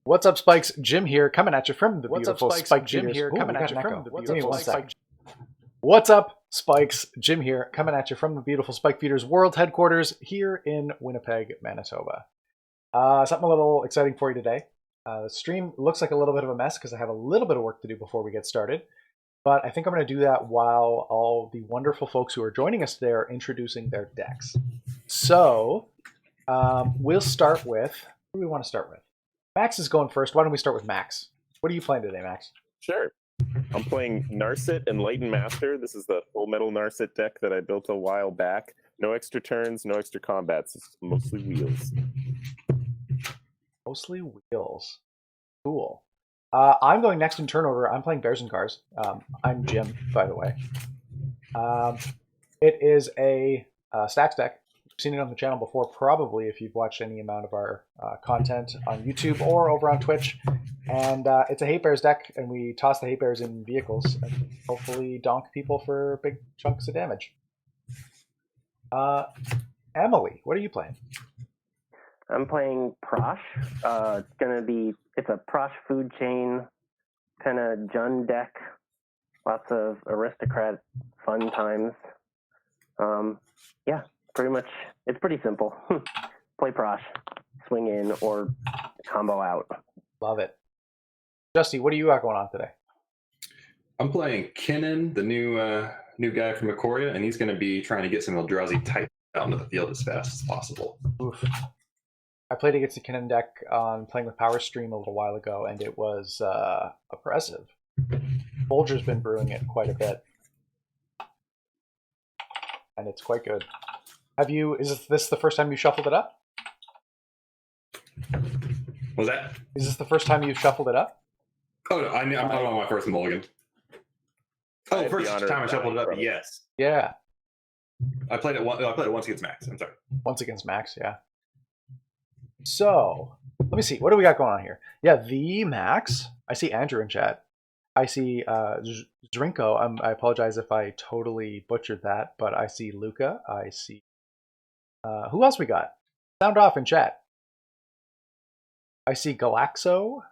What's up, Spikes? Jim here, coming at you from the What's up, beautiful Spikes? Spike Jim Feeders. here, Ooh, coming we at got you an from echo. the Give me beautiful one sec. Spike. What's up, Spikes? Jim here, coming at you from the beautiful Spike Feeders World Headquarters here in Winnipeg, Manitoba. Something a little exciting for you today. The stream looks like a little bit of a mess because I have a little bit of work to do before we get started. But I think I'm going to do that while all the wonderful folks who are joining us today are introducing their decks. So we'll start with, who do we want to start with? Max is going first. Why don't we start with Max? What are you playing today, Max? Sure. I'm playing Narset Enlightened Master. This is the Full Metal Narset deck that I built a while back. No extra turns, no extra combats. It's mostly wheels. Mostly wheels. Cool. I'm going next in turnover. I'm playing Bears and Cars. I'm Jim, by the way. It is a stacks deck. You've seen it on the channel before, probably, if you've watched any amount of our content on YouTube or over on Twitch. And it's a hate bears deck, and we toss the hate bears in vehicles and hopefully donk people for big chunks of damage. Emily, what are you playing? I'm playing Prosh. It's a Prosh food chain kind of Jun deck. Lots of aristocrat fun times. Yeah, pretty much. It's pretty simple. Play Prosh, swing in, or combo out. Love it. Justy, what do you got going on today? I'm playing Kinnan, the new guy from Ikoria, and he's going to be trying to get some Eldrazi type out into the field as fast as possible. Oof. I played against the Kinnan deck on playing with Power Stream a little while ago, and it was oppressive. Folger's been brewing it quite a bit, and it's quite good. Is this the first time you shuffled it up? Was that? Is this the first time you've shuffled it up? Oh, no, I'm on my first mulligan. Oh, first time I shuffled it up, yes. Yeah. I played it once against Max. I'm sorry. Once against Max, yeah. So, let me see. What do we got going on here? Yeah, the Max. I see Andrew in chat. I see Drinko. I apologize if I totally butchered that, but I see Luca. I see... who else we got? Sound off in chat. I see Galaxo.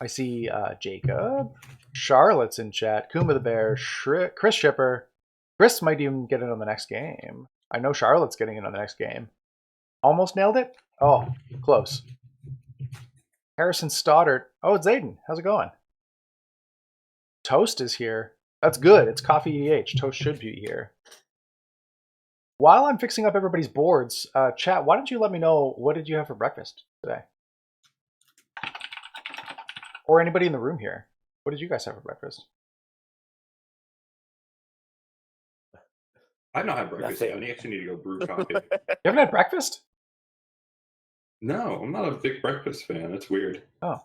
I see Jacob. Charlotte's in chat. Kuma the Bear. Chris Shipper. Chris might even get in on the next game. I know Charlotte's getting in on the next game. Almost nailed it? Oh, close. Harrison Stoddard. Oh, it's Aiden. How's it going? Toast is here. That's good. It's Coffee EDH. Toast should be here. While I'm fixing up everybody's boards, chat, why don't you let me know what did you have for breakfast today? Or anybody in the room here. What did you guys have for breakfast? I've not had breakfast yet. I actually need to go brew coffee. You haven't had breakfast? No, I'm not a big breakfast fan. That's weird. Oh.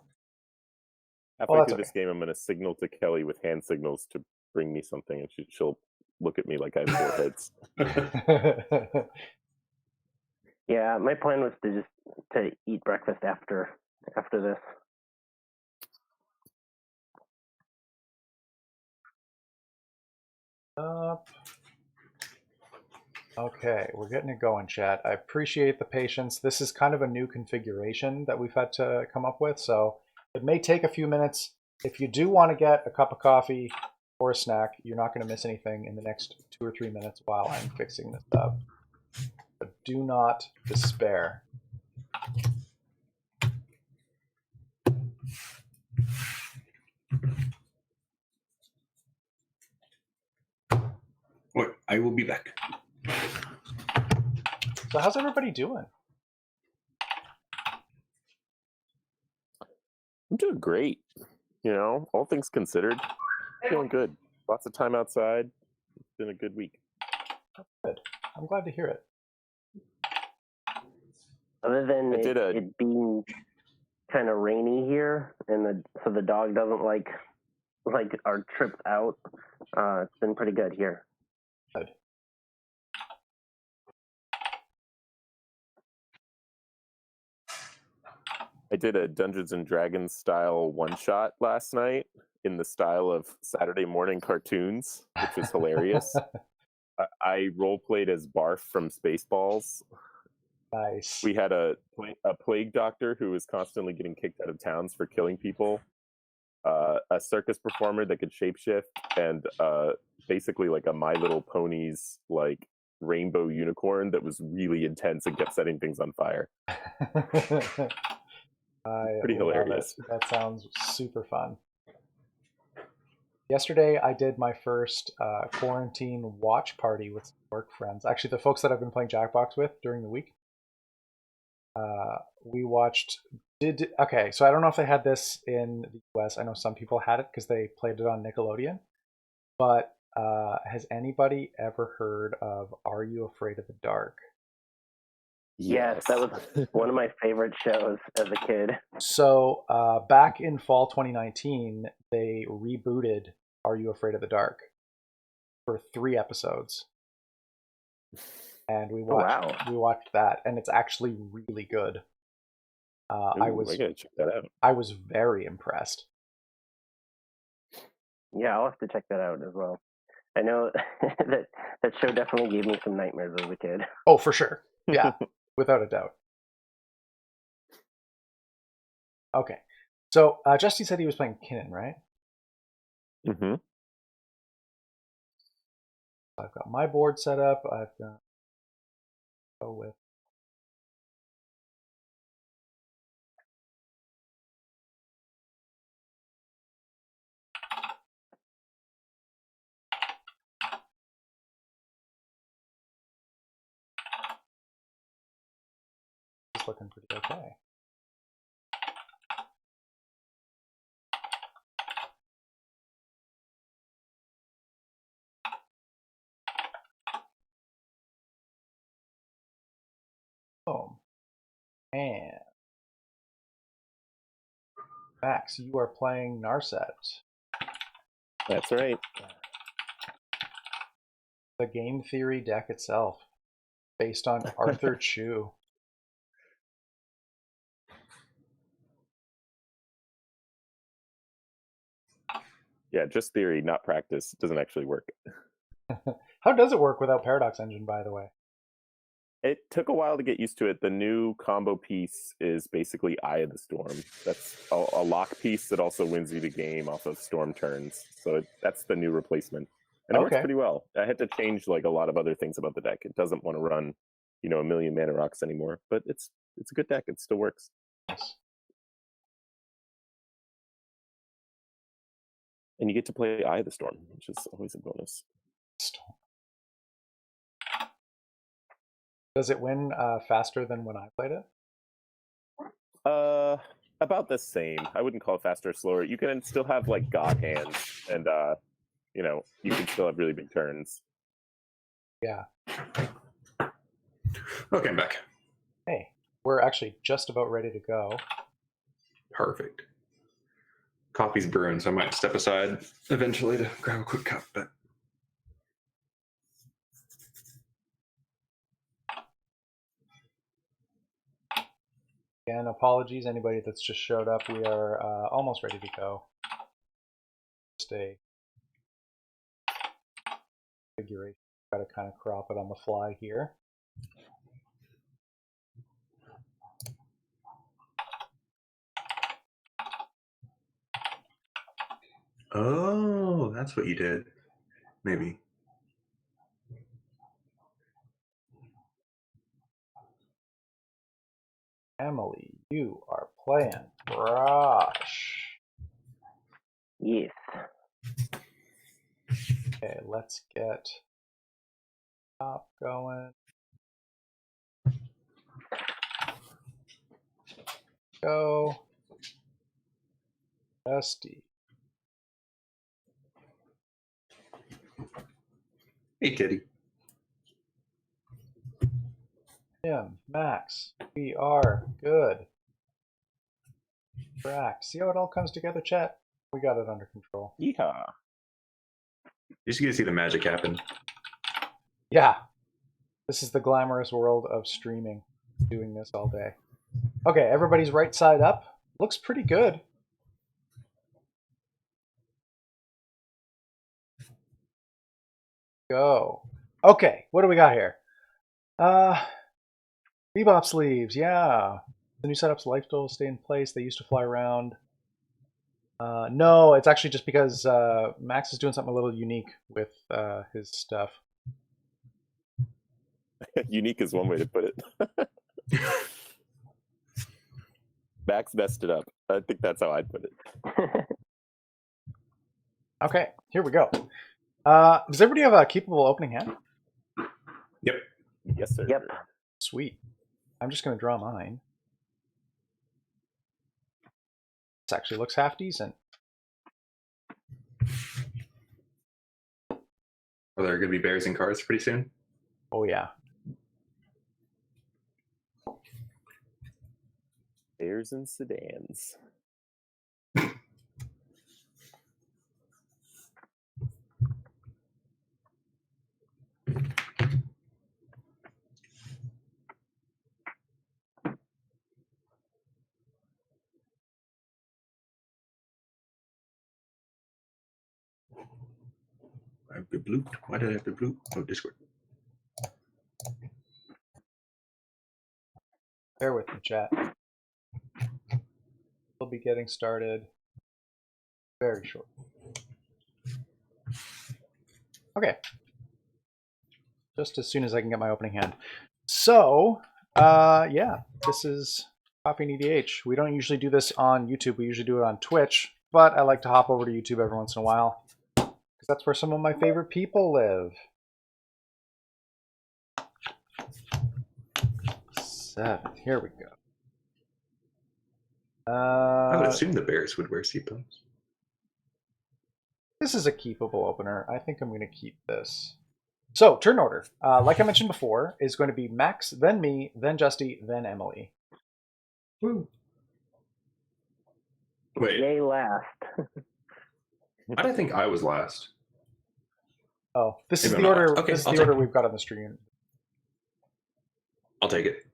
Halfway through this game, I'm going to signal to Kelly with hand signals to bring me something, and she'll look at me like I have 4 heads. Yeah, my plan was to eat breakfast after this. Okay, we're getting it going, chat. I appreciate the patience. This is kind of a new configuration that we've had to come up with, so it may take a few minutes. If you do want to get a cup of coffee or a snack, you're not going to miss anything in the next 2 or 3 minutes while I'm fixing this up. But do not despair. Wait, I will be back. So how's everybody doing? I'm doing great. You know, all things considered, feeling good. Lots of time outside. It's been a good week. Good. I'm glad to hear it. Other than it being kind of rainy here, and so the dog doesn't like our trips out. It's been pretty good here. Good. I did a Dungeons and Dragons style one-shot last night in the style of Saturday morning cartoons, which was hilarious. I role-played as Barf from Spaceballs, Nice. We had a plague doctor who was constantly getting kicked out of towns for killing people. A circus performer that could shapeshift, and basically like a My Little Ponies like rainbow unicorn that was really intense and kept setting things on fire. Pretty hilarious. That sounds super fun. Yesterday, I did my first quarantine watch party with some work friends. Actually, the folks that I've been playing Jackbox with during the week. We watched. Okay, so I don't know if they had this in the US. I know some people had it because they played it on Nickelodeon. But has anybody ever heard of Are You Afraid of the Dark? Yes, that was one of my favorite shows as a kid. So back in fall 2019, they rebooted Are You Afraid of the Dark for 3 episodes, and we watched that, and it's actually really good. I gotta check that out. I was very impressed. Yeah, I'll have to check that out as well. I know that show definitely gave me some nightmares as a kid. Oh, for sure. Yeah, without a doubt. Okay, so Justin said he was playing Kinnan, right? Mm-hmm. I've got my board set up. I've got go with. It's looking pretty okay. Boom. And Max, you are playing Narset. That's right. The game theory deck itself, based on Arthur Chu. Yeah, just theory, not practice. It doesn't actually work. How does it work without Paradox Engine, by the way? It took a while to get used to it. The new combo piece is basically Eye of the Storm. That's a lock piece that also wins you the game off of storm turns. So that's the new replacement. And it works pretty well. I had to change like a lot of other things about the deck. It doesn't want to run, a million mana rocks anymore, but it's a good deck. It still works. Nice. And you get to play Eye of the Storm, which is always a bonus. Storm. Does it win faster than when I played it? About the same. I wouldn't call it faster or slower. You can still have like God hands, and you can still have really big turns. Yeah. Okay, I'm back. Hey, we're actually just about ready to go. Perfect. Coffee's brewing, so I might step aside eventually to grab a quick cup, but Again, apologies, anybody that's just showed up. We are almost ready to go. Just a configuration. Got to kind of crop it on the fly here. oh, that's what you did. Maybe. Emily, you are playing Brush. Yes. Okay, let's get top going. Go. Dusty. Hey, kitty. Tim, Max, we are good. Brack, see how it all comes together, chat? We got it under control. Yeehaw. You just get to see the magic happen. Yeah. This is the glamorous world of streaming, doing this all day. Okay, everybody's right side up. Looks pretty good. Go. Okay, what do we got here? Bebop sleeves, yeah. The new setups lifesteal stay in place. They used to fly around. No, it's actually just because Max is doing something a little unique with his stuff. Unique is one way to put it. Max messed it up. I think that's how I'd put it. Okay, here we go. Does everybody have a keepable opening hand? Yep. Yes, sir. Yep. Sweet. I'm just going to draw mine. This actually looks half decent. Are there going to be bears and cars pretty soon? Oh, yeah. Bears and sedans. I have the blue. Why did I have the blue? Oh, Discord. Bear with me, chat. We'll be getting started very short. Okay. Just as soon as I can get my opening hand. So, yeah, this is Coffee and EDH. We don't usually do this on YouTube. We usually do it on Twitch, but I like to hop over to YouTube every once in a while because that's where some of my favorite people live. 7. Here we go. I would assume the bears would wear seatbelts. This is a keepable opener. I think I'm going to keep this. So, turn order, like I mentioned before, is going to be Max, then me, then Justy, then Emily. Woo. Wait, Yay, last. I didn't think I was last. Oh, this is Maybe the I'm not. order. Okay, This is I'll the take order it. we've got on the stream. I'll take it.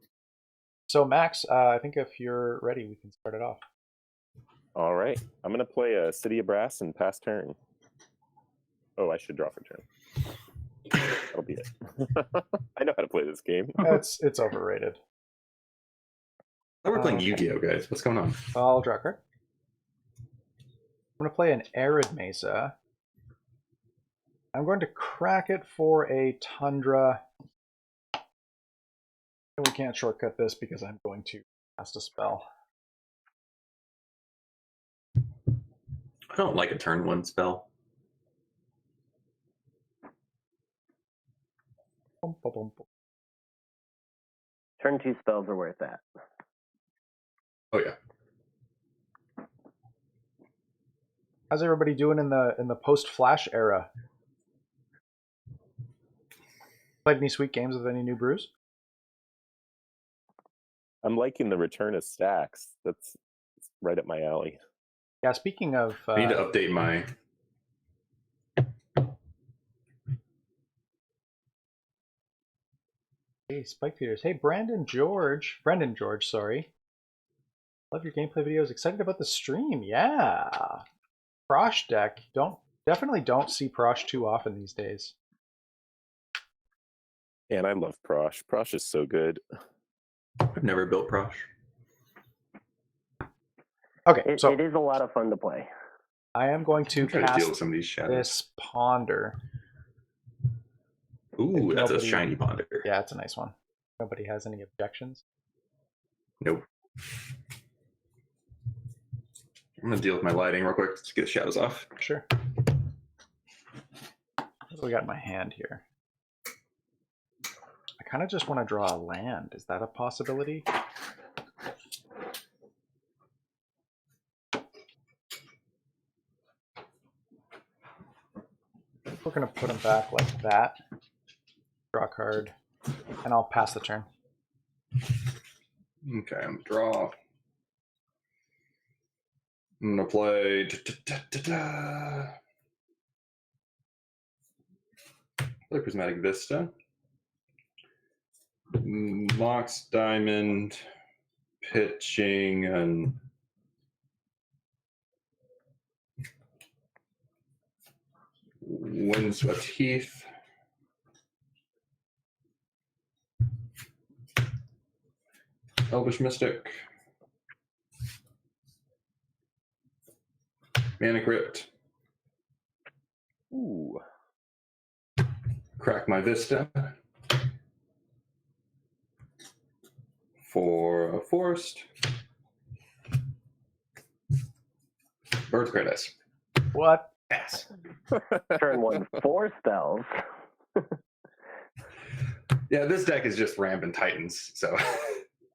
So, Max, I think if you're ready, we can start it off. All right. I'm going to play a City of Brass and pass turn. Oh, I should draw for turn. That'll be it. I know how to play this game. It's overrated. Oh, we're playing Okay. Yu-Gi-Oh, guys. What's going on? I'll draw a card. I'm going to play an Arid Mesa. I'm going to crack it for a Tundra. And we can't shortcut this because I'm going to cast a spell. I don't like a turn 1 spell. Boom, boom, boom, boom. Turn 2 spells are worth that. Oh yeah. How's everybody doing in the post-Flash era? Played any sweet games with any new brews? I'm liking the return of stacks. That's right up my alley. Yeah, speaking of... I need to update my... Hey, Spike Feeders. Hey, Brendan George, sorry. Love your gameplay videos. Excited about the stream. Yeah. Prosh deck. Definitely don't see Prosh too often these days. And I love Prosh. Prosh is so good. I've never built Prosh. Okay, so It is a lot of fun to play. I am going to I'm trying to deal with cast some of these shadows. this Ponder. Ooh, that's nobody- a shiny Ponder. Yeah, it's a nice one. Nobody has any objections. Nope. I'm going to deal with my lighting real quick to get the shadows off. Sure. What do we got in my hand here? I kind of just want to draw a land. Is that a possibility? We're going to put them back like that. Draw a card. And I'll pass the turn. Okay, I'm going to draw. I'm going to play... Play Prismatic Vista. Mox Diamond, pitching, and Windswept Heath. Elvish Mystic. Mana Crypt. Ooh. Crack my Vista. For a Forest. Bird's Paradise. What? Yes. Turn 1 4 spells. Yeah, this deck is just rampant Titans, so.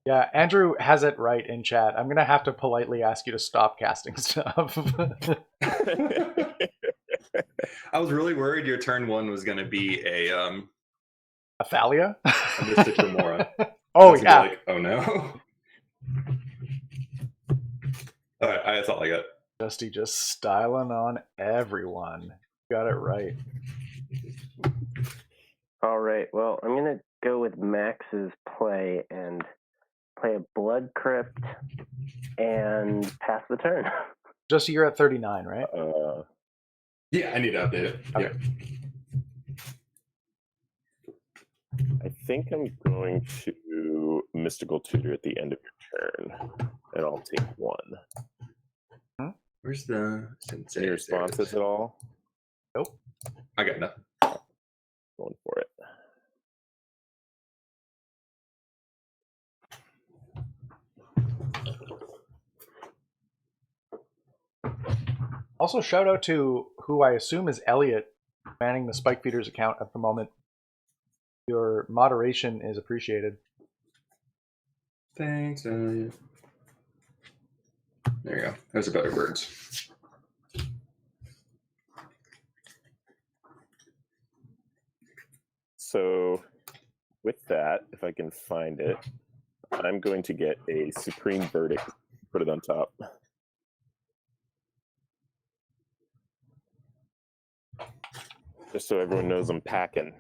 Yeah, Andrew has it right in chat. I'm gonna have to politely ask you to stop casting stuff. I was really worried your turn 1 was going to be a Athalia? Mystic Remora. Oh, yeah. yeah. Like, oh no. All right, that's all I got. Dusty just styling on everyone. Got it right. All right. Well, I'm going to go with Max's play and play a Blood Crypt and pass the turn. Dusty, you're at 39, right? Yeah, I need to update it. Okay. Yeah. I think I'm going to Mystical Tutor at the end of your turn, and I'll take 1. Where's the Sensei? Any responses at all? Nope. I got nothing. Going for it. Also, shout out to who I assume is Elliot, manning the Spike Feeders account at the moment. Your moderation is appreciated. Thanks, Elliot. There you go. Those are better words. So, with that, if I can find it, I'm going to get a Supreme Verdict, put it on top. Just so everyone knows I'm packing.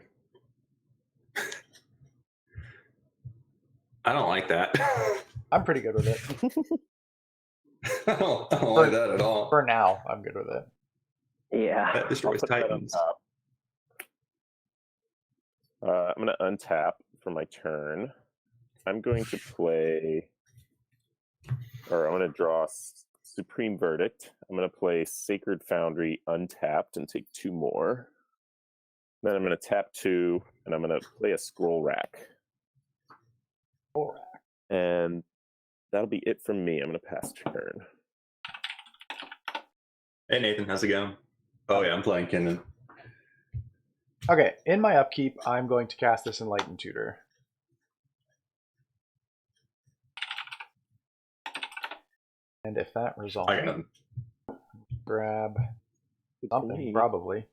I don't like that. I'm pretty good with it. I don't like that at all. For now, I'm good with it. Yeah. That destroys Titans. I'm going to untap for my turn. I'm going to play, or I'm going to draw Supreme Verdict. I'm going to play Sacred Foundry untapped and take 2 more. Then I'm going to tap 2, and I'm going to play a Scroll Rack. Scroll Rack. And that'll be it from me. I'm going to pass turn. Hey, Nathan, how's it going? Oh, yeah, I'm playing Kinnan. Okay, in my upkeep, I'm going to cast this Enlightened Tutor. And if that resolves, I got nothing. grab something, probably.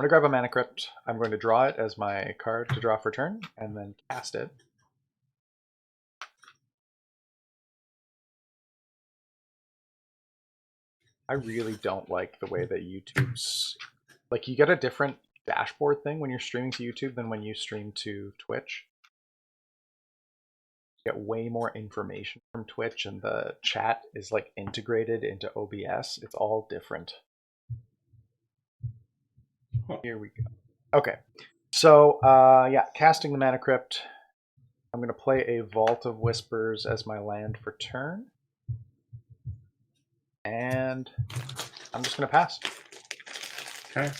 I'm going to grab a Mana Crypt. I'm going to draw it as my card to draw for turn, and then cast it. I really don't like the way that YouTube's... Like, you get a different dashboard thing when you're streaming to YouTube than when you stream to Twitch. You get way more information from Twitch, and the chat is, like, integrated into OBS. It's all different. Here we go. Okay, so yeah, casting the Mana Crypt. I'm going to play a Vault of Whispers as my land for turn. And I'm just going to pass. Okay.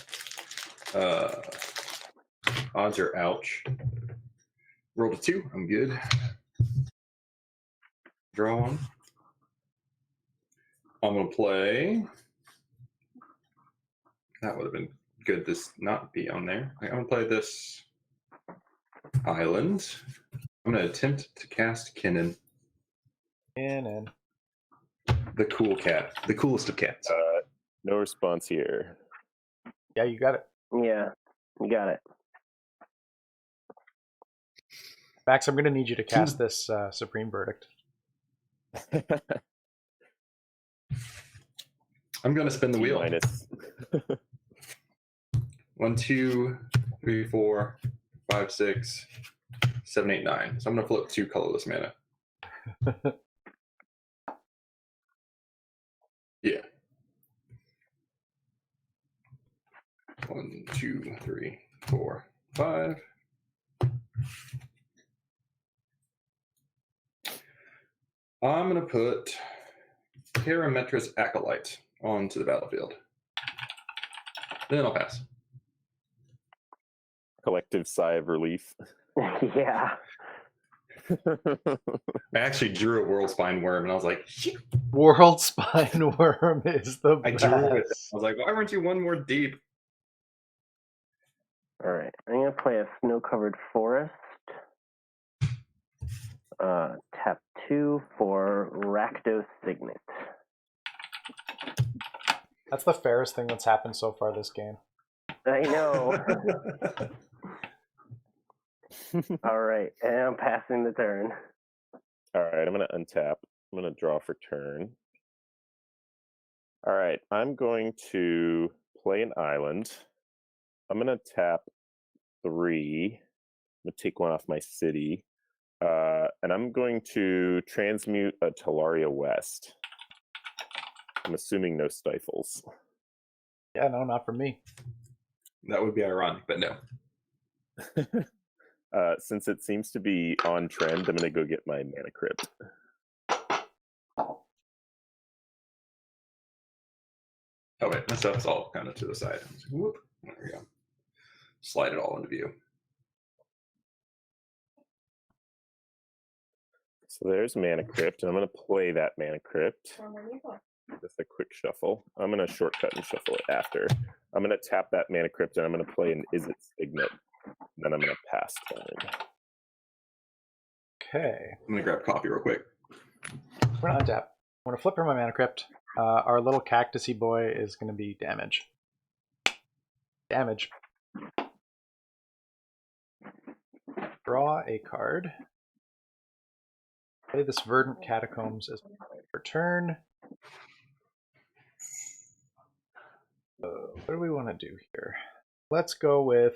Odds are ouch. Rolled a 2. I'm good. Draw 1. I'm going to play... That would have been good this not be on there. I'm going to play this Island. I'm going to attempt to cast Kinnan. In. The cool cat. The coolest of cats. No response here. Yeah, you got it. Yeah, you got it. Max, I'm going to need you to cast this Supreme Verdict. I'm going to spin the wheel. Minus. 1, 2, 3, 4, 5, 6, 7, 8, 9. So I'm going to flip 2 colorless mana. Yeah. 1, 2, 3, 4, 5. I'm going to put Karametra's Acolyte onto the battlefield. Then I'll pass. Collective sigh of relief. Yeah. I actually drew a World Spine Worm, and I was like, shit. World Spine Worm is the I best. drew it. I was like, why weren't you one more deep? All right. I'm going to play a snow-covered forest. Tap 2 for Rakdos Signet. That's the fairest thing that's happened so far this game. I know. All right. And I'm passing the turn. All right, I'm going to untap. I'm going to draw for turn. All right, I'm going to play an island. I'm going to tap 3. I'm going to take one off my city. And I'm going to transmute a Talaria West. I'm assuming no stifles. Yeah, no, not for me. That would be ironic, but no. Since it seems to be on trend, I'm going to go get my Mana Crypt. Oh, wait, my stuff's all kind of to the side. Whoop. There we go. Slide it all into view. So there's Mana Crypt, and I'm going to play that Mana Crypt. Just a quick shuffle. I'm going to shortcut and shuffle it after. I'm going to tap that Mana Crypt, and I'm going to play an Is It Signet. Then I'm going to pass turn. Okay. I'm going to grab coffee real quick. We're going to untap. I'm going to flip her my Mana Crypt. Our little cactusy boy is going to be damage. Damage. Draw a card. Play this Verdant Catacombs as per turn. What do we want to do here? Let's go with...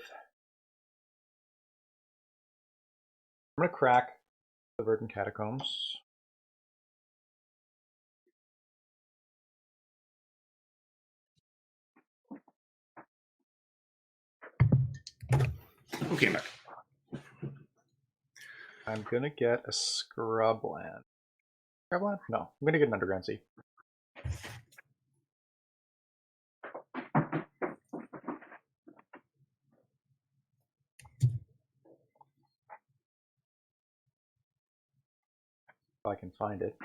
I'm going to crack the Verdant Catacombs. Okay, Mac. I'm going to get a Scrubland. Scrubland? No, I'm going to get an Underground Sea. If I can find it.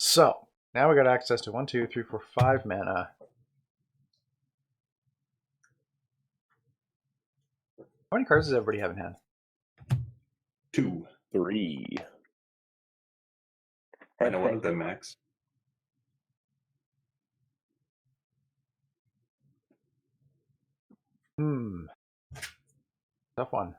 So, now we got access to 1, 2, 3, 4, 5 mana. How many cards does everybody have in hand? 2. 3. I know one of them, Max. Tough one.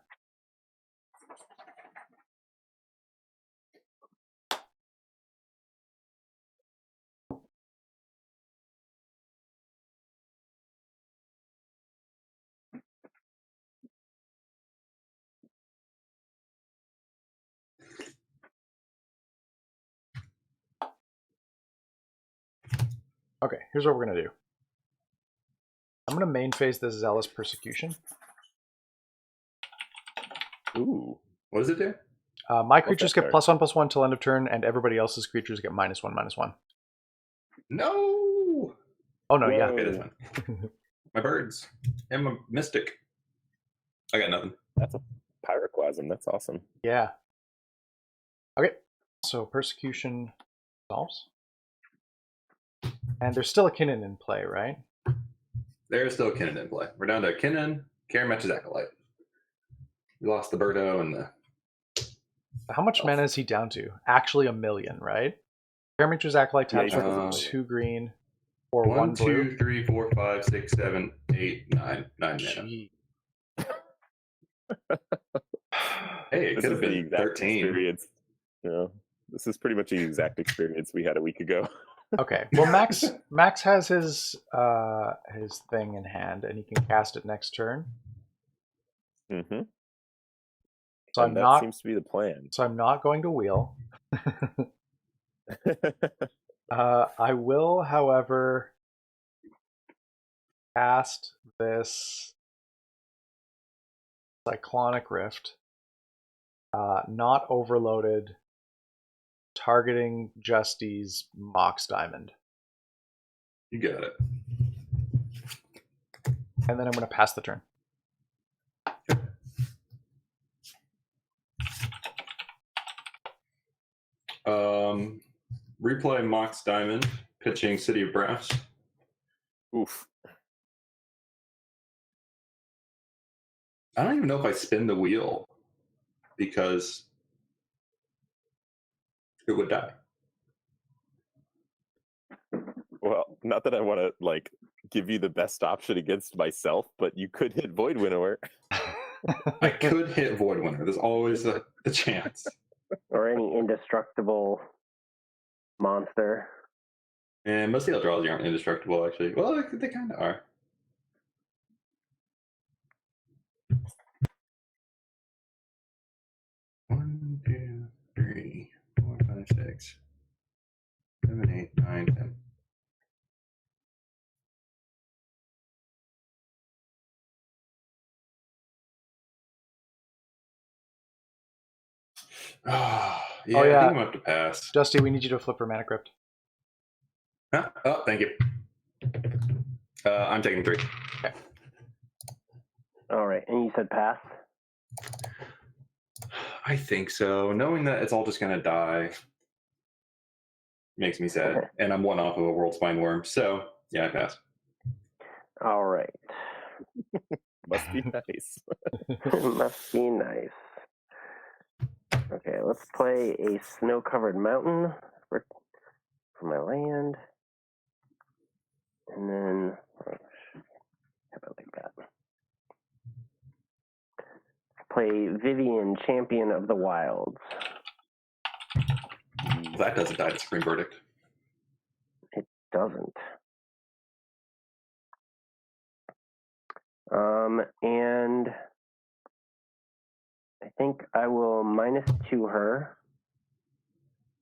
Okay, here's what we're going to do. I'm going to main phase this Zealous Persecution. Ooh. What does it do? My creatures get +1/+1 till end of turn, and everybody else's creatures get -1/-1. No! Oh no, Whoa. yeah. Okay, that's fine. My birds. I'm a mystic. I got nothing. That's a Pyroclasm. That's awesome. Yeah. Okay, so Persecution solves. And there's still a Kinnan in play, right? There's still Kinnan in play. We're down to Kinnan, Karametra's Acolyte. We lost the Birdo and the... How much mana is he down to? Actually, 1 million, right? Karametra's Acolyte taps for 2 green or 1 blue. 1, 2, 3, 4, 5, 6, 7, 8, 9 mana. Gee. Hey, it This could is have the been exact 13. experience. You know, this is pretty much the exact experience we had a week ago. Okay. Well, Max has his thing in hand, and he can cast it next turn. Mm-hmm. So And that seems to be the plan. So I'm not going to wheel. I will, however, cast this Cyclonic Rift, not overloaded, targeting Justy's Mox Diamond. You got it. And then I'm going to pass the turn. Replay Mox Diamond, pitching City of Brass. Oof. I don't even know if I spin the wheel because it would die. Well, not that I want to like give you the best option against myself, but you could hit Void Winnower. I could hit Void Winner. There's always a chance. Or any indestructible monster. And most of the Eldrazi aren't indestructible, actually. Well, they kind of are. One, 2, 3, 4, 5, 6, 7, 8, 9, 10. Yeah, Oh, yeah. I think I'm going to have to pass. Justy, we need you to flip for Mana Crypt. Huh? Oh, thank you. I'm taking 3. Okay. All right, and you said pass? I think so. Knowing that it's all just going to die makes me sad. Okay. And I'm 1 off of a World Spine Worm. So, yeah, I pass. All right. Must be nice. Must be nice. Okay, let's play a snow-covered mountain for my land. And then, how about like that? Play Vivian, Champion of the Wilds. That doesn't die to Supreme Verdict. It doesn't. And I think I will -2 her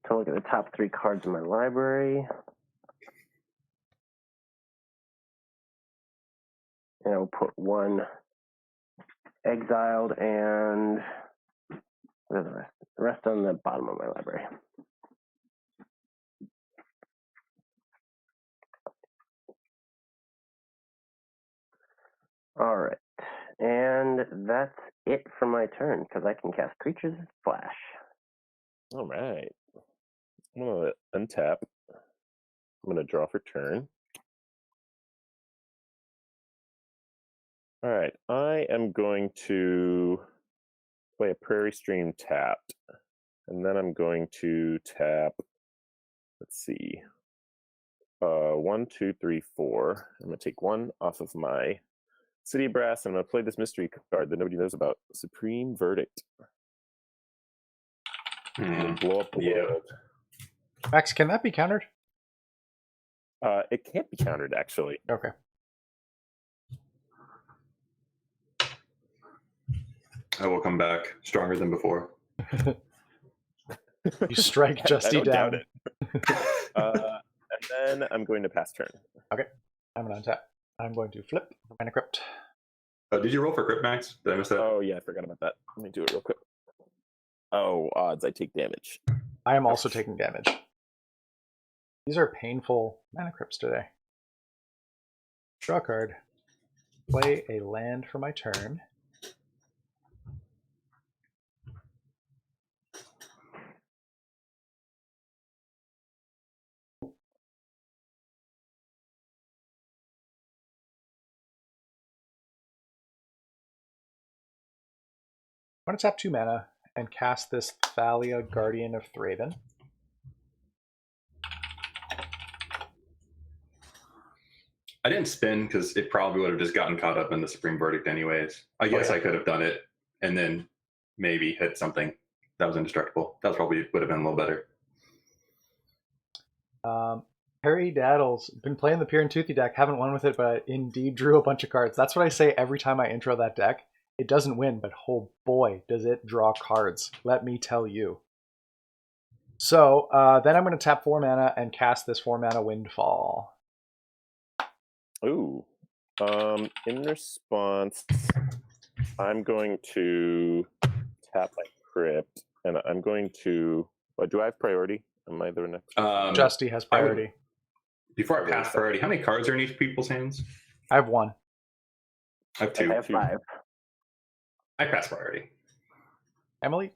to look at the top 3 cards in my library. And I'll put 1 exiled and the rest on the bottom of my library. All right. And that's it for my turn, because I can cast creatures as flash. All right. I'm going to untap. I'm going to draw for turn. All right. I am going to play a Prairie Stream tapped. And then I'm going to tap, let's see, 1, 2, 3, 4. I'm going to take 1 off of my City of Brass, and I'm going to play this mystery card that nobody knows about, Supreme Verdict. Blow up the world. Max, can that be countered? It can't be countered, actually. Okay. I will come back stronger than before. You strike Justy I don't down. doubt it. And then I'm going to pass turn. Okay. I'm going to untap. I'm going to flip for Mana Crypt. Did you roll for Crypt, Max? Did I miss that? Oh, yeah, I forgot about that. Let me do it real quick. Oh, odds, I take damage. I am also taking damage. These are painful Mana Crypts today. Draw a card. Play a land for my turn. I'm going to tap 2 mana and cast this Thalia, Guardian of Thraben. I didn't spin because it probably would have just gotten caught up in the Supreme Verdict anyways. I guess yeah. I could have done it and then maybe hit something that was indestructible. That probably would have been a little better. Harry Daddles, been playing the Pure and Toothy deck, haven't won with it, but indeed drew a bunch of cards. That's what I say every time I intro that deck. It doesn't win, but oh boy, does it draw cards. Let me tell you. So then I'm going to tap 4 mana and cast this 4 mana Windfall. Ooh. In response, I'm going to tap my crypt, and I'm going to. Do I have priority? Am I the next? Justy has priority. Before I pass priority, how many cards are in each people's hands? I have 1. I have 2. I have 5. I pass priority. Emily?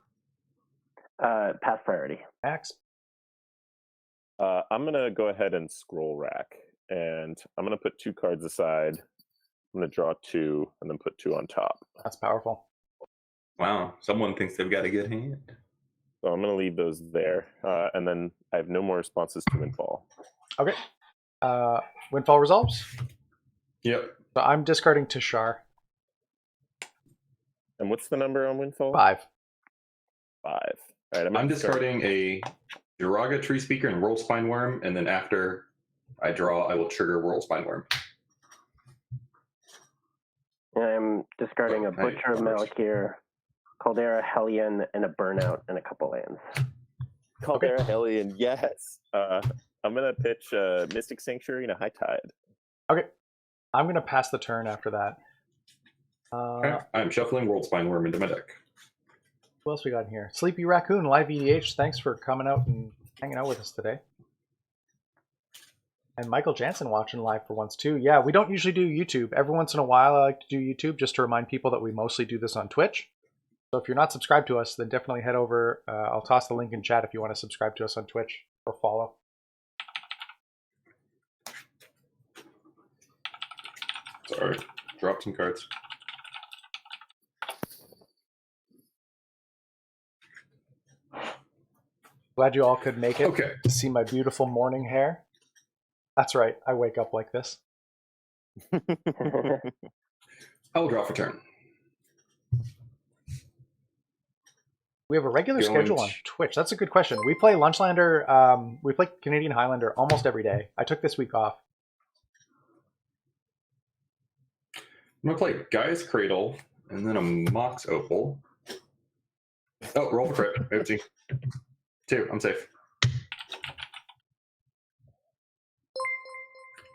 Pass priority. Max? I'm going to go ahead and scroll rack, and I'm going to put 2 cards aside. I'm going to draw 2, and then put 2 on top. That's powerful. Wow, someone thinks they've got a good hand. So I'm going to leave those there, and then I have no more responses to Windfall. Okay. Windfall resolves. Yep. So I'm discarding Tishar. And what's the number on Windfall? 5. 5. All right, I'm discarding a Jiraga Tree Speaker and Whirl Spine Worm, and then after I draw, I will trigger Whirl Spine Worm. I'm discarding a Butcher of Malakir, Caldera Hellion, and a Burnout, and a couple lands. Caldera Hellion, yes. I'm going to pitch Mystic Sanctuary and a High Tide. Okay. I'm going to pass the turn after that. Okay. I'm shuffling World Spine Worm into my deck. Who else we got in here? Sleepy Raccoon, live EDH. Thanks for coming out and hanging out with us today. And Michael Jansen watching live for once too. Yeah, we don't usually do YouTube. Every once in a while I like to do YouTube just to remind people that we mostly do this on Twitch. So if you're not subscribed to us, then definitely head over. I'll toss the link in chat if you want to subscribe to us on Twitch or follow. Sorry, dropped some cards. Glad you all could make it Okay. to see my beautiful morning hair. That's right, I wake up like this. I'll draw for turn. We have a regular schedule on Twitch. That's a good question. We play Lunchtlander, we play Canadian Highlander almost every day. I took this week off. I'm going to play Gaia's Cradle, and then a Mox Opal. Oh, roll for crit. Oopsie. 2, I'm safe.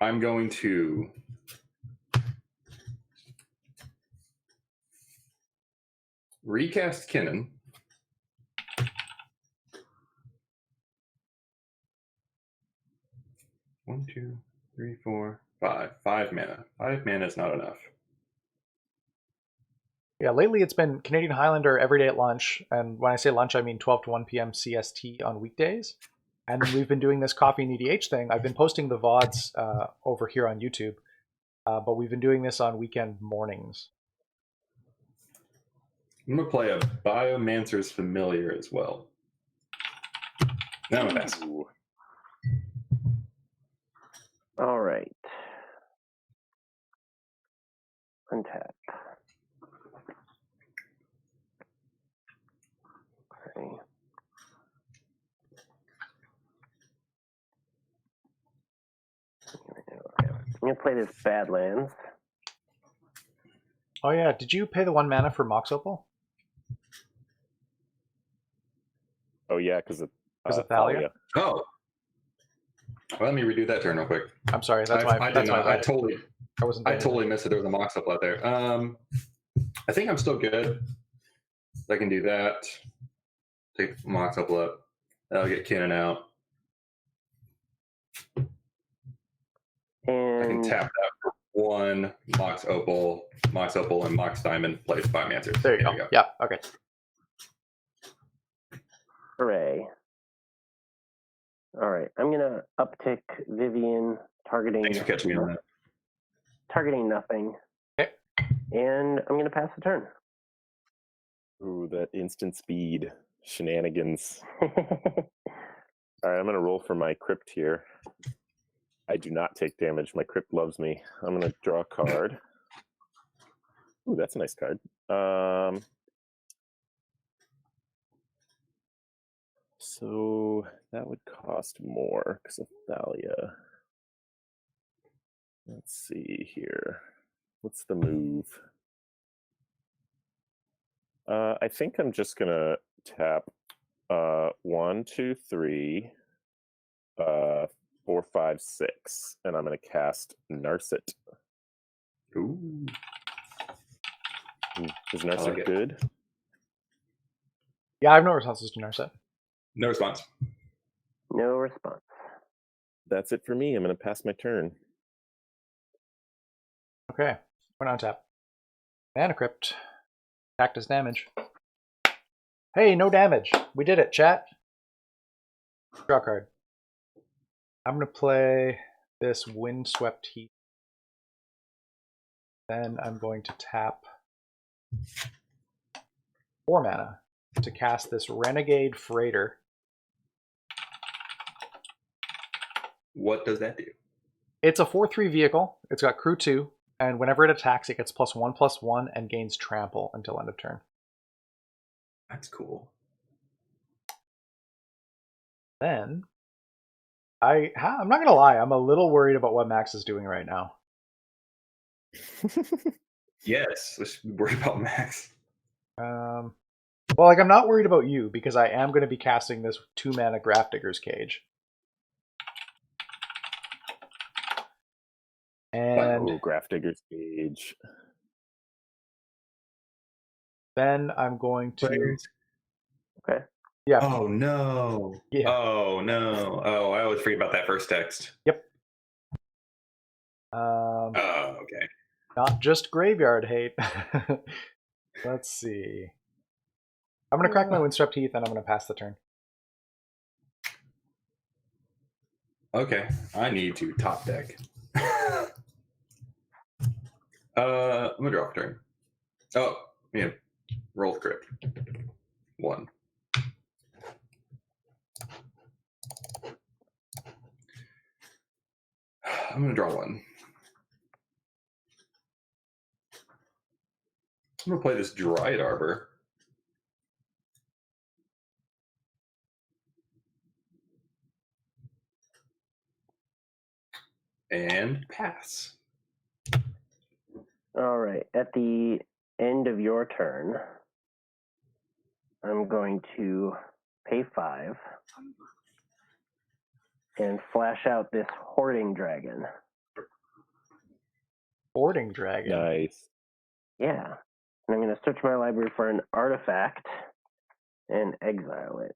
I'm going to recast Kinnan. One, 2, 3, 4, 5. 5 mana. 5 mana is not enough. Yeah, lately it's been Canadian Highlander every day at lunch. And when I say lunch, I mean 12 to 1 p.m. CST on weekdays. And then we've been doing this Coffee and EDH thing. I've been posting the VODs over here on YouTube. But we've been doing this on weekend mornings. I'm going to play a Biomancer's Familiar as well. Now I'm pass. All right. Untap. Okay. I'm going to play this Badlands. Oh yeah, did you pay the 1 mana for Mox Opal? Oh, yeah, because of Thalia? Oh. Well, let me redo that turn real quick. I'm sorry, that's I my totally missed it. There was a Mox Opal out there. I think I'm still good. I can do that. Take the Mox Opal up. I'll get Kinnan out. And I can tap that for 1 Mox Opal, and Mox Diamond plays Biomancer. There you go. Yeah, okay. hooray. All right, I'm going to uptick Vivian, targeting. Thanks for catching me on that. Targeting nothing. Okay. And I'm going to pass the turn. Ooh, that instant speed shenanigans. All right, I'm going to roll for my crypt here. I do not take damage. My crypt loves me. I'm going to draw a card. Ooh, that's a nice card. So that would cost more because of Thalia. Let's see here. What's the move? I think I'm just gonna tap 1, 2, 3, 4, 5, 6, and I'm gonna cast Narset. Ooh. Is Narset like it. good? Yeah, I have no responses to Narset. No response. No response. That's it for me. I'm gonna pass my turn. Okay, went on tap. Mana Crypt. Cactus damage. Hey, no damage. We did it, chat. Draw card. I'm going to play this Windswept Heath. Then I'm going to tap 4 mana to cast this Renegade Freighter. What does that do? It's a 4/3 vehicle. It's got crew 2, and whenever it attacks, it gets +1/+1 and gains trample until end of turn. That's cool. Then I'm not gonna lie, I'm a little worried about what Max is doing right now. Yes, let's worry about Max. Well, like I'm not worried about you because I am going to be casting this 2 mana Grafdigger's Cage. And Grafdigger's Cage. then I'm going to. Okay. Yeah. Oh no. Yeah. Oh no. Oh, I always forget about that first text. Yep. Oh, okay. Not just graveyard hate. Let's see. I'm going to crack my Windswept Heath and I'm going to pass the turn. Okay, I need to top deck. I'm gonna draw a turn. Oh, yeah. Roll crypt. 1. I'm gonna draw 1. I'm gonna play this Dryad Arbor. And pass. All right. At the end of your turn, I'm going to pay 5 and flash out this Hoarding Dragon. Hoarding Dragon. Nice. Yeah. And I'm going to search my library for an artifact and exile it.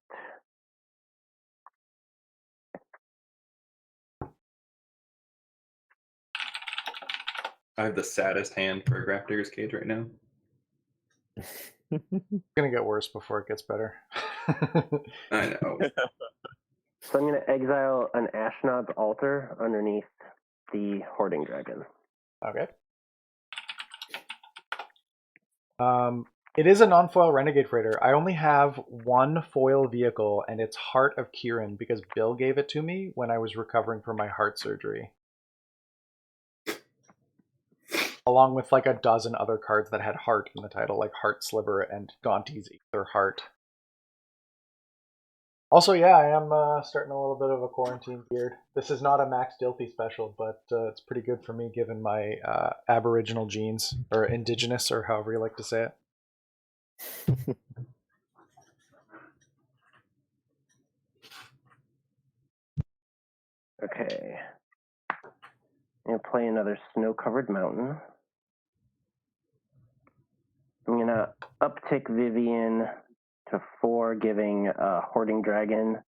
I have the saddest hand for a Grafdigger's Cage right now. It's going to get worse before it gets better. I know. So I'm going to exile an Ashnod's Altar underneath the Hoarding Dragon. Okay. It is a non-foil Renegade Freighter. I only have 1 foil vehicle, and it's Heart of Kieran because Bill gave it to me when I was recovering from my heart surgery. Along with like a dozen other cards that had Heart in the title, like Heart Sliver and Gaunty's Ether Heart. Also, yeah, I am starting a little bit of a quarantine beard. This is not a Max Dilthy special, but it's pretty good for me given my Aboriginal genes, or indigenous, or however you like to say it. Okay. I'm going to play another Snow-Covered Mountain. I'm going to uptick Vivian to 4, giving Hoarding Dragon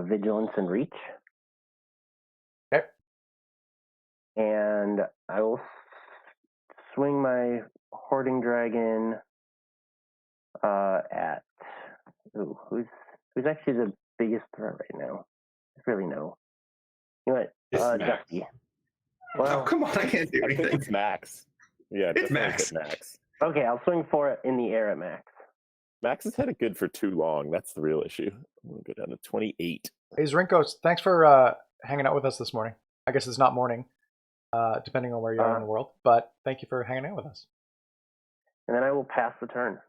Vigilance and Reach. Okay. And I will swing my Hoarding Dragon at... Ooh, who's actually the biggest threat right now? I really know. You know what? It's Max. Dusty. Well, Oh, come on, I can't do I think anything. it's Max. Yeah, It's definitely Max. hit Max. okay, I'll swing for it in the air at Max. Max has had it good for too long. That's the real issue. I'm going to go down to 28. Hey, Zrinko, thanks for hanging out with us this morning. I guess it's not morning, depending on where you are in the world, but thank you for hanging out with us. And then I will pass the turn.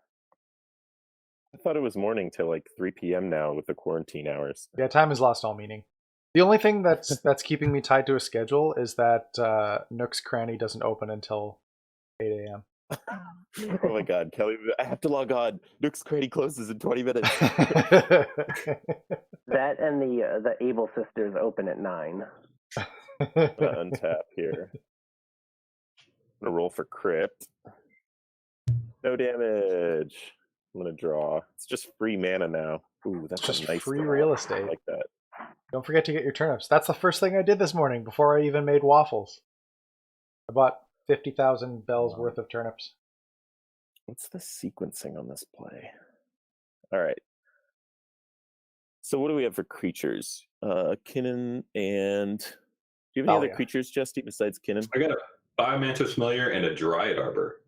I thought it was morning till like 3 p.m. now with the quarantine hours. Yeah, time has lost all meaning. The only thing that's keeping me tied to a schedule is that Nook's Cranny doesn't open until 8 a.m. Oh my god, Kelly, I have to log on. Nook's Cranny closes in 20 minutes. That and the Able Sisters open at 9. I'm gonna untap here. I'm gonna roll for crypt. No damage. I'm gonna draw. It's just free mana now. Ooh, that's Just a nice free draw. real I estate. like that. Don't forget to get your turnips. That's the first thing I did this morning before I even made waffles. I bought 50,000 bells worth of turnips. What's the sequencing on this play? All right. So what do we have for creatures? Kinnan and... Do you have any other Thalia. creatures, Justy, besides Kinnan? I got a Biomantis Familiar and a Dryad Arbor.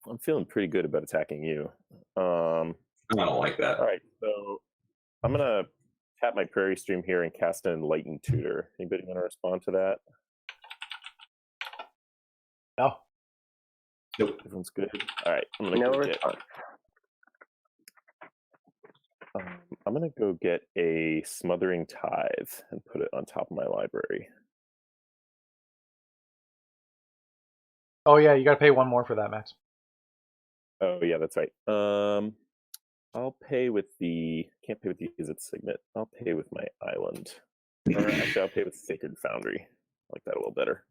I'm feeling pretty good about attacking you. I don't like that. All right, so I'm going to tap my Prairie Stream here and cast an Enlightened Tutor. Anybody want to respond to that? No. Nope. Everyone's good? All right, I'm going to No go get... response. I'm going to go get a Smothering Tithe and put it on top of my library. Oh yeah, you got to pay one more for that, Max. Oh, yeah, that's right. I'll pay with the... Can't pay with the Izzet Signet. I'll pay with my island. Or actually, I'll pay with Sacred Foundry. I like that a little better.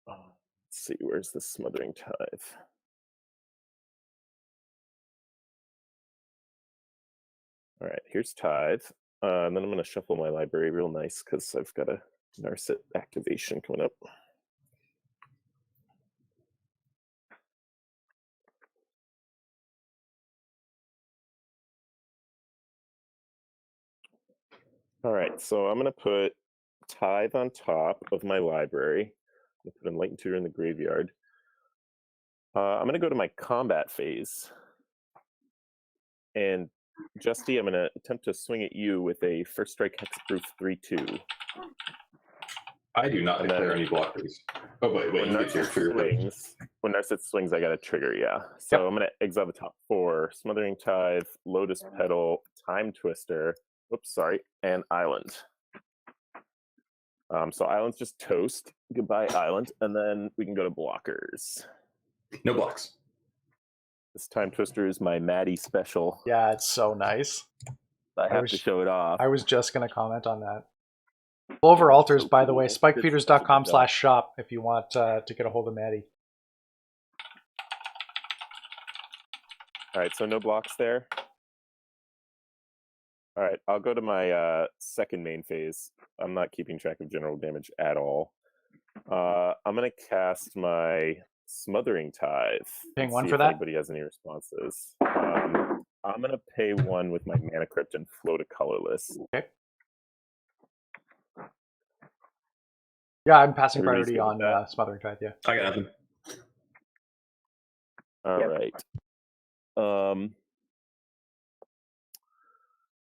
Let's see, where's the Smothering Tithe? All right, here's Tithe. And then I'm going to shuffle my library real nice because I've got a Narset activation coming up. All right, so I'm going to put Tithe on top of my library. I'm going to put Enlightened Tutor in the graveyard. I'm going to go to my combat phase. And Justy, I'm going to attempt to swing at you with a First Strike Hexproof 3/2. I do not And declare then- any blockers. Oh, wait, you get your for your swings. When Narset swings, I got a trigger, yeah. So Yep. I'm going to exile the top 4. Smothering Tithe, Lotus Petal, Time Twister, and Island. So Island's just toast. Goodbye, Island. And then we can go to blockers. No blocks. This Time Twister is my Maddie special. Yeah, it's so nice. I have was- to show it off. I was just going to comment on that. Clover Altars, So by the cool. way, It's such a good spikefeeders.com/shop if you want to get a hold of Maddie. All right, so no blocks there. All right, I'll go to my second main phase. I'm not keeping track of general damage at all. I'm going to cast my Smothering Tithe. Paying and one see for if that? anybody has any responses. I'm going to pay 1 with my Mana Crypt and float a colorless. Okay. Yeah, I'm passing Everybody's priority good on with that? Smothering Tithe, yeah. I got nothing. All Yep. right.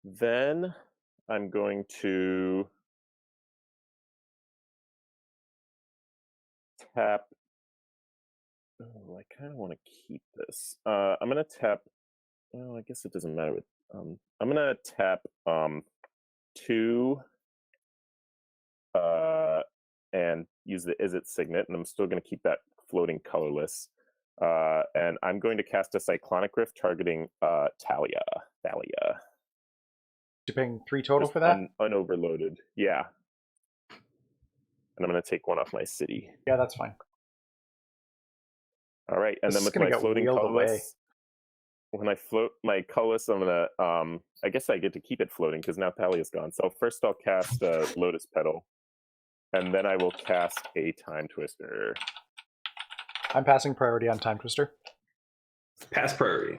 Then I'm going to tap. Oh, I kind of want to keep this. I'm going to tap. Well, I guess it doesn't matter. I'm going to tap 2 and use the Izzet Signet, and I'm still going to keep that floating colorless. And I'm going to cast a Cyclonic Rift targeting Thalia. You're paying 3 total Just for that? Unoverloaded. Yeah. And I'm going to take 1 off my city. Yeah, that's fine. All right. And This then is with gonna my get floating wheeled colorless, away. when I float my colorless, I'm going to, I guess I get to keep it floating because now Thalia's gone. So first I'll cast Lotus Petal. And then I will cast a Time Twister. I'm passing priority on Time Twister. Pass priority.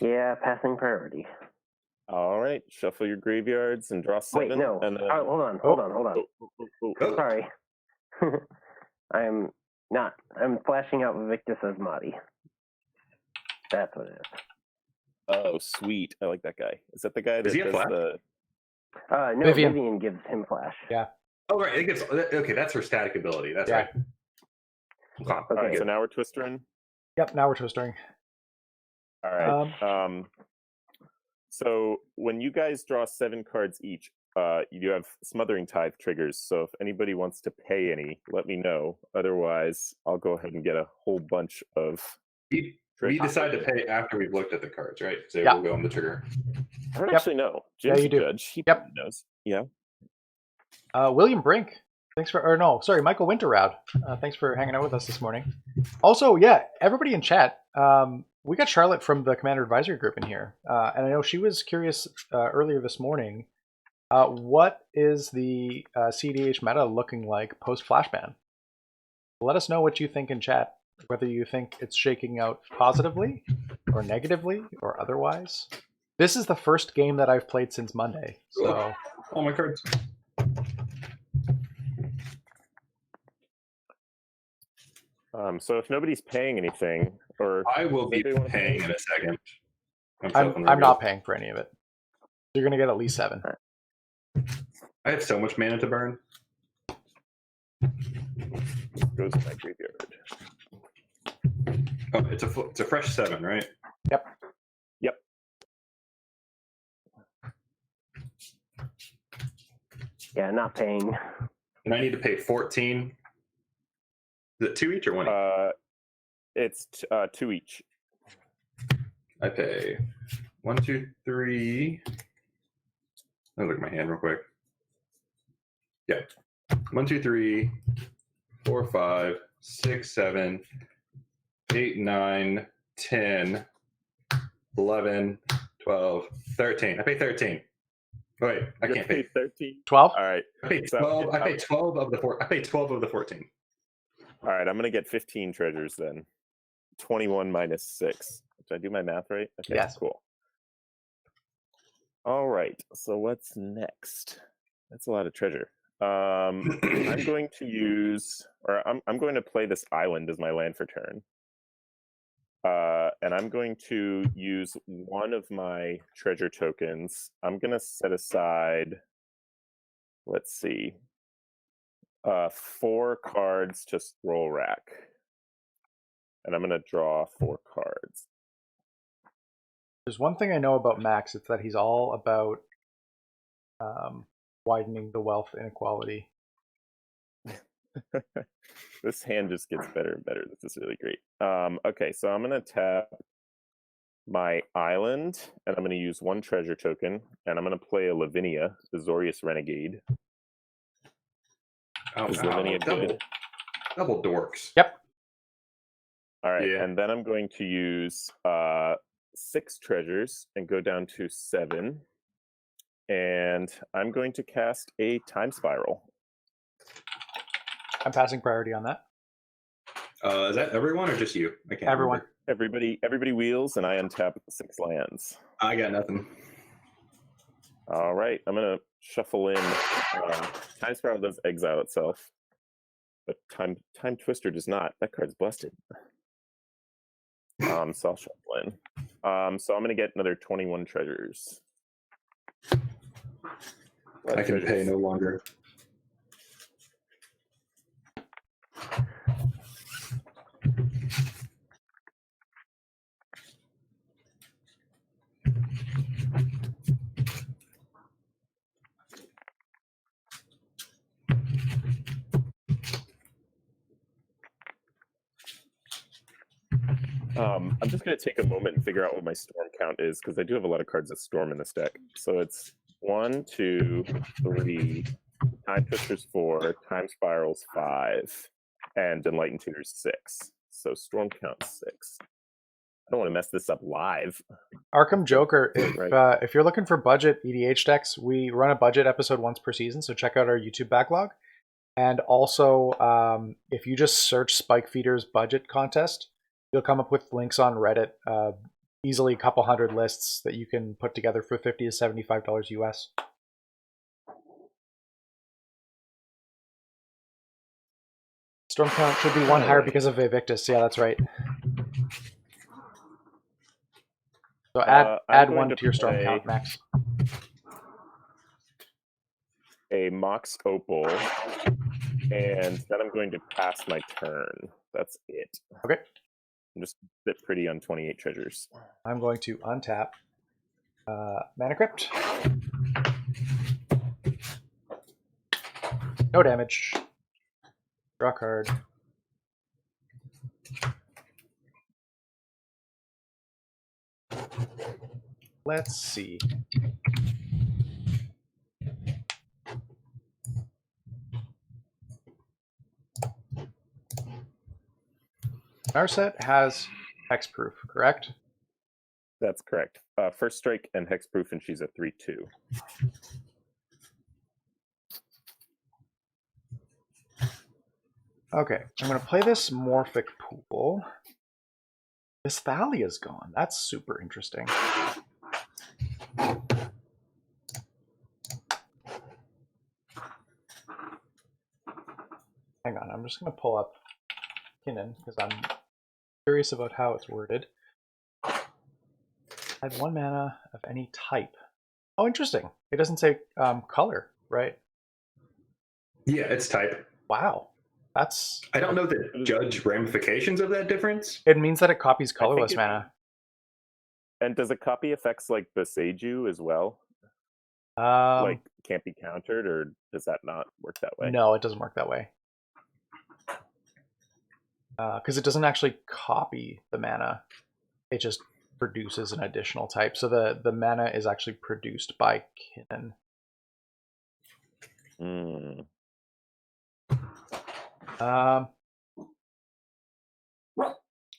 Yeah, passing priority. All right. Shuffle your graveyards and draw 7. Wait, no. And then... Oh, hold on. Oh. Sorry. I'm not. I'm flashing out Victus Asmati. That's what it is. Oh, sweet. I like that guy. Is that the guy that Does he have does flash? the... No, Vivian. Vivian gives him flash. Yeah. Oh, right. It gets, okay, that's her static ability. That's Yeah. right. Okay, All right, good. so now we're twistering. Yep, now we're toastering. All right. So when you guys draw 7 cards each, you do have Smothering Tithe triggers. So if anybody wants to pay any, let me know. Otherwise, I'll go ahead and get a whole bunch of. We decide to pay after we've looked at the cards, right? So Yeah. we'll go on the trigger. I don't actually know. Yeah, Jim's you a do. judge. He Yep. probably knows. Yeah. William Brink, thanks for, or no, sorry, Michael Winterroud. Thanks for hanging out with us this morning. Also, yeah, everybody in chat, we got Charlotte from the Commander Advisory Group in here. And I know she was curious earlier this morning, what is the CDH meta looking like post-Flash ban? Let us know what you think in chat, whether you think it's shaking out positively or negatively or otherwise. This is the first game that I've played since Monday, so... All my cards. So if nobody's paying anything, or I will be does anybody wanna paying pay? in a second. I'm not paying for any of it. You're going to get at least 7. I have so much mana to burn. Goes to my graveyard. Oh, it's a fresh 7, right? Yep. Yeah, not paying. And I need to pay 14. Is it 2 each or 1 each? It's 2 each. I pay 1, 2, 3. Let me look at my hand real quick. Yeah. 1, 2, 3, 4, 5, 6, 7, 8, 9, 10, 11, 12, 13. I pay 13. Wait, I can't pay 13. 12? All right. I pay 12. I pay 12 of the 4. I pay 12 of the 14. All right. I'm gonna get 15 treasures then. 21 minus 6. Did I do my math right? Okay. Yes. Cool. All right. So what's next? That's a lot of treasure. I'm going to use, or I'm going to play this island as my land for turn. And I'm going to use one of my treasure tokens. I'm going to set aside, let's see, 4 cards to scroll rack. And I'm going to draw 4 cards. There's one thing I know about Max, it's that he's all about widening the wealth inequality. This hand just gets better and better. This is really great. Okay, so I'm going to tap my island, and I'm going to use 1 treasure token, and I'm going to play a Lavinia, the Azorius Renegade. Oh, Is wow. Lavinia good? Double dorks. Yep. All right, Yeah. and then I'm going to use 6 treasures and go down to 7. And I'm going to cast a Time Spiral. I'm passing priority on that. Is that everyone or just you? I can't Everyone. remember. Everybody wheels, and I untap 6 lands. I got nothing. All right, I'm going to shuffle in. Time Spiral does exile itself, but Time Twister does not. That card's busted. So I'll shuffle in. So I'm going to get another 21 treasures. I can pay no longer. I'm just going to take a moment and figure out what my storm count is, because I do have a lot of cards that storm in this deck. So it's 1, 2, 3, Time Twisters 4, Time Spirals 5, and Enlightened Tutors 6. So storm count 6. I don't want to mess this up live. Arkham Joker, Right. if you're looking for budget EDH decks, we run a budget episode once per season, so check out our YouTube backlog. And also, if you just search Spike Feeder's budget contest, you'll come up with links on Reddit, easily a couple hundred lists that you can put together for $50 to $75 US. Storm count should be 1 higher because of Evictus. Yeah, that's right. So add 1 to your storm count, Max. A Mox Opal, and then I'm going to pass my turn. That's it. Okay. I'm just a bit pretty on 28 treasures. I'm going to untap Mana Crypt. No damage. Draw card. Let's see. Narset has hexproof, correct? That's correct. First strike and hexproof, and she's a 3/2. Okay, I'm going to play this Morphic Pool. This Thalia's gone. That's super interesting. Hang on, I'm just going to pull up Kinnan because I'm curious about how it's worded. Add 1 mana of any type. Oh, interesting. It doesn't say color, right? Yeah, it's type. Wow. That's... I don't know the judge ramifications of that difference. It means that it copies colorless mana. And does it copy effects like Beseiju as well? Like, can't be countered, or does that not work that way? No, it doesn't work that way. Because it doesn't actually copy the mana. It just produces an additional type. So the mana is actually produced by Kinnan.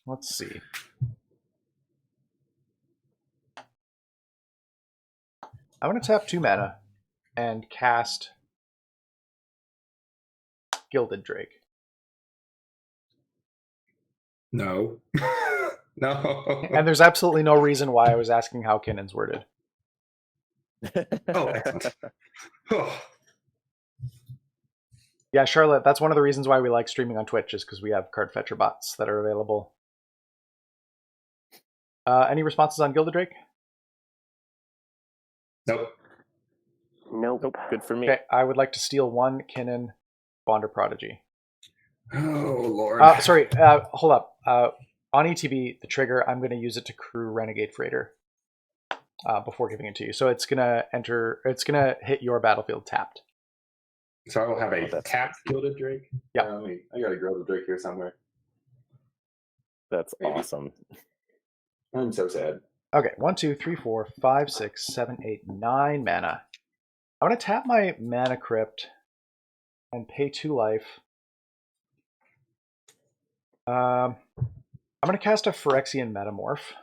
Let's see. I'm going to tap 2 mana and cast Gilded Drake. No. No. And there's absolutely no reason why I was asking how Kinnan's worded. Oh, excellent. Oh. Yeah, Charlotte, that's one of the reasons why we like streaming on Twitch, is because we have card fetcher bots that are available. Any responses on Gilded Drake? Nope. Nope. Good for me. Okay, I would like to steal 1 Kinnan Bonder Prodigy. Oh, Lord. Sorry, hold up. On ETB, the trigger, I'm going to use it to crew Renegade Freighter before giving it to you. So it's going to hit your battlefield tapped. So I will have a tapped Gilded Drake? Yeah. I got a Gilded Drake here somewhere. That's Maybe. awesome. I'm so sad. Okay, 1, 2, 3, 4, 5, 6, 7, 8, 9 mana. I'm going to tap my Mana Crypt and pay 2 life. I'm going to cast a Phyrexian Metamorph.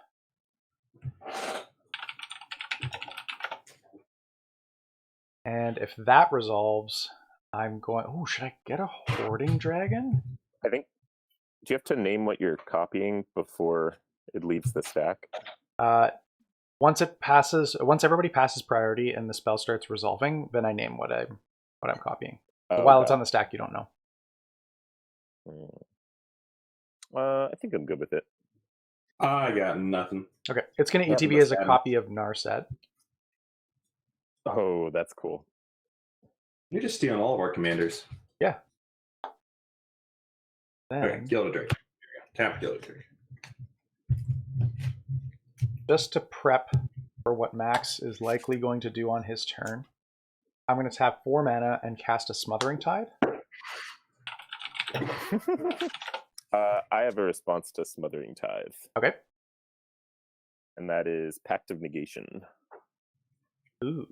And if that resolves, I'm going... Oh, should I get a Hoarding Dragon? I think... Do you have to name what you're copying before it leaves the stack? Once everybody passes priority and the spell starts resolving, then I name what I'm copying. But while it's on the stack, you don't know. I think I'm good with it. I got nothing. Okay, it's going to ETB as a copy of Narset. Oh, that's cool. You're just stealing all of our commanders. Yeah. Then, okay, Gilded Drake. Tap Gilded Drake. Just to prep for what Max is likely going to do on his turn, I'm going to tap 4 mana and cast a Smothering Tide. I have a response to Smothering Tithe. Okay. And that is Pact of Negation. Ooh.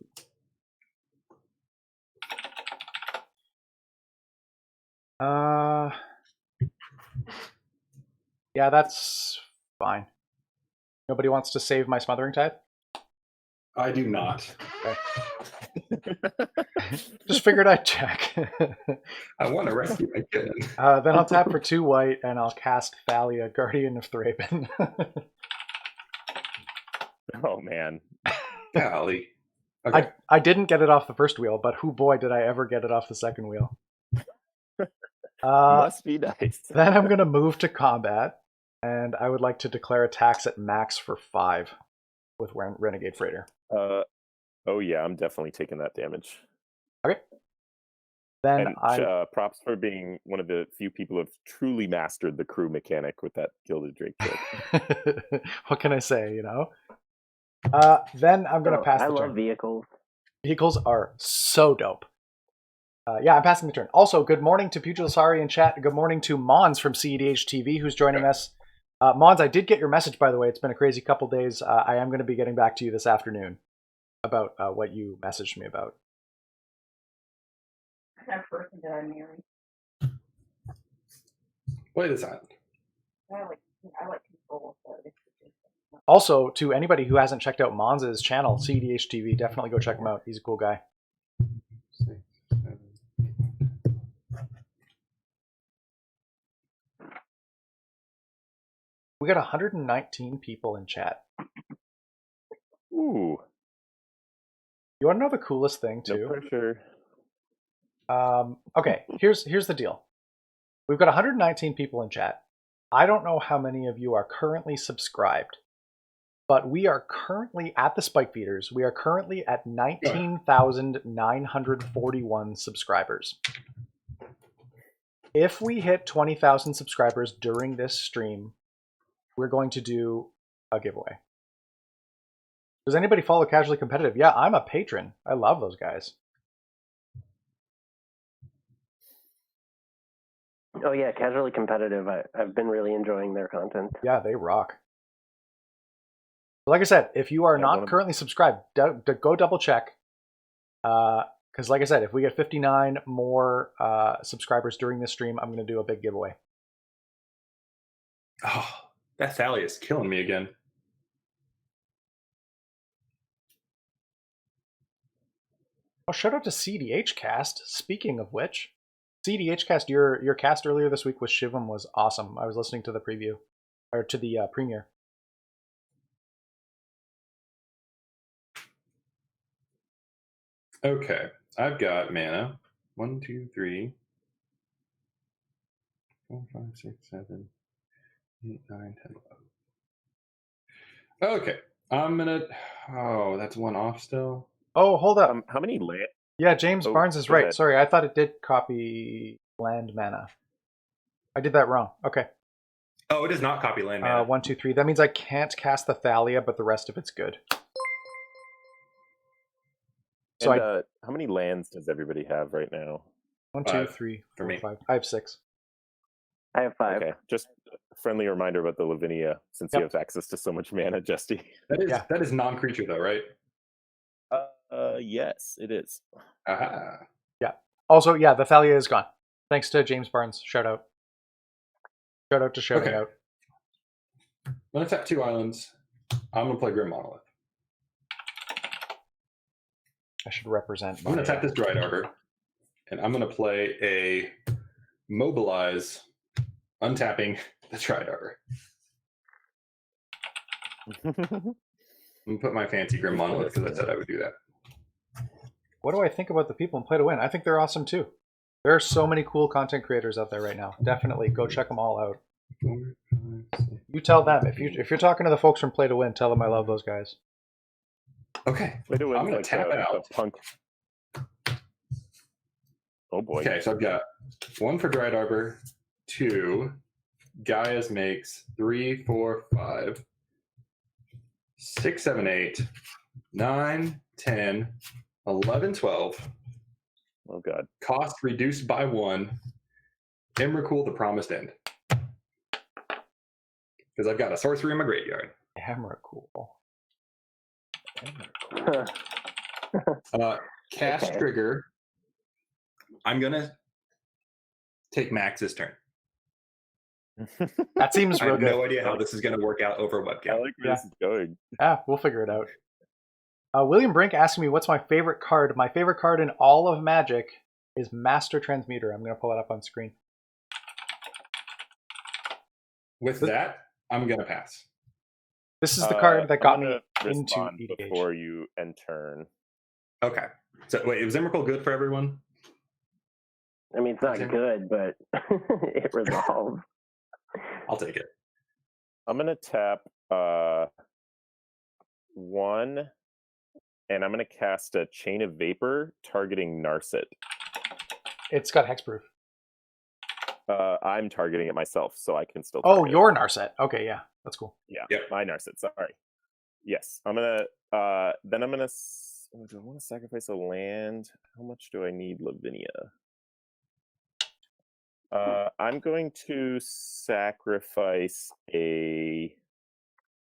Yeah, that's fine. Nobody wants to save my Smothering Tide? I do not. Okay. Just figured I'd check. I want to rescue my kid. Then I'll tap for 2 white and I'll cast Thalia, Guardian of Thraben. Oh, man. Golly. Okay. I didn't get it off the first wheel, but who boy did I ever get it off the second wheel. Must be nice. Then I'm going to move to combat, and I would like to declare attacks at max for 5 with Renegade Freighter. Oh yeah, I'm definitely taking that damage. Okay. Then And props for being one of the few people who have truly mastered the crew mechanic with that Gilded Drake trick. what can I say, Then I'm going to pass I the love turn. vehicles. Vehicles are so dope. Yeah, I'm passing the turn. Also, good morning to Pugilisari in chat. Good morning to Mons from CEDH TV, who's joining us. Mons, I did get your message, by the way. It's been a crazy couple days. I am going to be getting back to you this afternoon about what you messaged me about. That person that I married. Wait a second. I like control. So Also, to anybody who hasn't checked out Mons' channel, CEDH TV, definitely go check him out. He's a cool guy. 6, 7. We got 119 people in chat. Ooh. You want to know the coolest thing, too? No pressure. Okay, here's the deal. We've got 119 people in chat. I don't know how many of you are currently subscribed, but we are currently at the Spike Feeders. We are currently at 19,941 subscribers. If we hit 20,000 subscribers during this stream, we're going to do a giveaway. Does anybody follow Casually Competitive? Yeah, I'm a patron. I love those guys. Oh yeah, Casually Competitive. I've been really enjoying their content. Yeah, they rock. Like I said, if you are not currently subscribed, go double check. Because like I said, if we get 59 more subscribers during this stream, I'm going to do a big giveaway. Oh, that Sally is killing me again. Oh, shout out to CDH Cast. Speaking of which, CDH Cast, your cast earlier this week with Shivam was awesome. I was listening to the preview, or to the premiere. Okay, I've got mana. 1, 2, 3, 4, 5, 6, 7, 8, 9, 10, 11. Okay, I'm gonna. Oh, that's one off still. Oh, hold up. How many land? Yeah, James Barnes is go right. ahead. Sorry, I thought it did copy land mana. I did that wrong. Okay. Oh, it does not copy land mana. 1, 2, 3. That means I can't cast the Thalia, but the rest of it's good. So And, how many lands does everybody have right now? 1, 2, 5 3, for 4, me. 5. I have 6. I have 5. Okay, just a friendly reminder about the Lavinia, since you have access to so much mana, Justy. That is non-creature though, right? Yes, it is. Aha. Yeah. Also, yeah, the Thalia is gone. Thanks to James Barnes. Shout out. Shout out to shouting out. I'm gonna tap 2 islands. I'm gonna play Grim Monolith. I should represent. I'm gonna tap this Dried Arbor, and I'm gonna play a Mobilize, untapping the Dried Arbor. I'm gonna put my fancy Grim Monolith because I said I would do that. What do I think about the people in Play to Win? I think they're awesome too. There are so many cool content creators out there right now. Definitely go check them all out. 4, 5, 6. You tell them if you're talking to the folks from Play to Win, tell them I love those guys. Okay, Play to Win's I'm gonna like tap it out. a punk. Oh boy. Okay, so I've got 1 for Dried Arbor, 2. Gaia's makes 3, 4, 5, 6, 7, 8, 9, 10, 11, 12. Oh god. Cost reduced by 1. Emrakul, the Promised End. Because I've got a sorcery in my graveyard. Emrakul. Cast Okay. trigger. I'm gonna take Max's turn. That seems I real have good. no idea how this is gonna work out over I webcam. like where this is going. Yeah, we'll figure it out. William Brink asking me what's my favorite card. My favorite card in all of Magic is Master Transmuter. I'm going to pull it up on screen. With that, I'm gonna pass. This is the card that got me I'm gonna into respond EDH. before you end turn. Okay. So wait, was Emrakul good for everyone? I mean, it's not good, but it resolves. I'll take it. I'm gonna tap 1, and I'm gonna cast a Chain of Vapor targeting Narset. It's got hexproof. I'm targeting it myself, so I can still. Oh, target your Narset. Okay, yeah, that's cool. it. Yeah, Yep. my Narset. Sorry. Yes, I'm gonna. Then I'm gonna. Do I want to sacrifice a land? How much do I need, Lavinia? I'm going to sacrifice a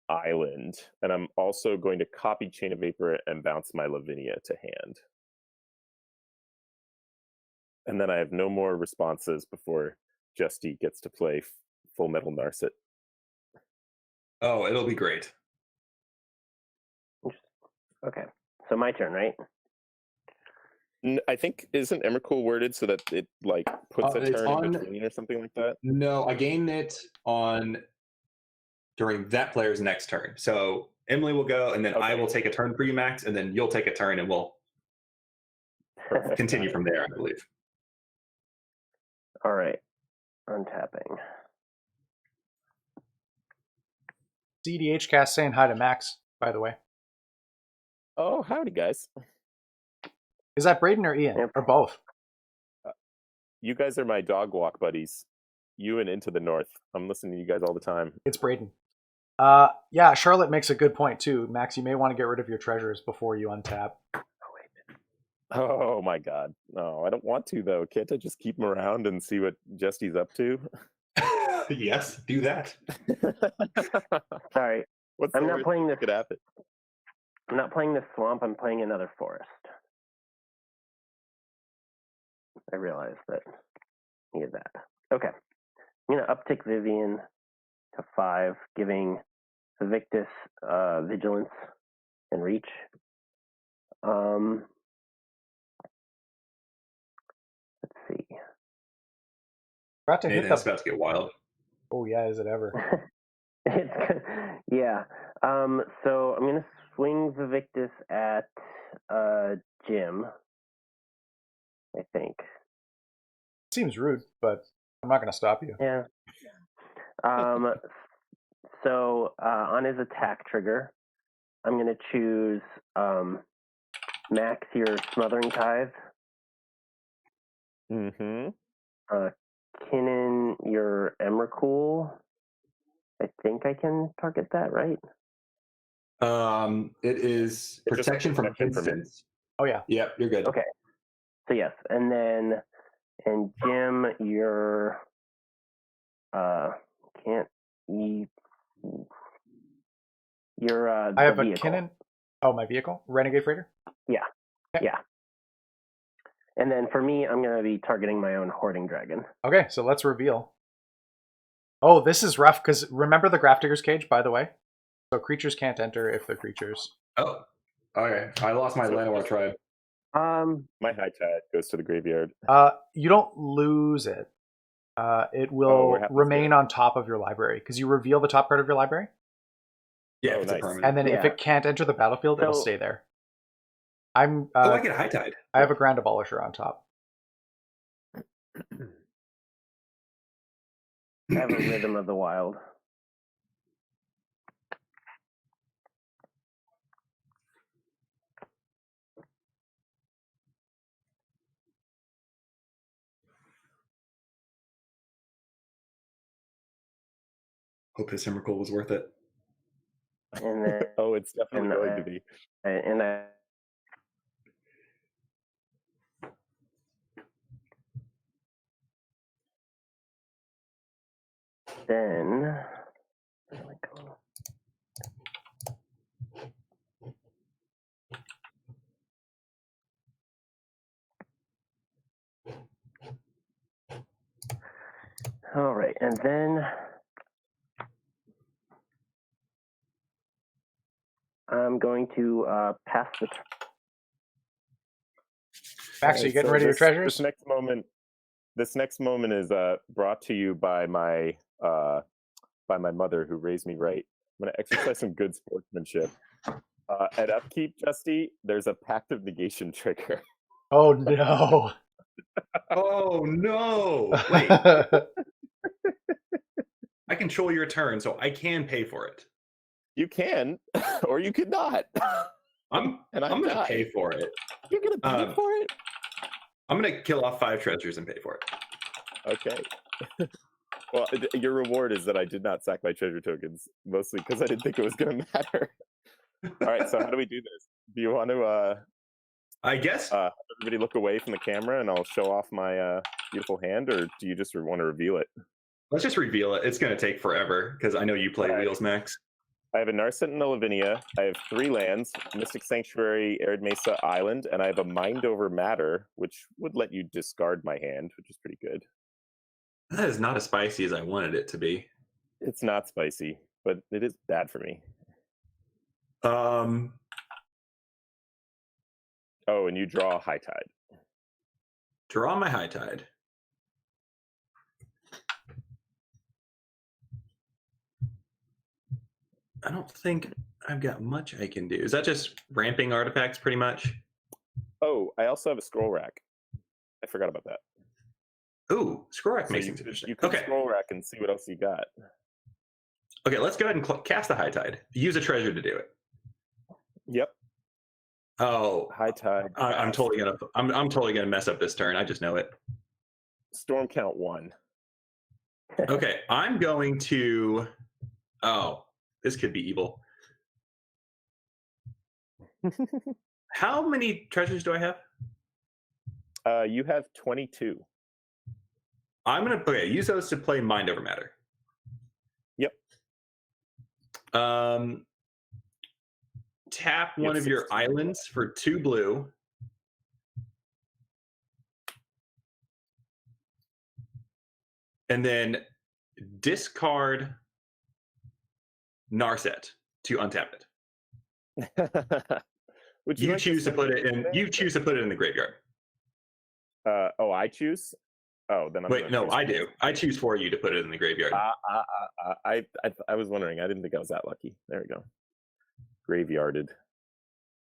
island, and I'm also going to copy Chain of Vapor and bounce my Lavinia to hand. And then I have no more responses before Justy gets to play Full Metal Narset. Oh, it'll be great. Okay, so my turn, right? I think isn't Emrakul worded so that it like puts a It's turn in between or something like that? No, I gain it on during that player's next turn. So Emily will go, and then I Okay. will take a turn for you, Max, and then you'll take a turn, and we'll continue from there, I believe. All right, untapping. CDH cast saying hi to Max, by the way. Oh, howdy, guys. Is that Braden or Ian? Yep. Or both? You guys are my dog walk buddies. You and Into the North. I'm listening to you guys all the time. It's Braden. Yeah, Charlotte makes a good point too. Max, you may want to get rid of your treasures before you untap. Oh my god. No, I don't want to though. Can't I just keep him around and see what Justy's up to? Yes, do that. Sorry, What's I'm the not worst playing that this. could happen? I'm not playing this swamp. I'm playing another forest. I realized that I needed that. Okay, I'm gonna uptick Vivian to 5, giving Victus vigilance and reach. Let's see. Forgot to hit Nathan, it's the. about to get wild. Oh yeah, is it ever? Yeah. So I'm gonna swing Vivictus at Jim. I think. Seems rude, but I'm not going to stop you. Yeah. So on his attack trigger, I'm gonna choose Max your Smothering Tithe. Mm-hmm. Kinnan your Emrakul. I think I can target that, right? It is It's just protection from protection from instants. Oh yeah. Yep, you're good. Okay. So yes, and Jim, your can't eat your I have the a vehicle. Kinnan. Oh, my vehicle, Renegade Freighter. Yeah. Okay. Yeah. And then for me, I'm gonna be targeting my own Hoarding Dragon. Okay, so let's reveal. Oh, this is rough because remember the Grafdigger's Cage, by the way. So creatures can't enter if they're creatures. Oh, okay. I lost my Llanowar tribe. My high tide goes to the graveyard. You don't lose it. It what will happens remain there? on top of your library because you reveal the top card of your library, Yeah, Oh, it's a nice. permanent. and then if Yeah. it can't enter the battlefield, it'll So- stay there. I'm. I get a high tide. I have a Grand Abolisher on top. I have a Rhythm of the Wild. Hope this Emrakul was worth it. And then Oh, it's definitely And, going to be. and I then where do I go? All right, and then I'm going to pass the turn. Max, are you getting So rid of your this treasures? This next moment is brought to you by my mother who raised me right. I'm going to exercise some good sportsmanship. At upkeep, Justy, there's a Pact of Negation trigger. Oh no! Oh no! Wait, I control your turn, so I can pay for it. You can, or you could not. I'm And I gonna die. pay for it. You're going to pay Um, for it? I'm gonna kill off 5 treasures and pay for it. Okay. Well, your reward is that I did not sack my treasure tokens, mostly because I didn't think it was going to matter. All right, so how do we do this? Do you want to I guess. have everybody look away from the camera and I'll show off my beautiful hand, or do you just want to reveal it? Let's just reveal it. It's gonna take forever because I know you play Wheels, Max. I have a Narset and a Lavinia. I have 3 lands, Mystic Sanctuary, Arid Mesa Island, and I have a Mind Over Matter, which would let you discard my hand, which is pretty good. That is not as spicy as I wanted it to be. It's not spicy, but it is bad for me. Um, Oh, and you draw a High Tide. draw my High Tide. I don't think I've got much I can do. Is that just ramping artifacts pretty much? Oh, I also have a Scroll Rack. I forgot about that. Ooh, scroll rack So makes you things could, interesting. you could Okay. Scroll Rack and see what else you got. Okay, let's go ahead and cast the High Tide. Use a treasure to do it. Yep. Oh, High Tide. I'm totally gonna mess up this turn. I just know it. Storm count 1. Okay, I'm going to. Oh, this could be evil. How many treasures do I have? You have 22. I'm gonna use those to play Mind Over Matter. Yep. Tap You one have of your 16. islands for 2 blue. And then discard Narset to untap it. Would You like choose to send put me it in. anything? You choose to put it in the graveyard. Oh, I choose? Oh, then I'm Wait, gonna no, choose I it. do. I choose for you to put it in the graveyard. I was wondering. I didn't think I was that lucky. There we go. Graveyarded.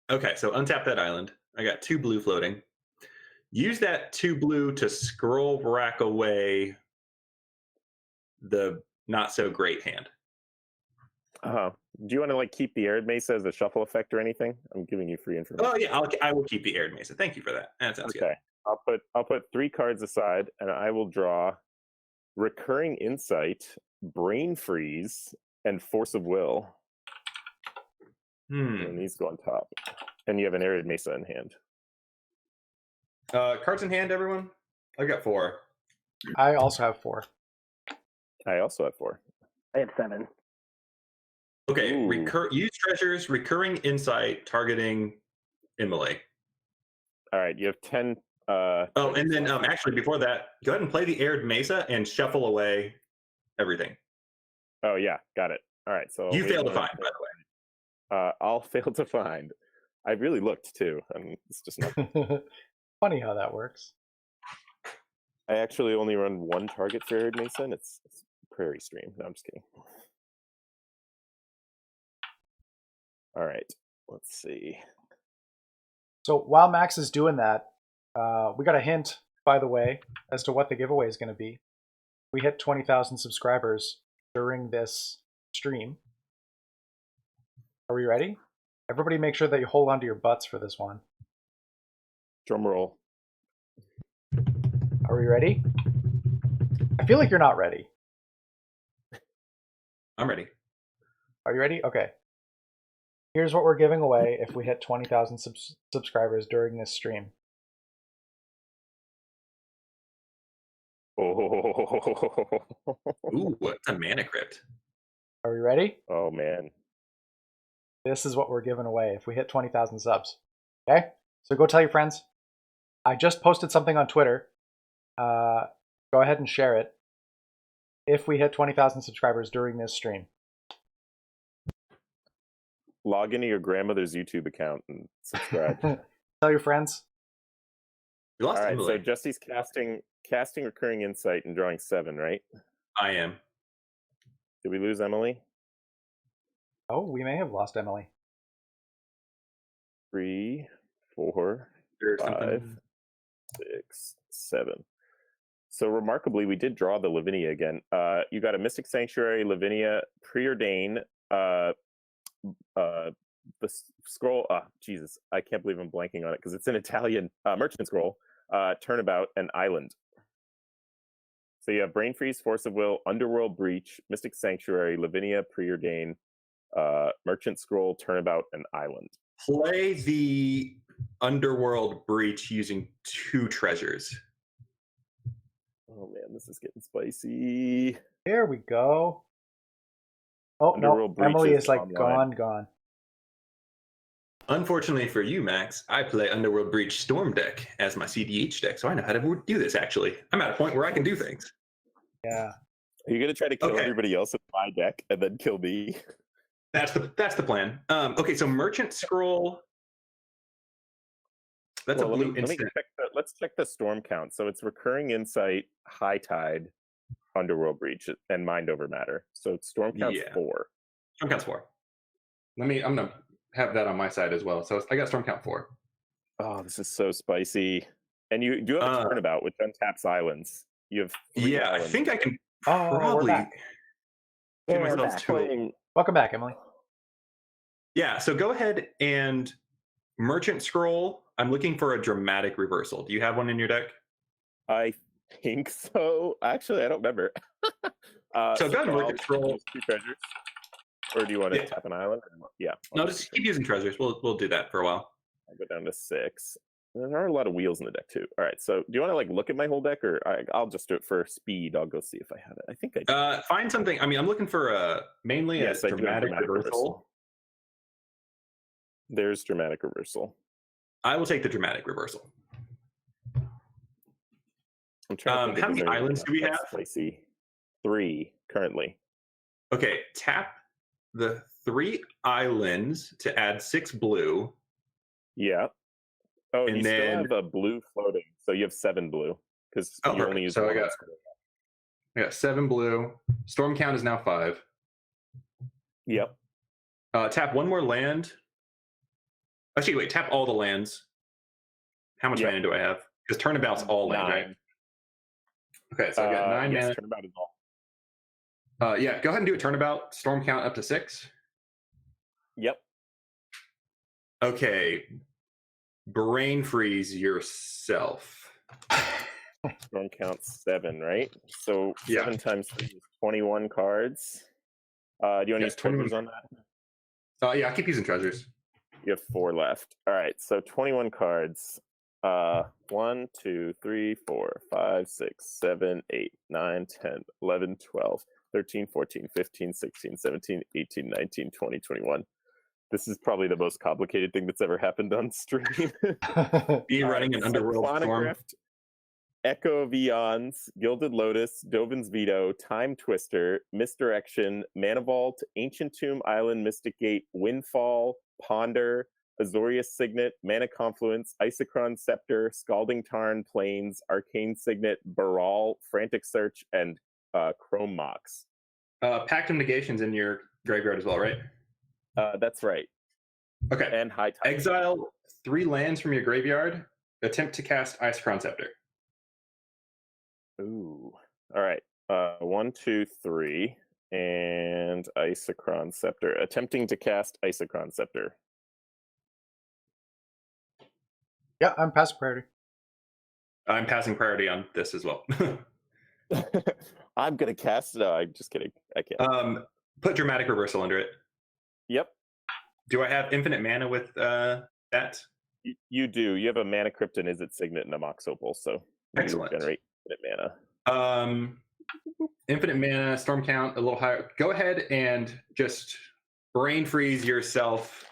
Okay, so untap that island. I got 2 blue floating. Use that 2 blue to scroll rack away the not so great hand. Do you want to keep the Arid Mesa as a shuffle effect or anything? I'm giving you free information. Oh yeah, I will keep the Arid Mesa. Thank you for that. That sounds good. Okay. I'll put 3 cards aside, and I will draw Recurring Insight, Brain Freeze, and Force of Will. And these go on top. And you have an Arid Mesa in hand. Cards in hand, everyone. I've got 4. I also have 4. I also have 4. I have 7. Okay, Ooh. use treasures, recurring insight, targeting Emily. All right, you have 10. Oh, and then actually before that, go ahead and play the Arid Mesa and shuffle away everything. Oh yeah, got it. All right, so You failed to find, by the way. I'll fail to find. I really looked too, and it's just not. Funny how that works. I actually only run 1 target for Arid Mesa, and it's Prairie Stream. No, I'm just kidding. All right, let's see. So while Max is doing that, we got a hint, by the way, as to what the giveaway is going to be. We hit 20,000 subscribers during this stream. Are we ready? Everybody make sure that you hold onto your butts for this one. Drum roll. Are we ready? I feel like you're not ready. I'm ready. Are you ready? Okay. Here's what we're giving away if we hit 20,000 subscribers during this stream. Oh. Ooh, what's a Mana Crypt? Are we ready? Oh man. This is what we're giving away if we hit 20,000 subs. Okay? So go tell your friends. I just posted something on Twitter. Go ahead and share it if we hit 20,000 subscribers during this stream. Log into your grandmother's YouTube account and subscribe. Tell your friends. We lost All right, Emily. so Jesse's casting Recurring Insight and drawing 7, right? I am. Did we lose Emily? Oh, we may have lost Emily. 3, 4, Or 5, something. 6, 7. So remarkably, we did draw the Lavinia again. You got a Mystic Sanctuary, Lavinia, Preordain, the scroll. Jesus, I can't believe I'm blanking on it because it's an Italian Merchant Scroll. Turnabout, and Island. So you have Brain Freeze, Force of Will, Underworld Breach, Mystic Sanctuary, Lavinia, Preordain, Merchant Scroll, Turnabout, and Island. Play the Underworld Breach using 2 treasures. Oh man, this is getting spicy. Here we go. Oh no, Underworld Breach Emily is like online. gone. Unfortunately for you, Max, I play Underworld Breach Storm deck as my CDH deck, so I know how to do this, actually. I'm at a point where I can do things. Yeah. Are you gonna try to kill Okay. everybody else in my deck and then kill me? That's the plan. Okay, so Merchant Scroll. That's Well, a blue let me instant. let's check the storm count. So it's Recurring Insight, High Tide, Underworld Breach, and Mind Over Matter. So storm count's 4. Storm count's 4. I'm gonna have that on my side as well. So I got storm count 4. Oh, this is so spicy. And you do have a Turnabout, which untaps islands. You have 3 Yeah, islands. I think I can Oh, we're probably back. give Yeah, myself back. 2. Welcome back, Emily. Yeah, so go ahead and Merchant Scroll. I'm looking for a dramatic reversal. Do you have one in your deck? I think so. Actually, I don't remember. So go ahead and I'll Merchant Scroll. use 2 treasures. Or do you want to Yeah. tap an island? Yeah. No, just keep using treasures. We'll do that for a while. I'll go down to 6. There are a lot of wheels in the deck too. All right, so do you want to like look at my whole deck, or I'll just do it for speed? I'll go see if I have it. I think I do. Find something. I mean, I'm looking for mainly Yes, a I do have dramatic dramatic reversal. reversal. There's dramatic reversal. I will take the dramatic reversal. I'm trying to think How if many there's islands do we that's have? Spicy. 3 currently. Okay, tap the 3 islands to add 6 blue. Yeah. Oh, And you then- still have a blue floating, so you have 7 blue because Oh, you perfect. only use So I 1 got- I got 7 blue. Storm count is now 5. Yep. Tap 1 more land. Actually, wait. Tap all the lands. How much Yep. mana do I have? Because turnabout's all land, 9. right? Okay, so I got 9 yes, mana. turnabout is all. Yeah, go ahead and do a turnabout. Storm count up to 6. Yep. Okay. Brain freeze yourself. Storm count 7, right? So Yeah. 7 times 3 is 21 cards. Do you want to Yeah, use 21. treasures on that? Yeah, I keep using treasures. You have 4 left. All right, so 21 cards. 1, 2, 3, 4, 5, 6, 7, 8, 9, 10, 11, 12, 13, 14, 15, 16, 17, 18, 19, 20, 21. This is probably the most complicated thing that's ever happened on stream. Be running an underworld storm. Clonogrift, Echo of Eons, Gilded Lotus, Dovin's Veto, Time Twister, Misdirection, Mana Vault, Ancient Tomb Island, Mystic Gate, Windfall, Ponder, Azorius Signet, Mana Confluence, Isochron Scepter, Scalding Tarn, Plains, Arcane Signet, Baral, Frantic Search, and Chrome Mox. Pact of Negation's in your graveyard as well, right? That's right. Okay. And High Tide. Exile 3 lands from your graveyard. Attempt to cast Isochron Scepter. Ooh. All right. 1, 2, 3. And Isochron Scepter. Attempting to cast Isochron Scepter. Yeah, I'm past priority. I'm passing priority on this as well. I'm going to cast. No, I'm just kidding. I can't. Put dramatic reversal under it. Yep. Do I have infinite mana with that? You do. You have a Mana Crypt and Izzet Signet and a Mox Opal, so Excellent. you generate infinite mana. Infinite mana, storm count a little higher. Go ahead and just brain freeze yourself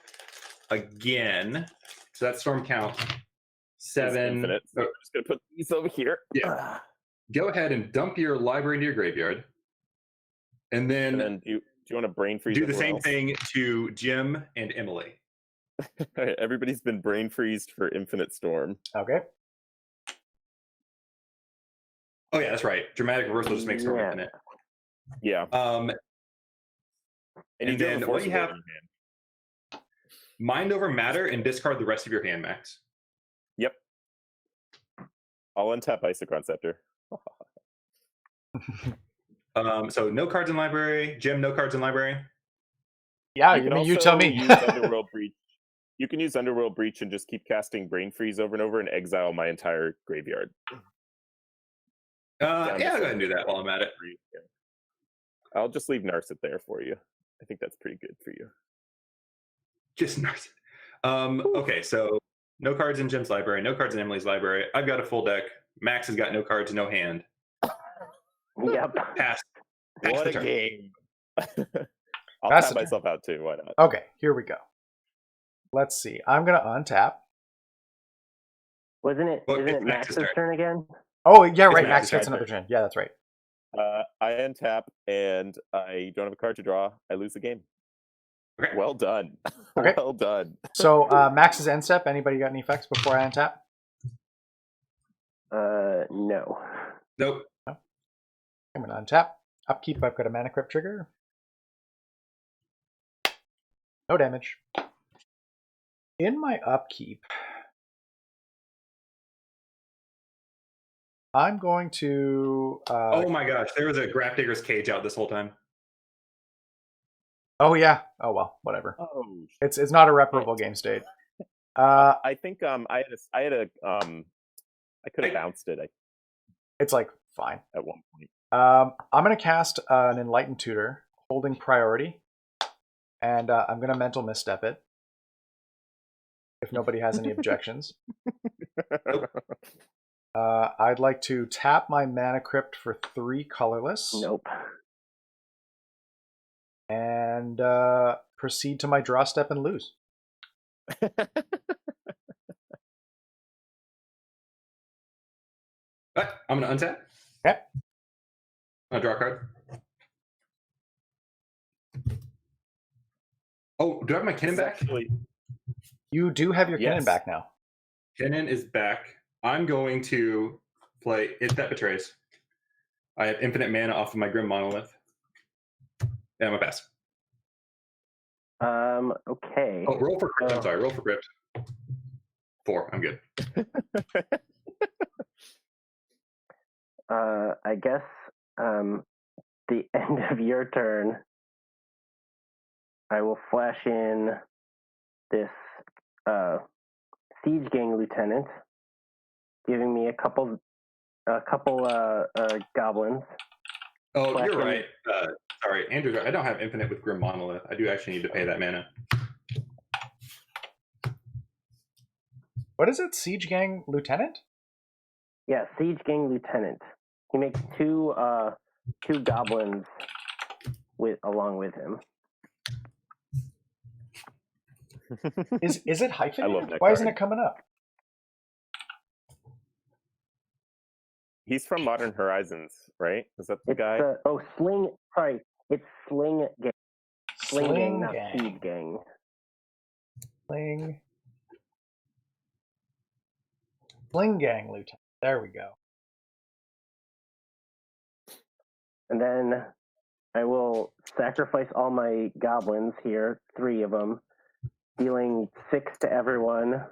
again. So that's storm count 7. Infinite. So I'm just going to put these over here. Yeah. Go ahead and dump your library into your graveyard. And then, do you want to brain freeze? do the same else? thing to Jim and Emily. All right, everybody's been brain freezed for Infinite Storm. Okay. Oh yeah, that's right. Dramatic reversal just makes storm Yeah. infinite. Yeah. And you do then a what you Force of Will have, in your hand. mind over matter and discard the rest of your hand, Max. Yep. I'll untap Isochron Scepter. So no cards in library. Jim, no cards in library. Yeah, You can you tell also me. use Underworld Breach. You can use Underworld Breach and just keep casting Brain Freeze over and over and exile my entire graveyard. Yeah, I'll go ahead and do that while I'm at it. Yeah. I'll just leave Narset there for you. I think that's pretty good for you. Just Narset. Okay, so no cards in Jim's library, no cards in Emily's library. I've got a full deck. Max has got no cards, no hand. Yep. Pass. What the a turn. game. I'll Pass tap the turn. myself out too. Why not? Okay, here we go. Let's see. I'm gonna untap. Isn't it Max's Max's turn. turn again? Oh yeah, right. Max's Max gets turn. another turn. Yeah, that's right. I untap and I don't have a card to draw. I lose the game. Okay. Well done. Okay. Well done. So Max's end step. Anybody got any effects before I untap? No. Nope. I'm gonna untap. Upkeep. I've got a mana crypt trigger. No damage. In my upkeep, I'm going to. Oh my gosh, there was a Grafdigger's Cage out this whole time. Oh yeah. Oh well, whatever. Oh, It's not irreparable game state. I think I could have bounced it It's like fine. at one point. I'm gonna cast an Enlightened Tutor, holding priority, and I'm gonna mental misstep it. If nobody has any objections, I'd like to tap my Mana Crypt for 3 colorless. Nope. And proceed to my draw step and lose. I'm going to untap. Okay. I'll draw a card. Oh, do I have my Kinnan back? You do have your Yes. cannon back now. Kinnan is back. I'm going to play It That Betrays. I have infinite mana off of my Grim Monolith. And I'm a pass. Okay. Oh, roll for crypt. I'm sorry, roll for crypt. 4. I'm good. I guess the end of your turn, I will flash in this Siege Gang Lieutenant, giving me a couple goblins. Oh, Flash you're in. right. Sorry, Andrew's right. I don't have infinite with Grim Monolith. I do actually need to pay that mana. What is it? Siege Gang Lieutenant? Yeah, Siege Gang Lieutenant. He makes two goblins along with him. Is it hyphenated? I love that Why isn't card. it coming up? He's from Modern Horizons, right? Is that the guy? Sling. Sorry, it's Sling Gang. Sling Gang, not Gang. Siege Gang. Sling Gang Lieutenant. There we go. And then I will sacrifice all my goblins here, 3 of them, dealing 6 to everyone,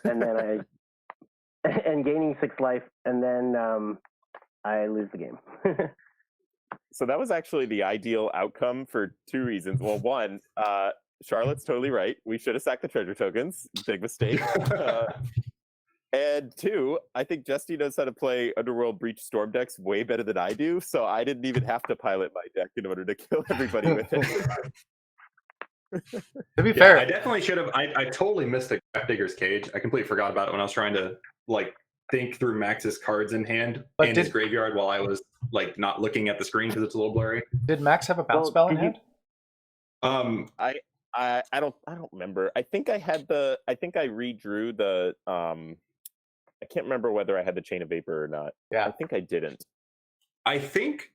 and then and gaining 6 life, and then I lose the game. So that was actually the ideal outcome for 2 reasons. Well, one, Charlotte's totally right. We should have sacked the treasure tokens. Big mistake. And 2, I think Justy knows how to play Underworld Breach Storm decks way better than I do, so I didn't even have to pilot my deck in order to kill everybody with it. To be fair, I definitely should have. I totally missed the Grafdigger's Cage. I completely forgot about it when I was trying to think through Max's cards in hand and his graveyard while I was not looking at the screen because it's a little blurry. did Max have a bounce spell in hand? I don't remember. I think I redrew the I can't remember whether I had the Chain of Vapor or not. Yeah. I think I didn't. I think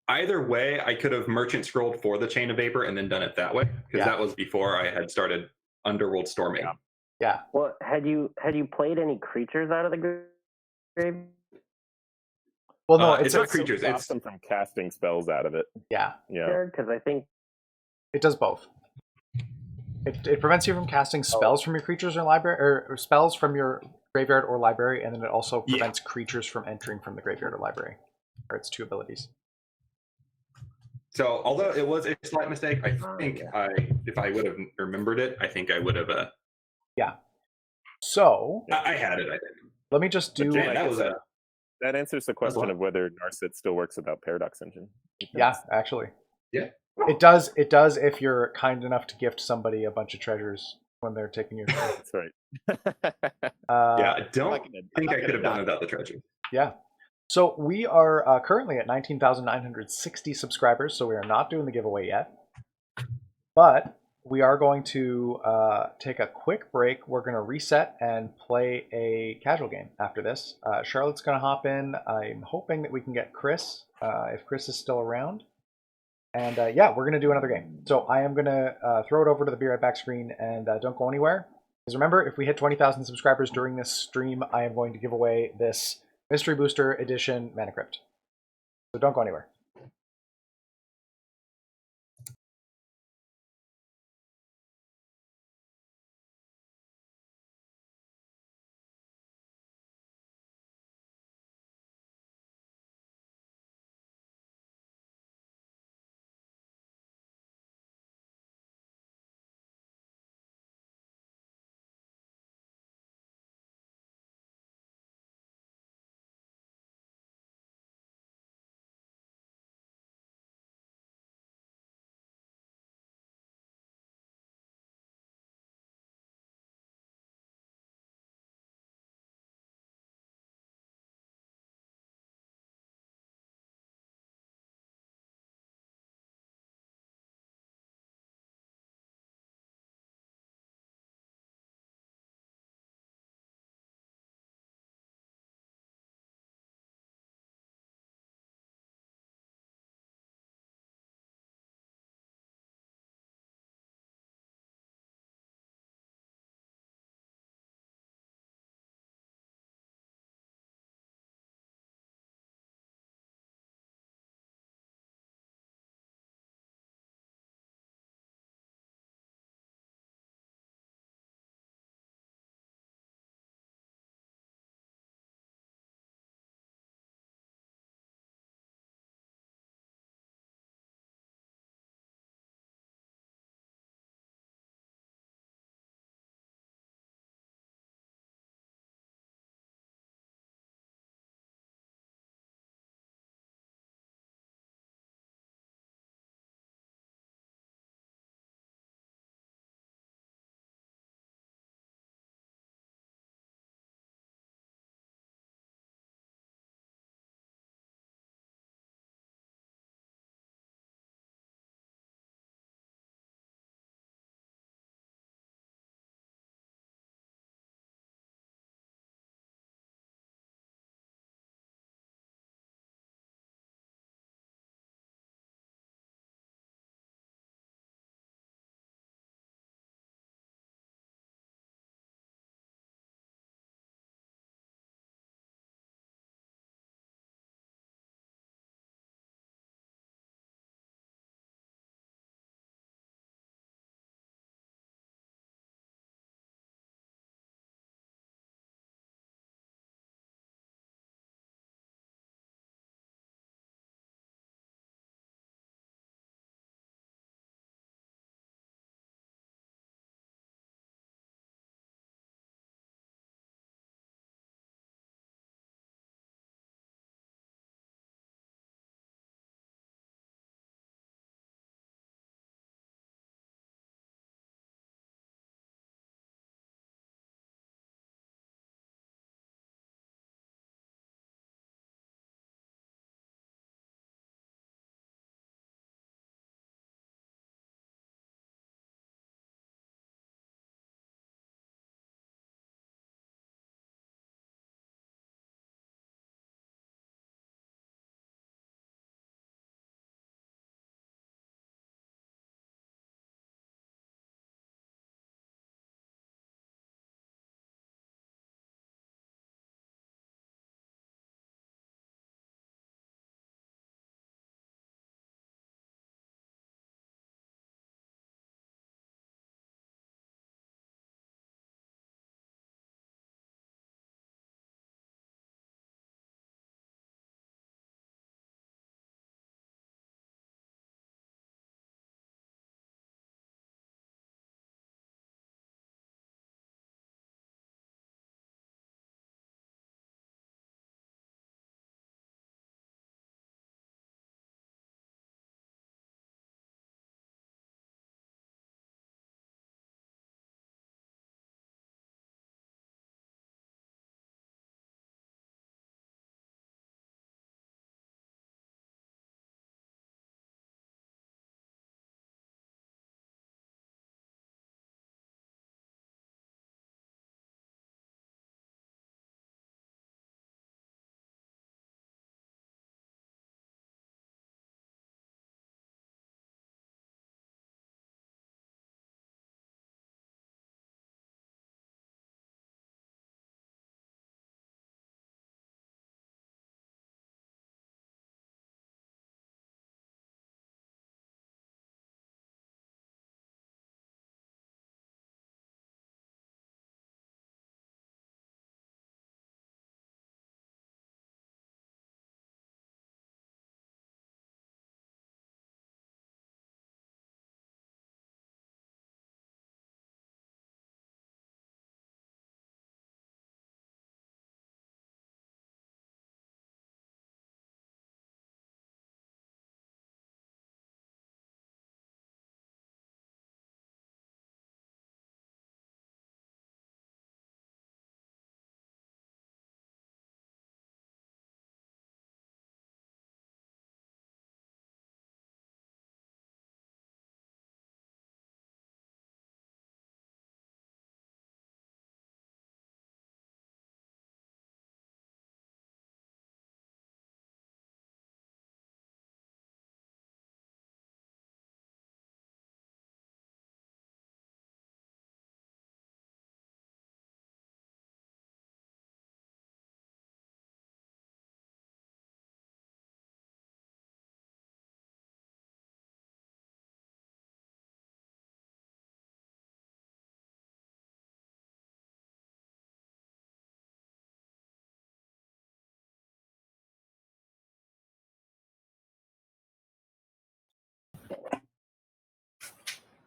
either way, I could have Merchant Scrolled for the Chain of Vapor and then done it that way because that was before I had started Underworld Storming. Yeah. Well, had you played any creatures out of the grave? Well, no, it's not creatures. Stop It's them from casting spells out of it. Yeah. Because I think It does both. It prevents you from casting spells from your creatures or library, or spells from your graveyard or library, and then it also prevents creatures from entering from the graveyard or library. Or its 2 abilities. So although it was a slight mistake, I think yeah. if I would have remembered it, I think I would have. Yeah. So I had it. I think. let me just But do. Jim, Man, that was a. that answers the question lot. of whether Narset still works without Paradox Engine. Yeah, actually. Yeah. It does. It does if you're kind enough to gift somebody a bunch of treasures when they're taking your turn. That's right. Yeah, I don't not think I gonna could have done die. without the treasure. Yeah. So we are currently at 19,960 subscribers, so we are not doing the giveaway yet. But we are going to take a quick break. We're going to reset and play a casual game after this. Charlotte's going to hop in. I'm hoping that we can get Chris, if Chris is still around. And yeah, we're going to do another game. So I am going to throw it over to the Be Right Back screen, and don't go anywhere. Because remember, if we hit 20,000 subscribers during this stream, I am going to give away this Mystery Booster Edition Mana Crypt. So don't go anywhere.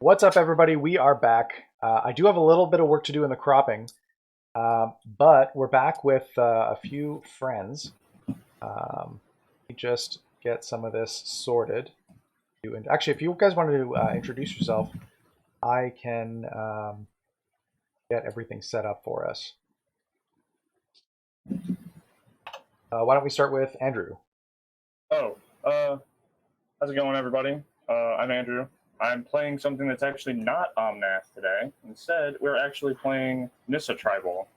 What's up, everybody? We are back. I do have a little bit of work to do in the cropping, but we're back with a few friends. Let me just get some of this sorted. Actually, if you guys wanted to introduce yourself, I can get everything set up for us. Why don't we start with Andrew? Oh, how's it going, everybody? I'm Andrew. I'm playing something that's actually not Omnath today. Instead, we're actually playing Nissa Tribal.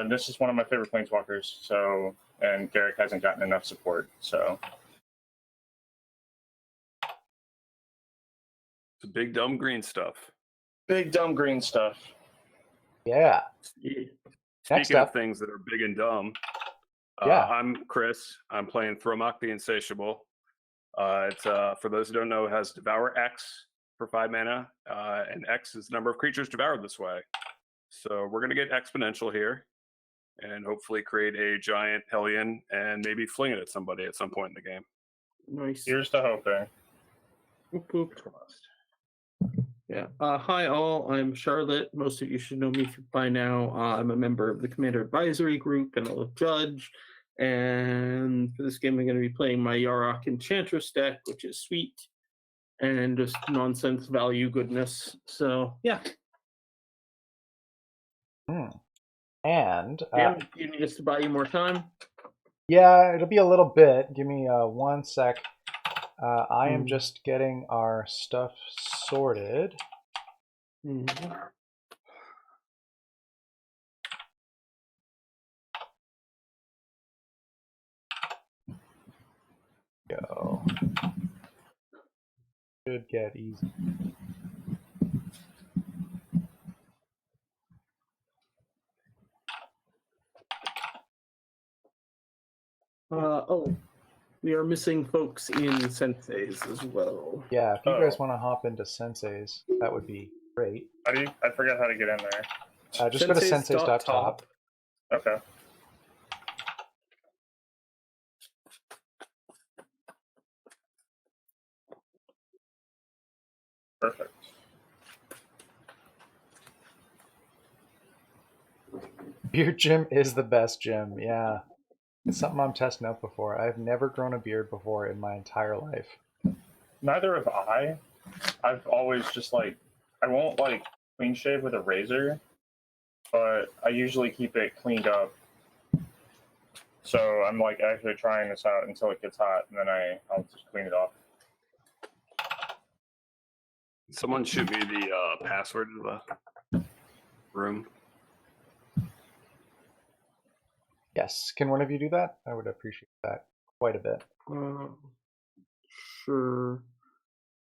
This is one of my favorite planeswalkers, so, and Garrick hasn't gotten enough support, so. The big dumb green stuff. Big dumb green stuff. Yeah. Next Speaking of up, things that are big and dumb, Yeah. I'm Chris. I'm playing Thromok the Insatiable. It's for those who don't know, it has Devour X for 5 mana, and X is the number of creatures devoured this way. So we're gonna get exponential here, and hopefully create a giant Hellion and maybe fling it at somebody at some point in the game. Nice. Here's to hoping. Whoop, whoop. Yeah. Hi, all. I'm Charlotte. Most of you should know me by now. I'm a member of the Commander Advisory Group and a judge. And for this game, I'm going to be playing my Yarok Enchantress deck, which is sweet and just nonsense value goodness. So, yeah. And Dan, you need us to buy you more time? yeah, it'll be a little bit. Give me 1 sec. I am just getting our stuff sorted. Go. Should get easy. We are missing folks in Senseis as well. Yeah, if you guys want to hop into Sensei's, that would be great. How do you, I forgot how to get in there. Just go to senseis.top. Okay. Perfect. Beard gym is the best gym, yeah. It's something I'm testing out before. I've never grown a beard before in my entire life. Neither have I. I've always just like, I won't like clean shave with a razor, but I usually keep it cleaned up. So I'm like actually trying this out until it gets hot, and then I'll just clean it off. Someone shoot me the password to the room. Yes, can one of you do that? I would appreciate that quite a bit. Sure.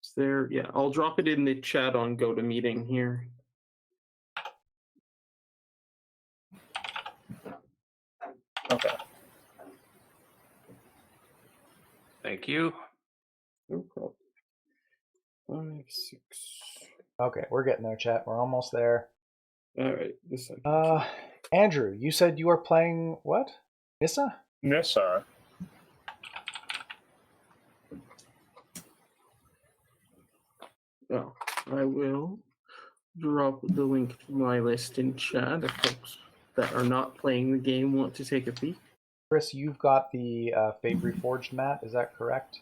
Is there? Yeah, I'll drop it in the chat on GoToMeeting here. Okay. Thank you. No problem. 5, 6. Okay, we're getting there, chat. We're almost there. All right. This I can keep. Andrew, you said you are playing what? Nissa? Nissa. Oh, I will drop the link to my list in chat if folks that are not playing the game want to take a peek. Chris, you've got the Fate Reforged mat, is that correct?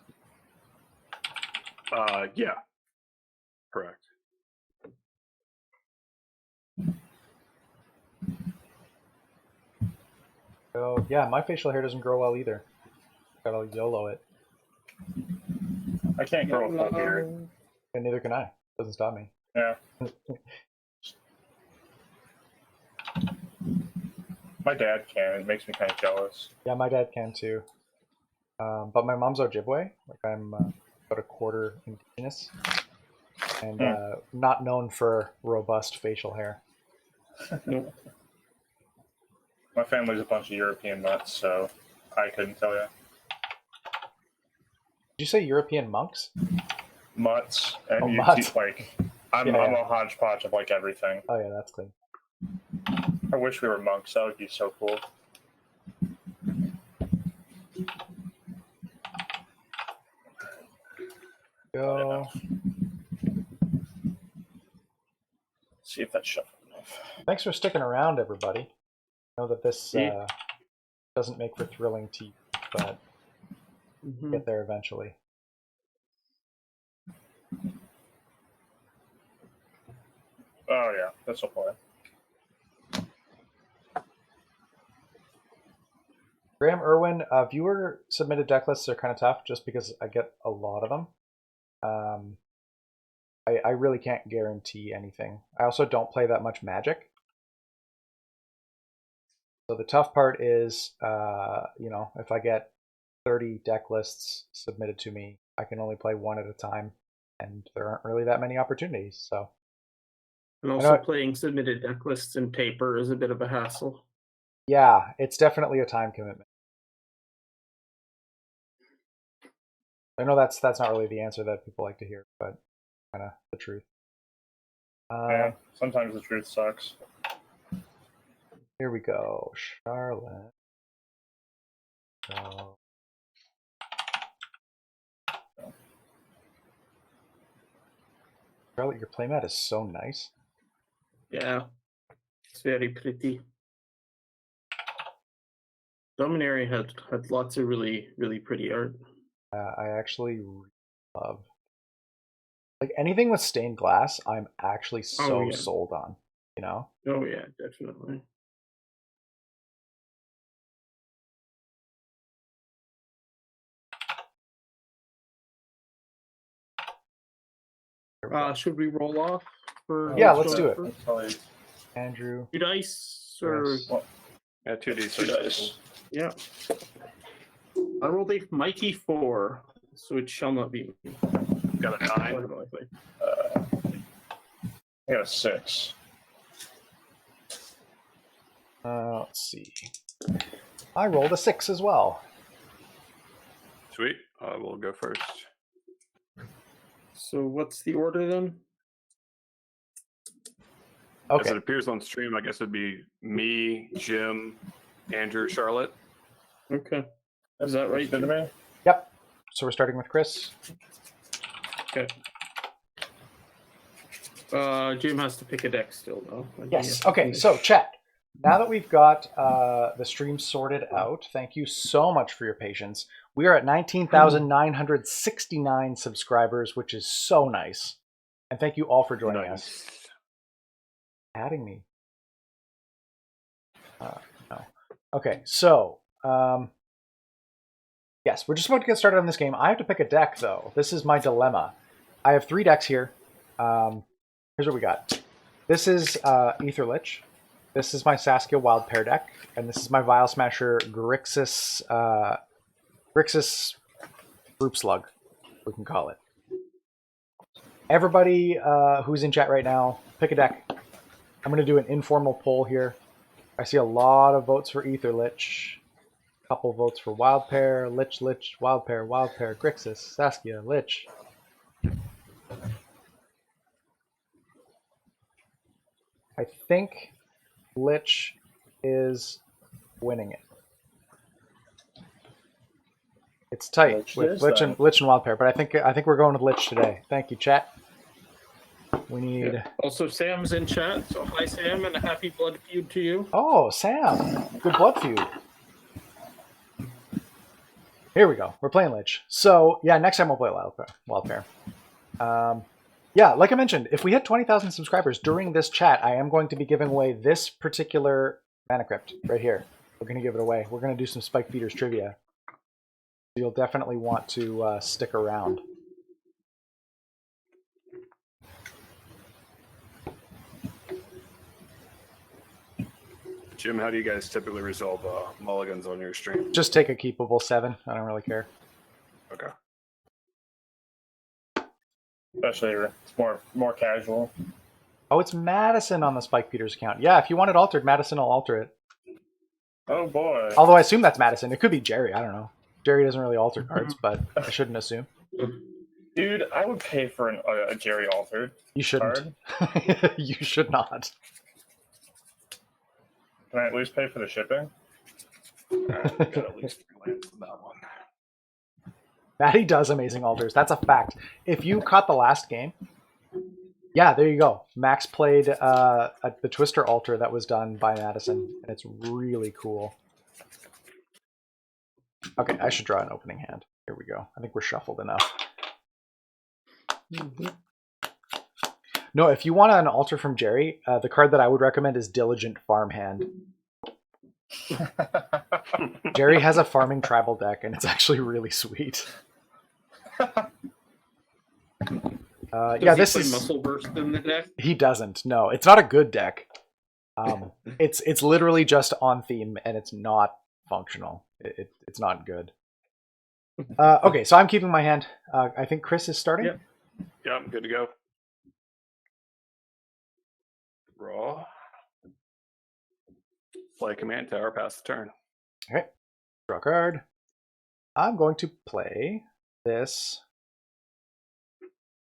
Yeah. Correct. So, yeah, my facial hair doesn't grow well either. Gotta YOLO it. I can't grow a full beard. And neither can I. Doesn't stop me. Yeah. My dad can. It makes me kind of jealous. Yeah, my dad can too. But my mom's Ojibwe. Like I'm about a quarter indigenous, and not known for robust facial hair. My family's a bunch of European nuts, so I couldn't tell you. Did you say European monks? Mutts and mutts. Like I'm Yeah. a hodgepodge of like everything. Oh yeah, that's clean. I wish we were monks. That would be so cool. Go. see if that's shuffled enough. Thanks for sticking around, everybody. I know that this Yeah. doesn't make for thrilling tea, but Mhm. get there eventually. Oh yeah, this will play. Graham Irwin, viewer submitted deck lists are kind of tough just because I get a lot of them. I really can't guarantee anything. I also don't play that much Magic. So the tough part is, if I get 30 deck lists submitted to me, I can only play one at a time, and there aren't really that many opportunities. So, And also playing submitted deck lists in paper is a bit of a hassle. yeah, it's definitely a time commitment. I know that's not really the answer that people like to hear, but kind of the truth. Yeah, sometimes the truth sucks. Here we go, Charlotte. So, Charlotte, your playmat is so nice. Yeah, it's very pretty. Dominaria had lots of really, really pretty art. I actually really love, like, anything with stained glass. I'm actually so sold on. You know? Oh yeah, definitely. Should we roll off? Yeah, let's do it. Probably Andrew. 2 dice or Yeah, 2d6. 2 dice. yeah. I rolled a mighty 4, so it shall not be me. Got a 9. More than likely. I got a 6. Let's see. I rolled a 6 as well. Sweet. We'll go first. So what's the order then? Okay. As it appears on stream, I guess it'd be me, Jim, Andrew, Charlotte. Okay. Is that right? Good to me? Yep. So we're starting with Chris. Okay. Jim has to pick a deck still, though. Yes. Okay. So chat. Now that we've got the stream sorted out, thank you so much for your patience. We are at 19,969 subscribers, which is so nice. And thank you all for joining us. Adding me. No. Okay, so yes, we're just about to get started on this game. I have to pick a deck, though. This is my dilemma. I have 3 decks here. Here's what we got. This is Ether Lich. This is my Saskia Wild Pair deck, and this is my Vial Smasher Grixis Group Slug, we can call it. Everybody who's in chat right now, pick a deck. I'm going to do an informal poll here. I see a lot of votes for Ether Lich, a couple votes for Wild Pair, Lich, Wild Pair, Grixis, Saskia, Lich. I think Lich is winning it. It's tight with Lich and Wild Pair, but I think we're going with Lich today. Thank you, chat. We need. Yeah. Also, Sam's in chat, so hi Sam, and a happy blood feud to you. Oh, Sam, good blood feud. Here we go. We're playing Lich. So yeah, next time we'll play Wild Pair. Yeah, like I mentioned, if we hit 20,000 subscribers during this chat, I am going to be giving away this particular Mana Crypt right here. We're going to give it away. We're going to do some Spike Feeders trivia. You'll definitely want to stick around. Jim, how do you guys typically resolve mulligans on your stream? Just take a keepable 7. I don't really care. Okay. Especially it's more casual. Oh, it's Madison on the Spike Peters account. Yeah, if you want it altered, Madison will alter it. Oh boy. Although I assume that's Madison. It could be Jerry. I don't know. Jerry doesn't really alter cards, but I shouldn't assume. Dude, I would pay for a Jerry altered. You shouldn't. You should not. Can I at least pay for the shipping? Got at least 3 lands on that one. Maddie does amazing alters. That's a fact. If you caught the last game, Yeah, there you go. Max played the Twister Altar that was done by Madison, and it's really cool. Okay, I should draw an opening hand. Here we go. I think we're shuffled enough. No, if you want an altar from Jerry, the card that I would recommend is Diligent Farmhand. Jerry has a farming tribal deck, and it's actually really sweet. Yeah, this is Muscle Burst in the deck. He doesn't. No, it's not a good deck. It's literally just on theme, and it's not functional. It's not good. Okay, so I'm keeping my hand. I think Chris is starting. Yep. Yeah, I'm good to go. Draw. Play command tower, pass the turn. Okay, draw a card. I'm going to play this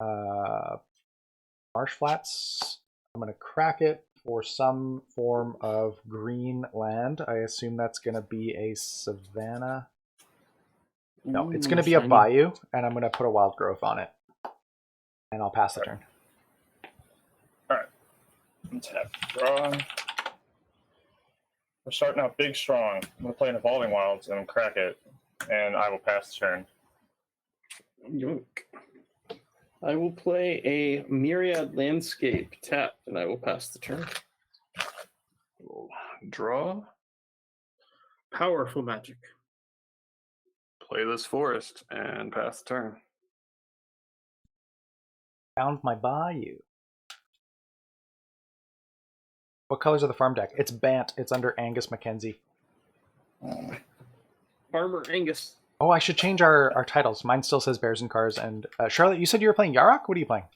Marsh Flats. I'm going to crack it for some form of green land. I assume that's going to be a savanna. No, it's going to be a bayou, and I'm going to put a wild growth on it. And I'll pass the turn. Alright. Untap. Draw. We're starting out big strong. I'm going to play an Evolving Wilds and crack it, and I will pass the turn. Yoink. I will play a Myriad Landscape tap, and I will pass the turn. We'll draw. Powerful magic. Play this forest and pass the turn. Found my bayou. What colors are the farm deck? It's Bant. It's under Angus Mackenzie. Farmer Angus. Oh, I should change our titles. Mine still says Bears and Cars. And Charlotte, you said you were playing Yarok? What are you playing?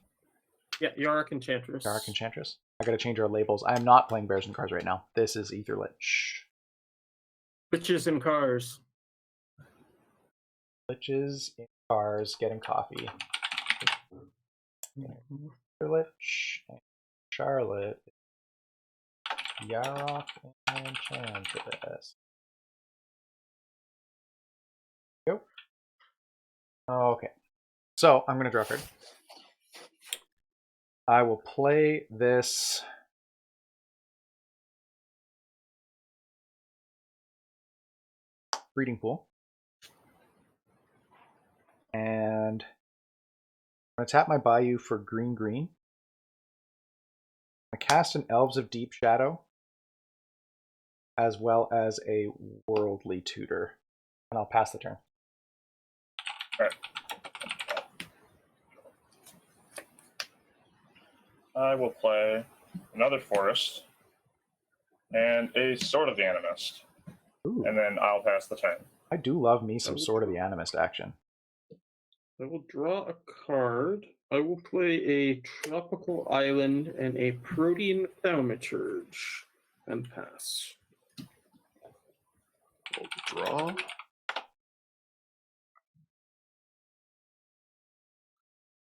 Yeah, Yarok Enchantress. Yarok Enchantress. I gotta change our labels. I am not playing Bears and Cars right now. This is Etherlit. Shh. Witches and Cars. Glitches in Cars getting coffee. Etherlit. Shh. Charlotte. Yarok Enchantress. Go. Okay. So I'm going to draw a card. I will play this breeding pool. And I'm going to tap my bayou for green green. I cast an Elves of Deep Shadow, as well as a Worldly Tutor, and I'll pass the turn. All right. I will play another forest and a Sword of the Animist, and then I'll pass the turn. I do love me some Sword of the Animist action. I will draw a card. I will play a Tropical Island and a Protean Thaumaturge and pass. We'll draw.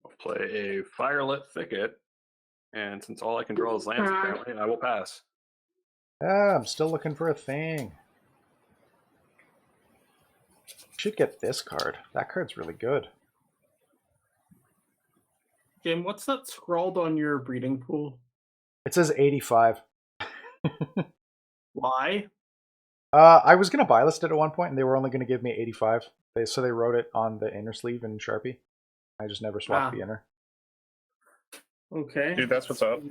I'll play a Firelit Thicket, and since all I can draw is lands, apparently, I will pass. Ah, I'm still looking for a thing. Should get this card. That card's really good. Jim, what's that scrawled on your breeding pool? It says 85. Why? I was going to buy list it at one point, and they were only going to give me 85. So they wrote it on the inner sleeve in Sharpie. I just never swapped the inner. Okay. Dude, that's what's up.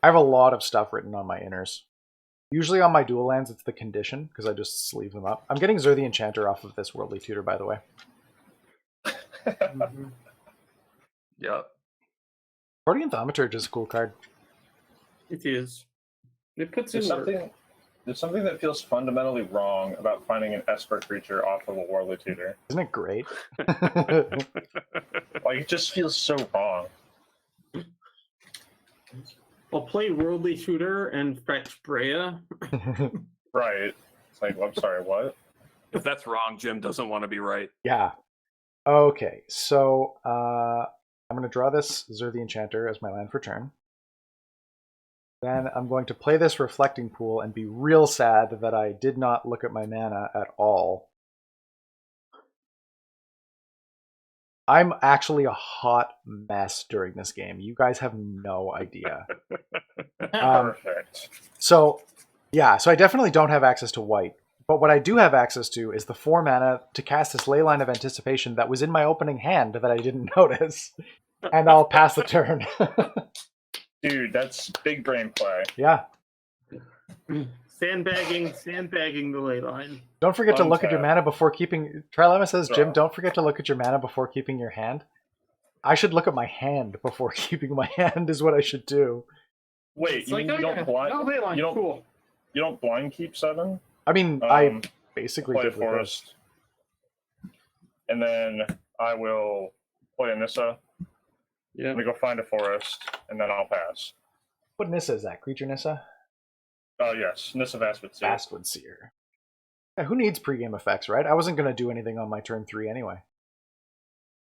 I have a lot of stuff written on my inners. Usually on my dual lands, it's the condition, because I just sleeve them up. I'm getting Zur the Enchanter off of this Worldly Tutor, by the way. Yep. Protean Thaumaturge is a cool card. It is. It puts There's in work. something that feels fundamentally wrong about finding an Esper creature off of a Worldly Tutor. Isn't it great? Like, it just feels so wrong. I'll play Worldly Tutor and fetch Brea. Right. It's like, I'm sorry, what? If that's wrong, Jim doesn't want to be right. Yeah. Okay, so I'm going to draw this Zur the Enchanter as my land for turn. Then I'm going to play this Reflecting Pool and be real sad that I did not look at my mana at all. I'm actually a hot mess during this game. You guys have no idea. Perfect. So I definitely don't have access to white. But what I do have access to is the 4 mana to cast this Leyline of Anticipation that was in my opening hand that I didn't notice. And I'll pass the turn. Dude, that's big brain play. Yeah. Sandbagging the ley line. Don't forget to look at your Untap. mana before keeping... Trilemma says, Jim, Draw. don't forget to look at your mana before keeping your hand. I should look at my hand before keeping my hand is what I should do. Wait, It's you mean you don't blind? Oh, ley line. you don't- Cool. You don't blind keep 7? I mean, I basically Play a did with this. forest, and then I will play a Nissa. Yeah. Let me go find a forest, and then I'll pass. What Nissa is that? Creature Nissa? Oh yes, Nissa Vastwood Seer. Fastwood Seer. Yeah, who needs pregame effects, right? I wasn't going to do anything on my turn 3 anyway.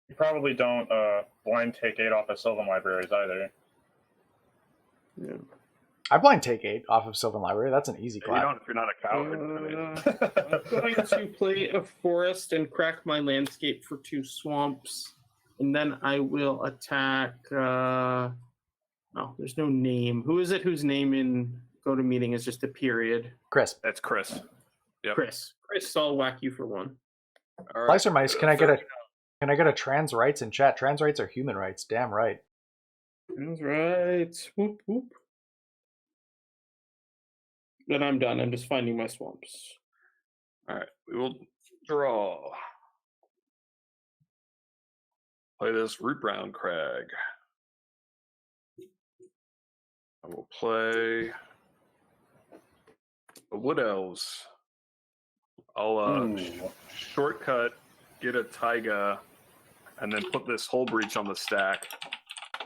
You probably don't blind take 8 off of Sylvan Libraries either. Yeah. I blind take 8 off of Sylvan Library. That's an easy You clap. don't if you're not a coward. I mean, I'm going to play a forest and crack my landscape for 2 swamps, and then I will attack. Oh, there's no name. Who is it whose name in Go to Meeting is just a period? Chris, that's Chris. Yep. Chris, I'll whack you for 1. All right. Slicer Mice, can I get a trans rights in chat? Trans rights are human rights. Damn right. That's right. Whoop whoop. Then I'm done. I'm just finding my swamps. All right, we will draw. Play this Root Brown Crag. I will play the Wood Elves. I'll shortcut, get a Taiga, and then put this Hull Breach on the stack,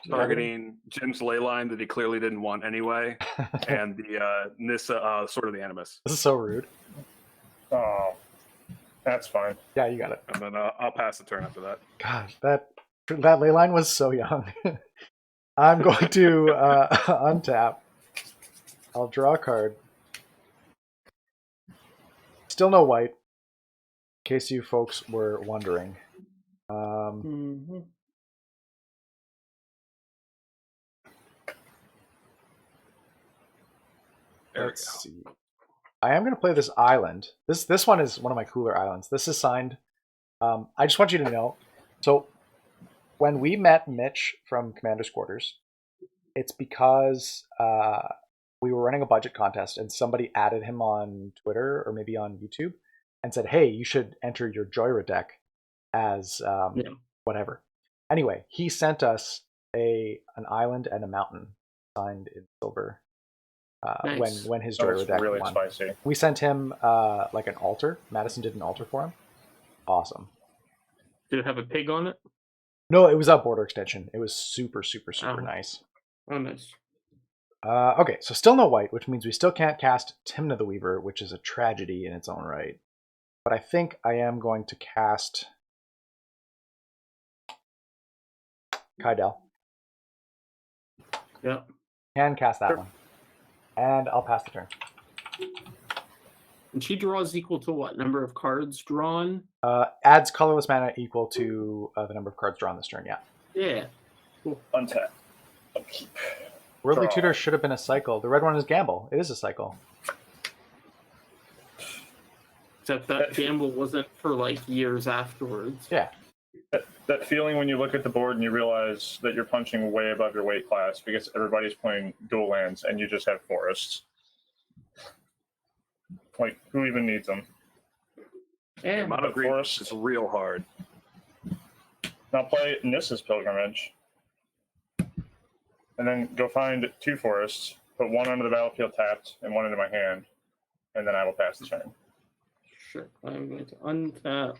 targeting Jim's Leyline that he clearly didn't want anyway, and the Nissa, Sword of the Animus. This is so rude. Oh, that's fine. Yeah, you got it. And then I'll pass the turn after that. God, that leyline was so young. I'm going to untap. I'll draw a card. Still no white, in case you folks were wondering. Let's see. I am going to play this island. This one is one of my cooler islands. This is signed. I just want you to know. So when we met Mitch from Commander's Quarters, it's because we were running a budget contest and somebody added him on Twitter or maybe on YouTube and said, hey, you should enter your Joyra deck as whatever. Anyway, he sent us an island and a mountain signed in silver. Nice. When his Oh, Joyra it's deck really won. spicy. We sent him like an altar. Madison did an altar for him. Awesome. Did it have a pig on it? No, it was a border extension. It was super Oh. nice. Oh, nice. Okay, so still no white, which means we still can't cast Timna the Weaver, which is a tragedy in its own right. But I think I am going to cast Kaidel. Yep. Can cast that Sure. one. And I'll pass the turn. And she draws equal to what? Number of cards drawn? Adds colorless mana equal to the number of cards drawn this turn, yeah. Yeah. Untap. Worldly Draw. Tutor should have been a cycle. The red one is Gamble. It is a cycle. Except that gamble wasn't for like years afterwards. Yeah. That feeling when you look at the board and you realize that you're punching way above your weight class because everybody's playing dual lands and you just have forests. Like, who even needs them? And Mono green forest. is real hard. Now play Nissa's Pilgrimage. And then go find 2 forests, put 1 onto the battlefield tapped and 1 into my hand, and then I will pass the turn. sure, I'm going to untap.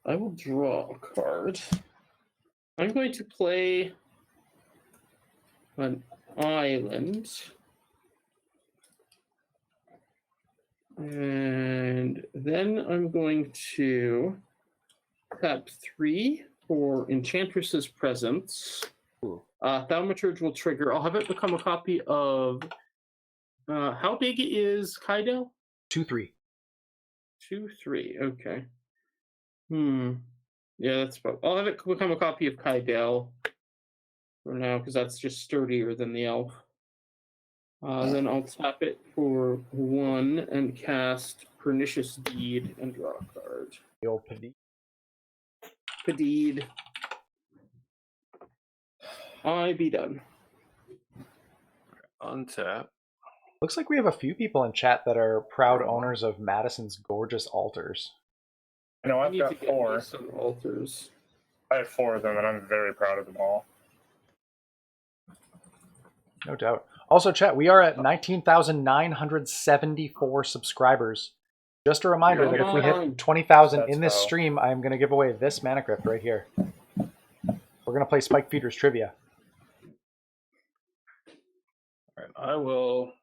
I will draw a card. I'm going to play an island. And then I'm going to tap 3 for Enchantress's Presence. Thaumaturge will trigger. I'll have it become a copy of. How big is Kaidel? 2/3. 2/3. Okay. Yeah, that's about. I'll have it become a copy of Kydell for now because that's just sturdier than the elf. Then I'll tap it for 1 and cast Pernicious Deed and draw a card. The old Paddy. Deed. I be done. Untap. Looks like we have a few people in chat that are proud owners of Madison's gorgeous altars. I know I I've need to got get 4. me some altars. I have 4 of them, and I'm very proud of them all. No doubt. Also, chat, we are at 19,974 subscribers. Just a reminder that if we hit 20,000 in this stream, I'm going to give away this mana crypt right here. We're going to play Spike Feeders Trivia. All right, I will.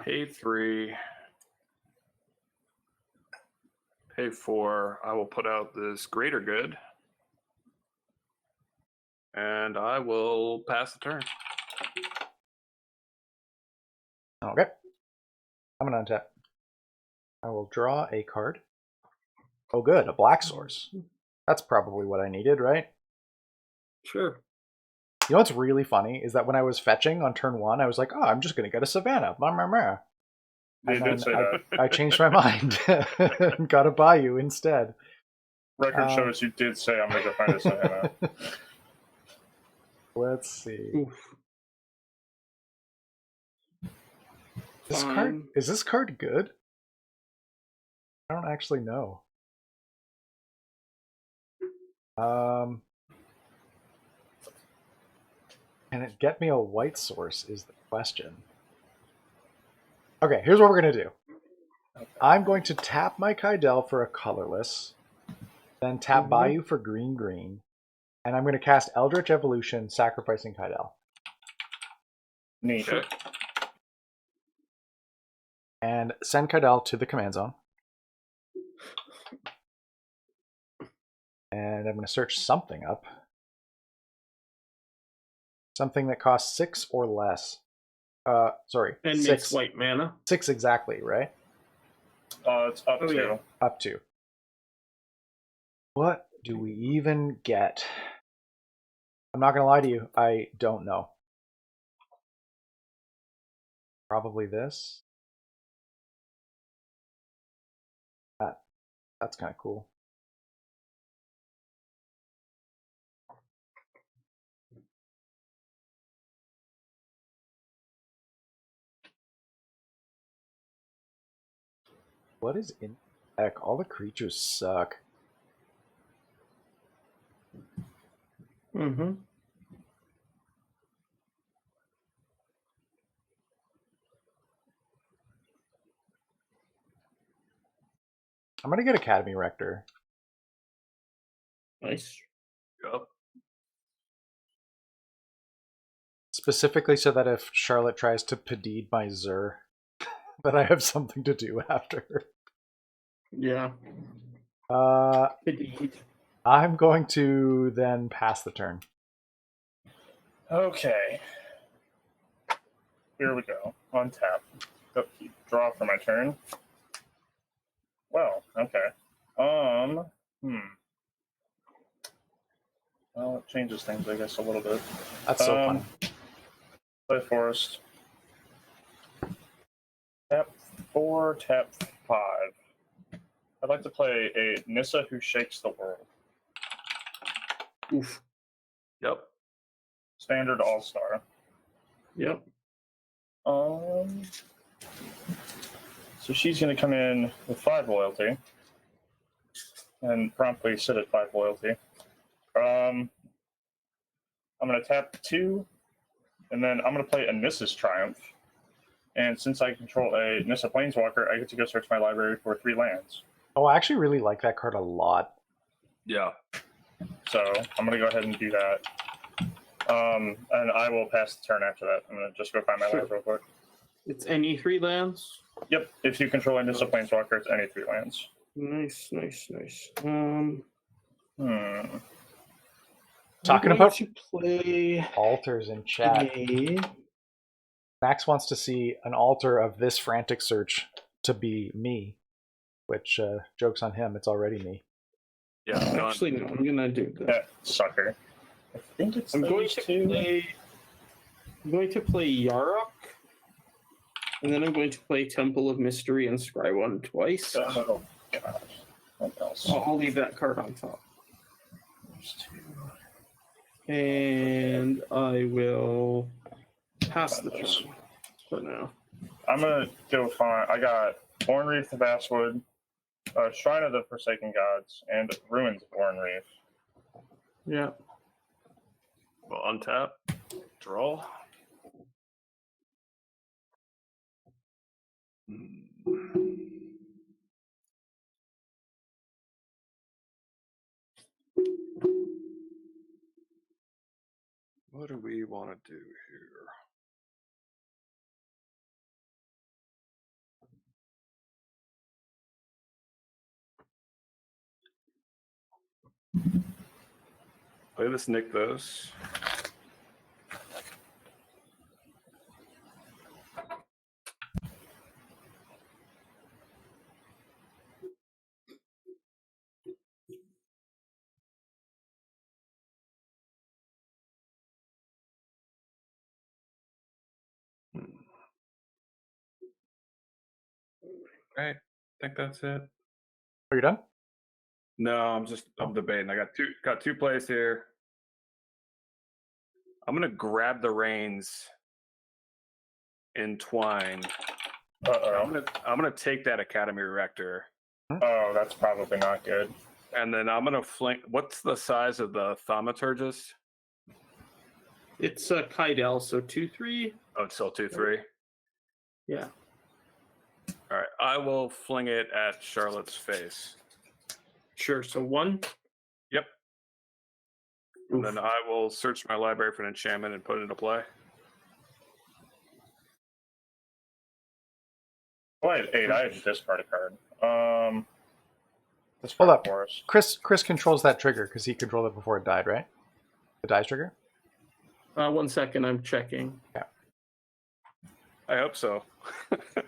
Pay 3. Pay 4. I will put out this greater good. And I will pass the turn. Okay. I'm going to untap. I will draw a card. Oh, good. A black source. That's probably what I needed, right? Sure. You know what's really funny is that when I was fetching on turn 1, I was like, oh, I'm just going to get a Savannah. They did say that. I changed my mind and got a Bayou instead. Record shows you did say I'm going to go find a Savannah. Let's see. Oof. Is this card good? I don't actually know. Can it get me a white source is the question. Okay, here's what we're going to do. I'm going to tap my Kydell for a colorless, then tap Bayou for green, and I'm going to cast Eldritch Evolution, sacrificing Kydell. Neat. Okay. And send Kydell to the command zone. And I'm going to search something up. Something that costs 6 or less. Sorry, And 6. makes white mana. 6 exactly, right? It's up to. Yeah. Up to. What do we even get? I'm not going to lie to you. I don't know. Probably this. That's kind of cool. What is in the deck? All the creatures suck. Mm-hmm. I'm going to get Academy Rector. Nice. Yep. Specifically so that if Charlotte tries to Padid my Zur, that I have something to do after. Yeah. Indeed. I'm going to then pass the turn. Okay. Here we go. On tap. Upkeep. Draw for my turn. Well, okay. Well, it changes things, I guess, a little bit. That's so funny. Play Forest. Tap 4, tap 5. I'd like to play a Nissa who shakes the world. Oof. Yep. Standard All-Star. Yep. So she's going to come in with 5 loyalty and promptly sit at 5 loyalty. I'm going to tap 2, and then I'm going to play a Nissa's Triumph. And since I control a Nissa Planeswalker, I get to go search my library for 3 lands. Oh, I actually really like that card a lot. Yeah. So I'm going to go ahead and do that. And I will pass the turn after that. I'm going to just go find my lands real quick. It's any 3 lands? Yep, if you control a Nissa Planeswalker, it's any 3 lands. Nice. Talking about to play altars in chat. Max wants to see an altar of this frantic search to be me, which joke's on him. It's already me. Yeah, done. Actually, no. I'm gonna do this. That sucker. I think it's I'm going those to two. play. I'm going to play Yarok, and then I'm going to play Temple of Mystery and Scry 1 twice. Oh, gosh. What else? I'll leave that card on top. Those two. And I will pass the turn for now. I'm gonna go find. I got Oranreef of Basswood, Shrine of the Forsaken Gods, and Ruins of Oranreef. Yeah. Well, untap, draw. What do we want to do here? Play this Nykthos. Right. I think that's it. Are you done? No, I'm debating. I got two plays here. I'm gonna grab the reins in Twine. I'm gonna take that Academy Rector. Oh, that's probably not good. And then I'm gonna flank. What's the size of the Thaumaturgist? It's a Kaidel, so 2/3. Oh, it's still 2/3. Yeah. All right, I will fling it at Charlotte's face. Sure. So 1. Yep. And then I will search my library for an enchantment and put it into play. Wait, 8. I have to discard a card. Let's pull up. Forest. Chris controls that trigger because he controlled it before it died, right? The dies trigger? 1 second. I'm checking. I hope so.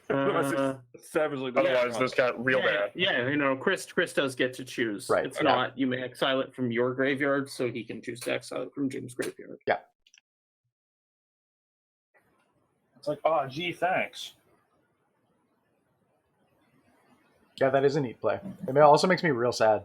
Otherwise, it's savagely Otherwise, this got real bad. Yeah, you know, Chris does get to choose. Right. It's Okay. not, you may exile it from your graveyard, so he can choose to exile it from Jim's graveyard. Yeah. It's like, oh, gee, thanks. Yeah, that is a neat play. It also makes me real sad.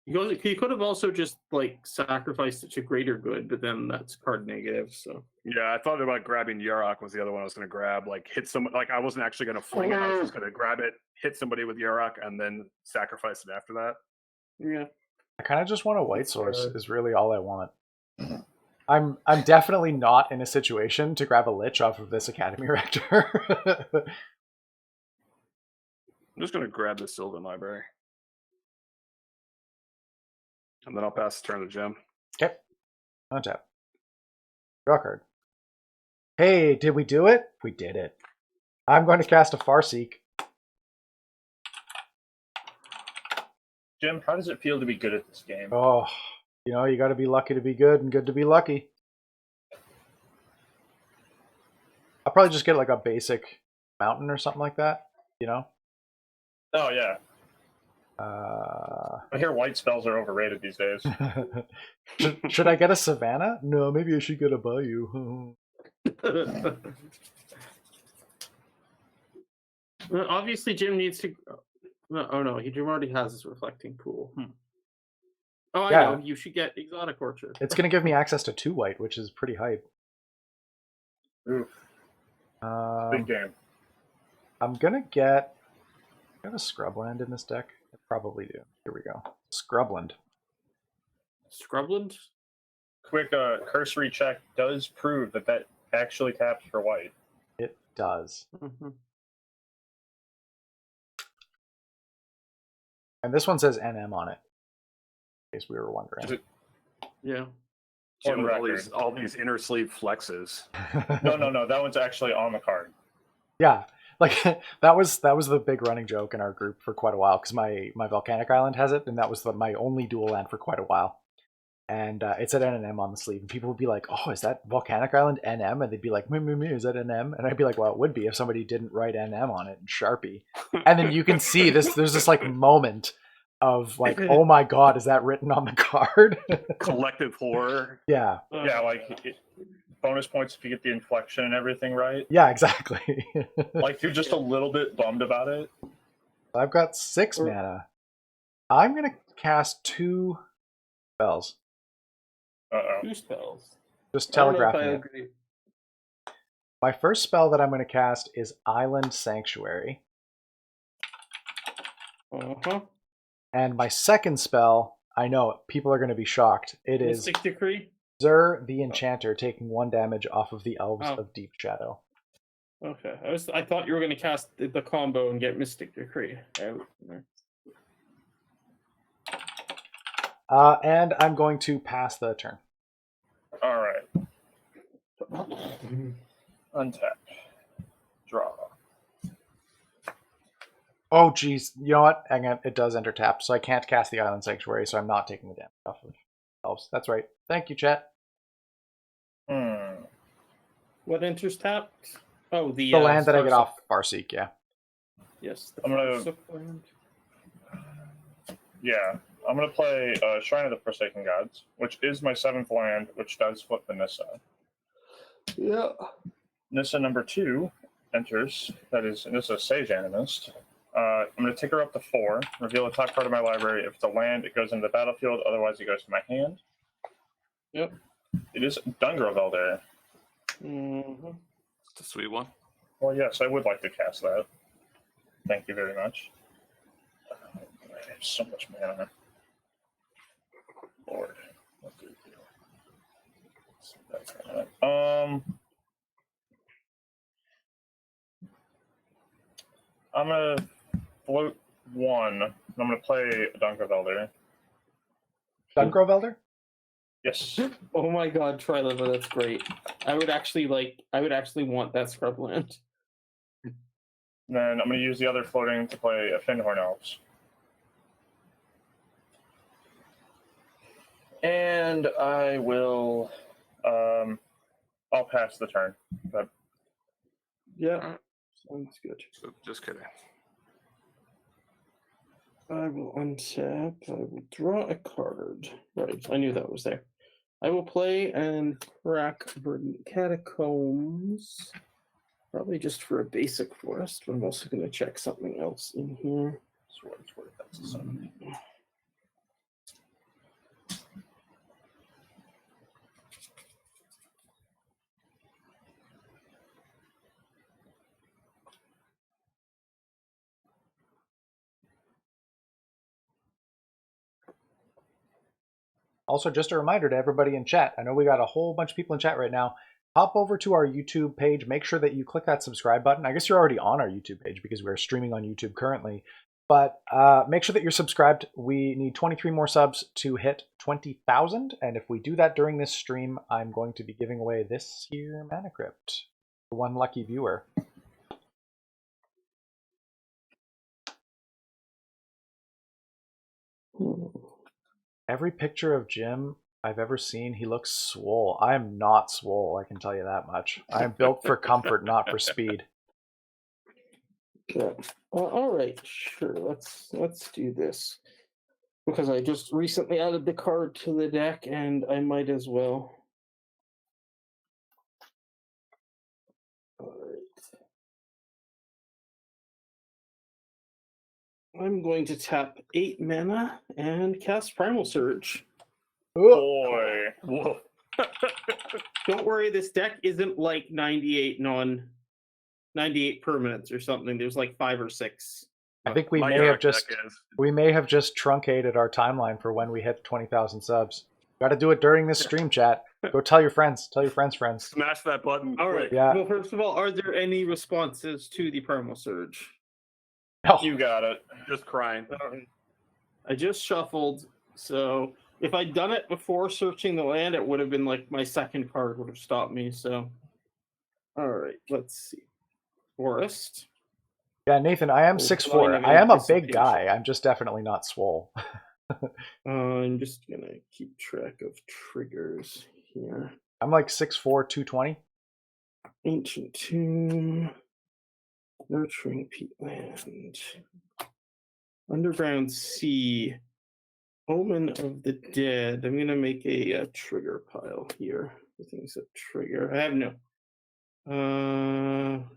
He could have also just like sacrificed it to greater good, but then that's card negative. So Yeah, I thought about grabbing Yarok was the other one I was going to grab. Like hit someone. Like I wasn't actually going to fling it. I was just going to grab it, hit somebody with Yarok, and then sacrifice it after that. yeah, I kind of just want a white source. Is really all I want. I'm definitely not in a situation to grab a lich off of this Academy Rector. I'm just going to grab the Sylvan Library. And then I'll pass the turn to Jim. Okay. Untap. Draw card. Hey, did we do it? We did it. I'm going to cast a Farseek. Jim, how does it feel to be good at this game? Oh, you know, you got to be lucky to be good and good to be lucky. I'll probably just get like a basic mountain or something like that, you know? Oh, yeah. Uh, I hear white spells are overrated these days. should I get a Savannah? No, maybe I should get a Bayou. well, obviously Jim needs to. Oh no, Jim already has his reflecting pool. Oh, I know. You should get Exotic Orchard. It's going to give me access to 2 white, which is pretty hype. Oof. Big game. I'm going to get... Do I have a Scrubland in this deck? I probably do. Here we go. Scrubland. Scrubland? Quick cursory check does prove that actually taps for white. It does. Mm-hmm. And this one says NM on it. In case we were wondering. Is it? Yeah. Jim with record. all these inner sleeve flexes. No. That one's actually on the card. Yeah. Like that was the big running joke in our group for quite a while because my Volcanic Island has it, and that was my only dual land for quite a while. and it said NM on the sleeve, and people would be like, "Oh, is that Volcanic Island NM?" And they'd be like, "Me, is that NM?" And I'd be like, "Well, it would be if somebody didn't write NM on it in Sharpie." And then you can see this. There's this like moment of like, "Oh my God, is that written on the card?" Collective horror. Yeah, Yeah, bonus points if you get the inflection and everything right. yeah, exactly. Like you're just a little bit bummed about it. I've got 6 mana. I'm gonna cast 2 spells. Uh-oh. 2 spells. Just I don't know if I telegraphing it. agree. My first spell that I'm going to cast is Island Sanctuary. Uh-huh. And my second spell, I know people are going to be shocked. It is Mystic Decree? Zur the Enchanter, taking 1 damage off of the Elves Oh. of Deep Shadow. Okay. I thought you were going to cast the combo and get Mystic Decree out. And I'm going to pass the turn. All right. Untap. Draw. Oh, geez. You know what? Hang on. It does enter tapped, so I can't cast the Island Sanctuary, so I'm not taking the damage off of Elves. That's right. Thank you, chat. What enters tapped? Oh, the land that I get Starsuck. off Farseek, yeah. Yes. I'm gonna- Starsuck land. Yeah. I'm going to play Shrine of the Forsaken Gods, which is my 7th land, which does flip the Nissa. Yeah. Nissa number 2 enters. That is Nissa Sage Animist. I'm going to tick her up to 4, reveal the top card of my library. If it's a land, it goes into the battlefield. Otherwise, it goes to my hand. Yep. It is Dungravelder. Mm-hmm. It's a sweet one. Well, yes, I would like to cast that. Thank you very much. I have so much mana. Lord. What do we do? So that's that. I'm going to float 1. I'm going to play Dungravelder. Dungrovelder? Yes. Oh my God, Triliver, that's great. I would actually want that scrub land. Then I'm going to use the other floating to play a Findhorn Elves. And I will, I'll pass the turn. But Yeah. Sounds good. So just kidding. I will untap. I will draw a card. Right, I knew that was there. I will play and crack Verdant Catacombs. Probably just for a basic forest, but I'm also going to check something else in here. Swordsworth, that's a son. Also, just a reminder to everybody in chat. I know we got a whole bunch of people in chat right now. Hop over to our YouTube page. Make sure that you click that subscribe button. I guess you're already on our YouTube page because we're streaming on YouTube currently. But make sure that you're subscribed. We need 23 more subs to hit 20,000. And if we do that during this stream, I'm going to be giving away this here Mana Crypt for one lucky viewer. Every picture of Jim I've ever seen, he looks swole. I am not swole, I can tell you that much. I am built for comfort, not for speed. Yeah. All right, sure. Let's do this because I just recently added the card to the deck, and I might as well. All right. I'm going to tap 8 mana and cast Primal Surge. Boy. Whoa. Don't worry, this deck isn't like 98 permanents or something. There's like 5 or 6. I think we My may Yorick have just deck is. we may have just truncated our timeline for when we hit 20,000 subs. Got to do it during this stream, chat. Go tell your friends. Tell your friends. Smash that button. All right. quick. Yeah. Well, first of all, are there any responses to the Primal Surge? No. You got it. Just crying. I just shuffled, so if I'd done it before searching the land, it would have been like my second card would have stopped me. So, all right, let's see. Forest. Yeah, Nathan, I am Oh, 6'4". flying I am a big anticipation. guy. I'm just definitely not swole. I'm just gonna keep track of triggers here. I'm like 6'4", 220. Ancient Tomb, Nurturing Peatland, Underground Sea, Omen of the Dead. I'm gonna make a trigger pile here. The things that trigger. I have no.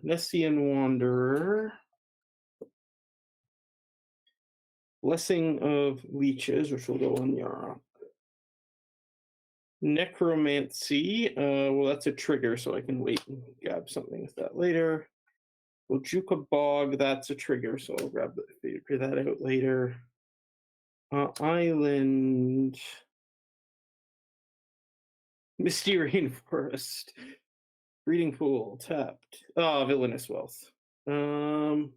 Nessian Wanderer, Blessing of Leeches, which will go on Yarok. Necromancy, well, that's a trigger, so I can wait and grab something with that later. Ojuka Bog, that's a trigger, so I'll figure that out later. Island, Misty Rainforest, Breeding Pool, tapped. Villainous Wealth. So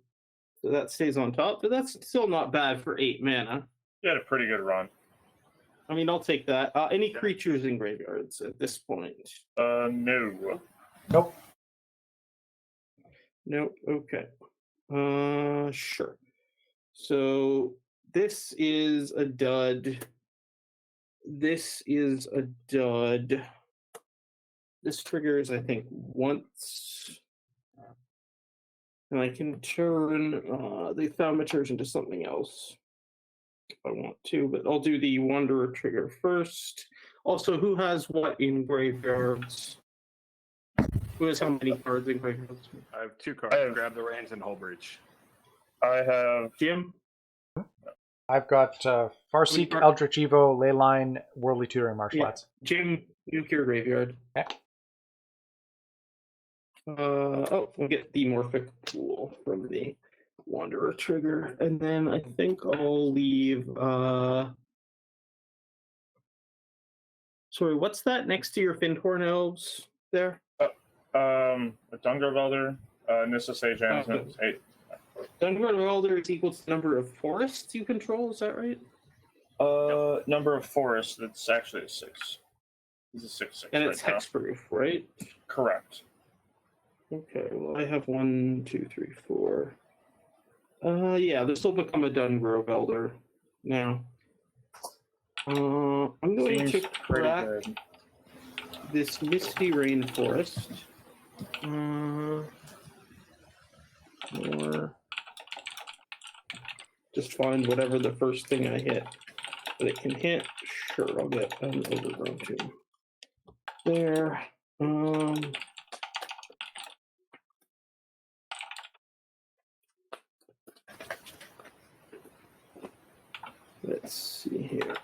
that stays on top, but that's still not bad for 8 mana. You had a pretty good run. I mean, I'll take that. Any creatures in graveyards at this point? No. Nope. Nope. Okay. Sure. So this is a dud. This is a dud. This triggers, I think, once. And I can turn the thaumaturge into something else if I want to, but I'll do the Wanderer trigger first. Also, who has what in graveyards? Who has how many cards in graveyards? I have 2 cards. Grab the Reins and Hull Breach. I have Jim? I've got Farseek, Eldritch Evo, Leyline, Worldly Tutor, and Marshlands. Jim, nuke your graveyard. Okay. We'll get the Morphic Pool from the Wanderer trigger, and then I think I'll leave. Sorry, what's that next to your Fintorn Elves there? a Dungervelder, Nissa Sage Ansman, 8. Dungervelder is equal to the number of forests you control, is that right? Number of forests, it's actually a 6. It's a 6/6. And it's hexproof, right? Correct. Okay, well, I have 1, 2, 3, 4. Yeah, this will become a Dungervelder now. I'm going to crack this Misty Rainforest. Or just find whatever the first thing I hit that it can hit. Sure, I'll get an Overgrown Tomb. There. Let's see here.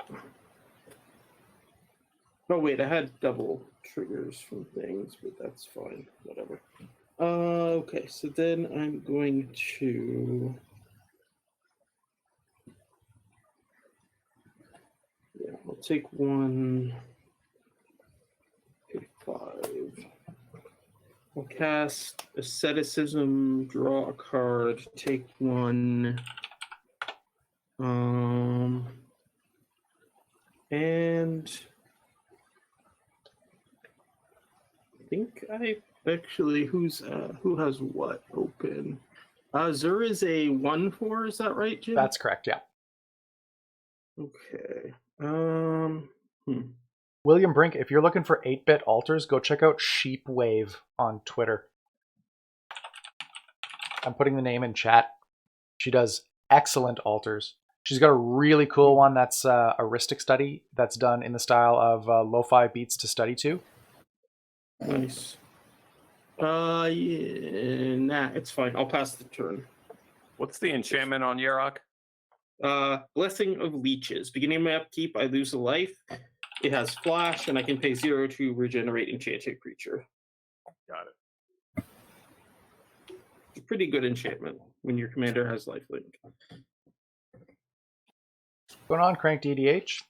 Oh wait, I had double triggers from things, but that's fine. Whatever. Okay, so then I'm going to. Yeah, I'll take 1. Okay, 5. I'll cast Asceticism, draw a card, take 1. And I think I actually who has what open? Zur is a 1/4, is that right, Jim? That's correct, yeah. Okay. William Brink, if you're looking for 8-bit altars, go check out Sheep Wave on Twitter. I'm putting the name in chat. She does excellent altars. She's got a really cool one that's a Ristic study that's done in the style of lo-fi beats to study to. Nice. Yeah, nah, it's fine. I'll pass the turn. What's the enchantment on Yarok? Blessing of Leeches. Beginning of my upkeep, I lose a life. It has flash, and I can pay 0 to regenerate enchanted creature. Got it. It's a pretty good enchantment when your commander has lifelink. Going on, Cranked EDH.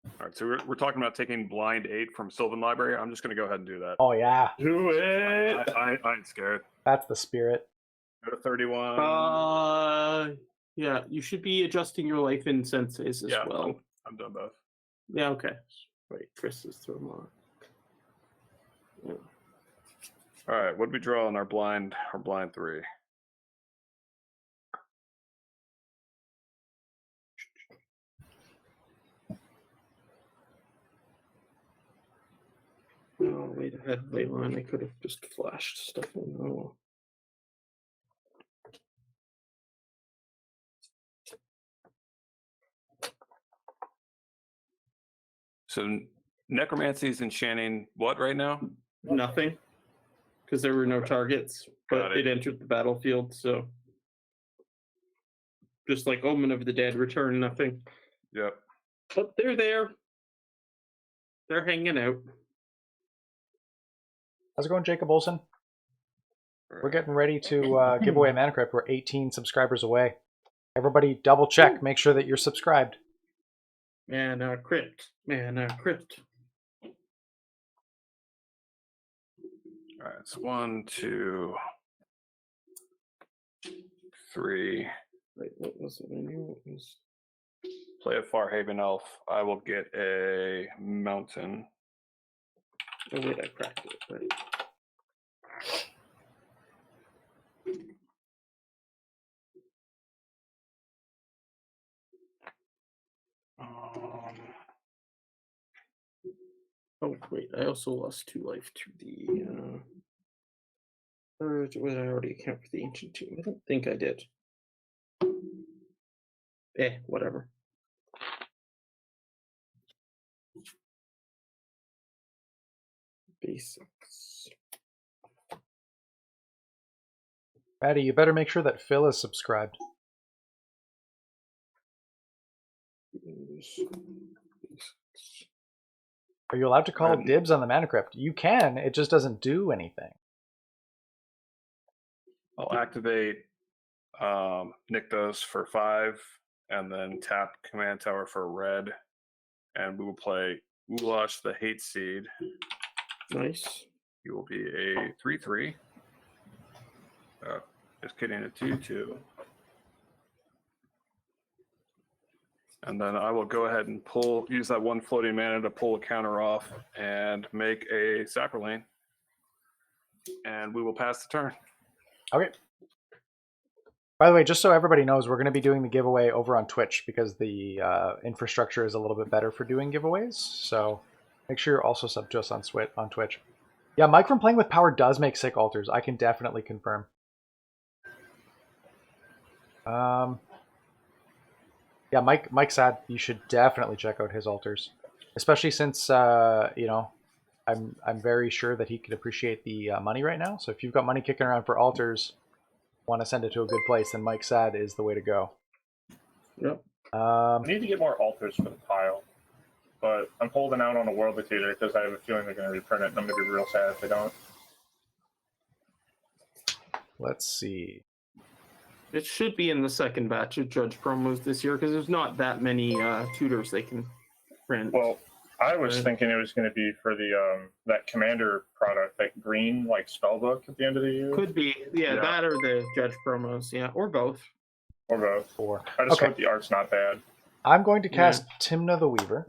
All right, so we're talking about taking blind 8 from Sylvan Library. I'm just going to go ahead and do that. Oh, yeah. Do it! I ain't scared. That's the spirit. Go to 31. Yeah, you should be adjusting your life in senses as well. I'm done both. Yeah, okay. Right, Chris is throwing on. Yeah. All right, what did we draw on our blind 3? Oh, wait, I had Leyline. I could have just flashed stuff in. Oh. So necromancy's enchanting what right now? Nothing, because there were no targets, but Got it. it entered the battlefield, so just like Omen of the Dead, return nothing. Yep. But they're there. They're hanging out. How's it going, Jacob Olson? We're getting ready to give away a Mana Crypt. We're 18 subscribers away. Everybody double check. Make sure that you're subscribed. Mana Crypt. Mana Crypt. All right, it's 1, 2, 3. Wait, what was it? I knew it was. Play a Farhaven Elf. I will get a mountain. Oh, wait, I cracked it. Right. Oh, wait, I also lost 2 life to the. Or did I already account for the Ancient Tomb? I don't think I did. Whatever. Basics. Maddie, you better make sure that Phil is subscribed. Are you allowed to call dibs on the Mana Crypt? You can, it just doesn't do anything. I'll activate Nykthos for 5, and then tap Command Tower for red, and we will play Ulash the Hate Seed. Nice. He will be a 3/3. Just kidding, a 2/2. And then I will go ahead and use that 1 floating mana to pull a counter off and make a Saproling. And we will pass the turn. Okay. By the way, just so everybody knows, we're going to be doing the giveaway over on Twitch because the infrastructure is a little bit better for doing giveaways. So make sure you're also sub to us on Twitch. Yeah, Mike from Playing with Power does make sick altars. I can definitely confirm. Yeah, Mike said you should definitely check out his altars, especially since you know, I'm very sure that he could appreciate the money right now. So if you've got money kicking around for altars, want to send it to a good place, then Mike Sad is the way to go. Yep. I need to get more altars for the pile, but I'm holding out on a World Eater because I have a feeling they're going to reprint it, and I'm going to be real sad if they don't. Let's see. It should be in the second batch of Judge promos this year because there's not that many tutors they can print. Well, I was thinking it was going to be for the that Commander product, that green like spellbook at the end of the year. Could be, yeah, that or the Judge promos, yeah, or both. Or both. Or I just hope the art's not bad. I'm going to cast Timna the Weaver.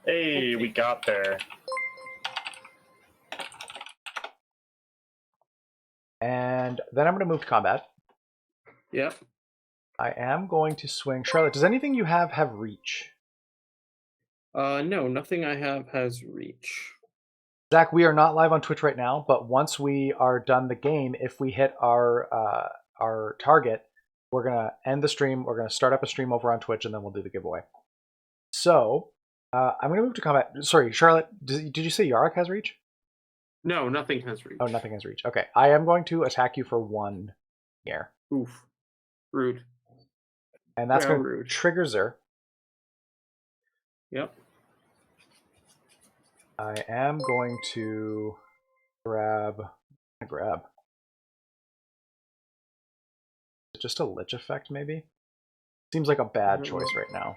Hey, we got there. And then I'm going to move to combat. Yep. I am going to swing. Charlotte, does anything you have reach? No, nothing I have has reach. Zach, we are not live on Twitch right now, but once we are done the game, if we hit our target, we're going to end the stream. We're going to start up a stream over on Twitch, and then we'll do the giveaway. So I'm going to move to combat. Sorry, Charlotte, did you say Yarok has reach? No, nothing has reach. Oh, nothing has reach. Okay, I am going to attack you for 1 here. Oof. Rude. And that's going rude. to trigger Zer. Yep. I am going to grab. Just a Lich effect, maybe? Seems like a bad choice right now.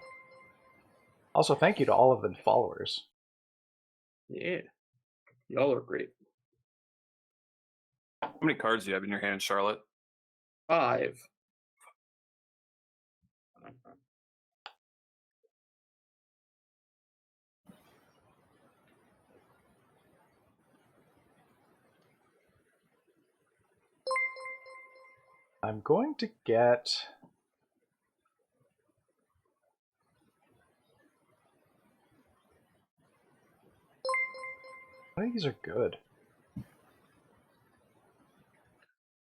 Also, thank you to all of the followers. Yeah. Y'all are great. How many cards do you have in your hand, Charlotte? 5. I'm going to get... I think these are good.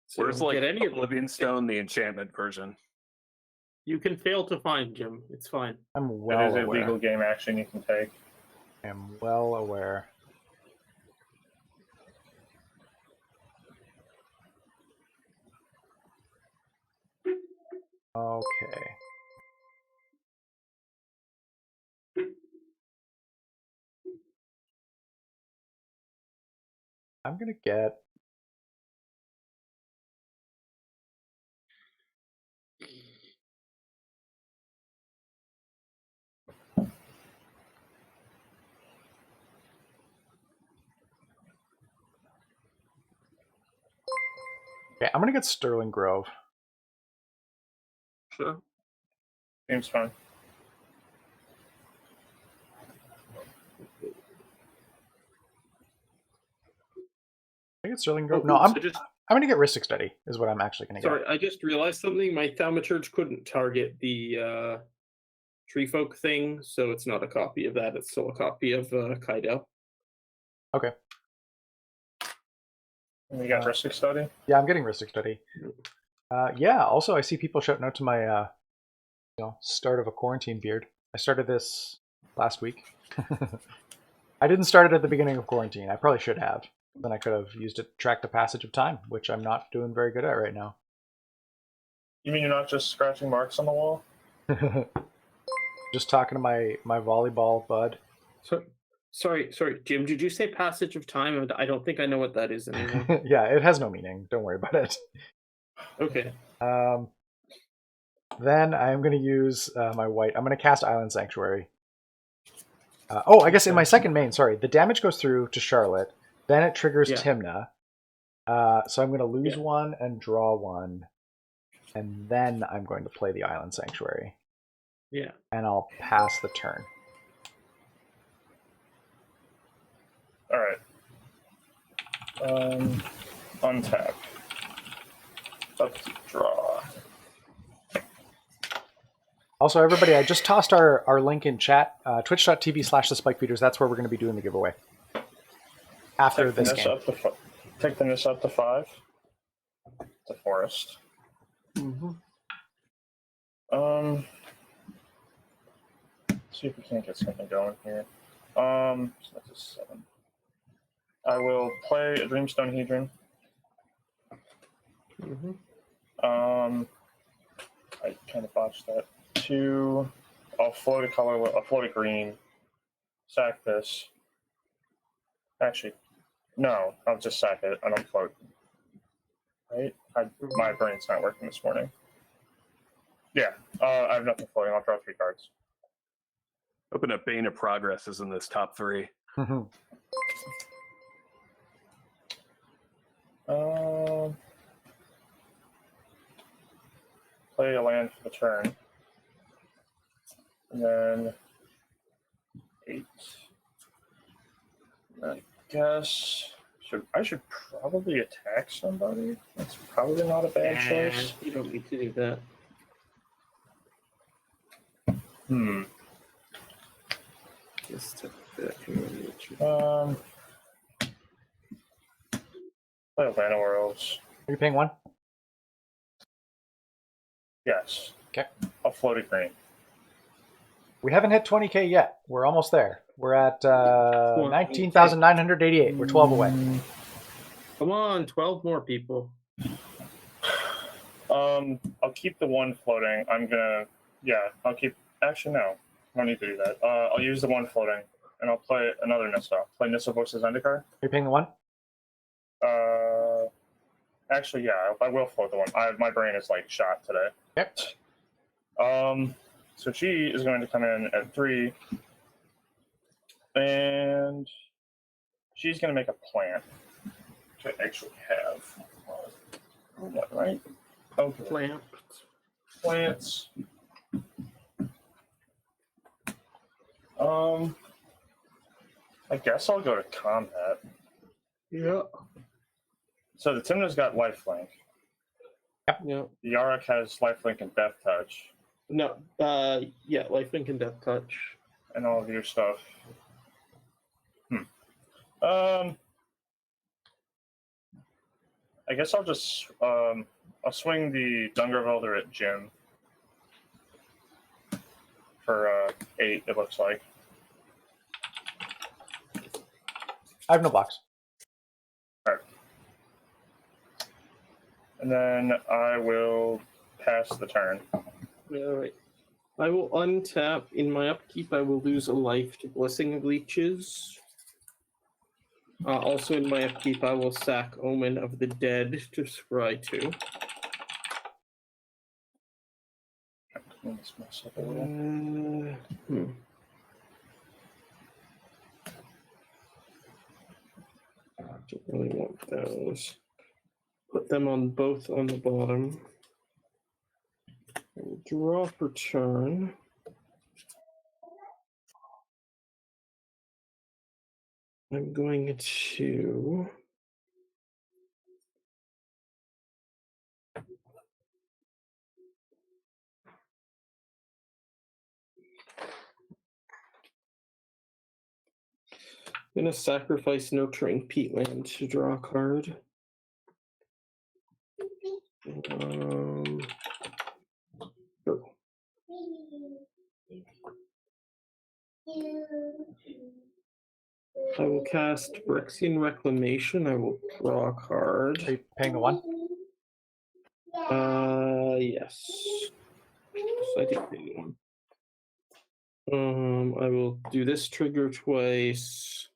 So Where's like get any of them. Oblivion Stone, the enchantment version? You can fail to find, Jim. It's fine. I'm It well is a aware. legal game action you can take. I'm well aware. Okay. I'm gonna get okay, I'm gonna get Sterling Grove. Sure. Seems fun. I get Sterling Grove. Oh, No, I'm so just I'm gonna get Ristic Study is what I'm actually gonna sorry, get. I just realized something. My thaumaturge couldn't target the tree folk thing, so it's not a copy of that. It's still a copy of Kaido. Okay. And you got Rustic Study? Yeah, I'm getting Ristic Study. Yeah, also I see people shouting out to my start of a quarantine beard. I started this last week. I didn't start it at the beginning of quarantine. I probably should have. Then I could have used it to track the passage of time, which I'm not doing very good at right now. You mean you're not just scratching marks on the wall? Just talking to my volleyball bud. So, sorry, Jim. Did you say passage of time? I don't think I know what that is anymore. Yeah, it has no meaning. Don't worry about it. Okay. Then I'm going to use my white. I'm going to cast Island Sanctuary. I guess in my second main, sorry, the damage goes through to Charlotte. Then it triggers Timna. So I'm going to lose one and draw one. And then I'm going to play the Island Sanctuary. Yeah. And I'll pass the turn. All right. Untap. Up to draw. Also, everybody, I just tossed our link in chat, twitch.tv/thespikefeeders. That's where we're going to be doing the giveaway. After this game. Take the Nissa up to 5. The forest. Mm-hmm. See if we can't get something going here. So that's a 7. I will play a Dreamstone Hedron. Mm-hmm. I kind of botched that. 2. I'll float a color. I'll float a green. Sack this. Actually, no. I'll just sack it. I don't float. Right? My brain's not working this morning. Yeah. I have nothing floating. I'll draw 3 cards. Hoping a Bane of Progress is in this top 3. Play a land for the turn. And then 8. I guess I should probably attack somebody. That's probably not a bad choice. You don't need to do that. Just Play Atlanta Worlds. Are you paying 1? Yes. Okay. I'll float a green. We haven't hit 20k yet. We're almost there. We're at 19,988. We're 12 away. Come on, 12 more people. I'll keep the 1 floating. I'll keep. Actually, no. I don't need to do that. I'll use the 1 floating, and I'll play another Nissa. Play Nissa Voices Zendikar. Are you paying the 1? Actually, yeah, I will float the 1. My brain is like shot today. Yep. So she is going to come in at 3, and she's going to make a plant, which I actually have. Right? Okay. Plants. I guess I'll go to combat. Yeah. So the Timna's got lifelink. Yeah. The Yarok has lifelink and death touch. No. Lifelink and death touch. And all of your stuff. I guess I'll just I'll swing the Dungervelder at Jim for 8. It looks like. I have no blocks. All right. And then I will pass the turn. All right. I will untap. In my upkeep, I will lose a life to Blessing of Leeches. Also in my upkeep, I will sack Omen of the Dead to scry 2. Let's mess up a little. Don't really want those. Put them on both on the bottom. I will draw for turn. I'm going to sacrifice Nurturing Peatland to draw a card. Sure. I will cast Phyrexian Reclamation. I will draw a card. Are you paying a 1? Yes. So I did pay 1. I will do this trigger twice.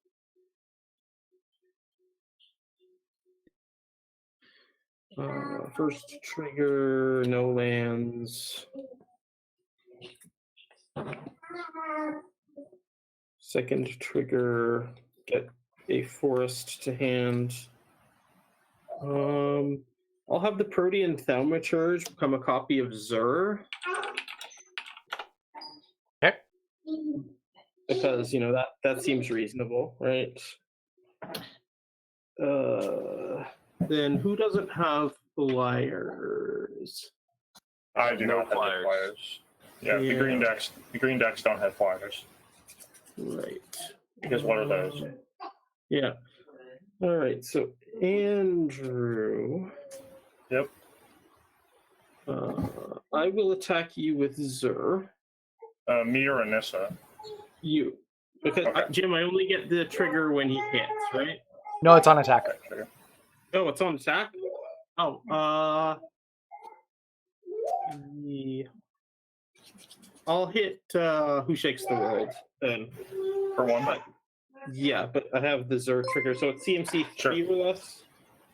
First trigger, no lands. Second trigger, get a forest to hand. I'll have the Protean Thaumaturge become a copy of Zur. Okay. Because, you know, that seems reasonable, right? Then who doesn't have flyers? I do No not have flyers. the flyers. Yeah, Yeah. the green decks don't have flyers. Right. Because what are those? Yeah. All right. So Andrew. Yep. I will attack you with Zur. Me or Anissa? You. Because Okay. Jim, I only get the trigger when he hits, right? No, it's on attack. Okay. Oh, it's on attack? Oh, yeah. I'll hit Who Shakes the World then. For 1. But, yeah, but I have the Zur trigger, so it's CMC 3 or less,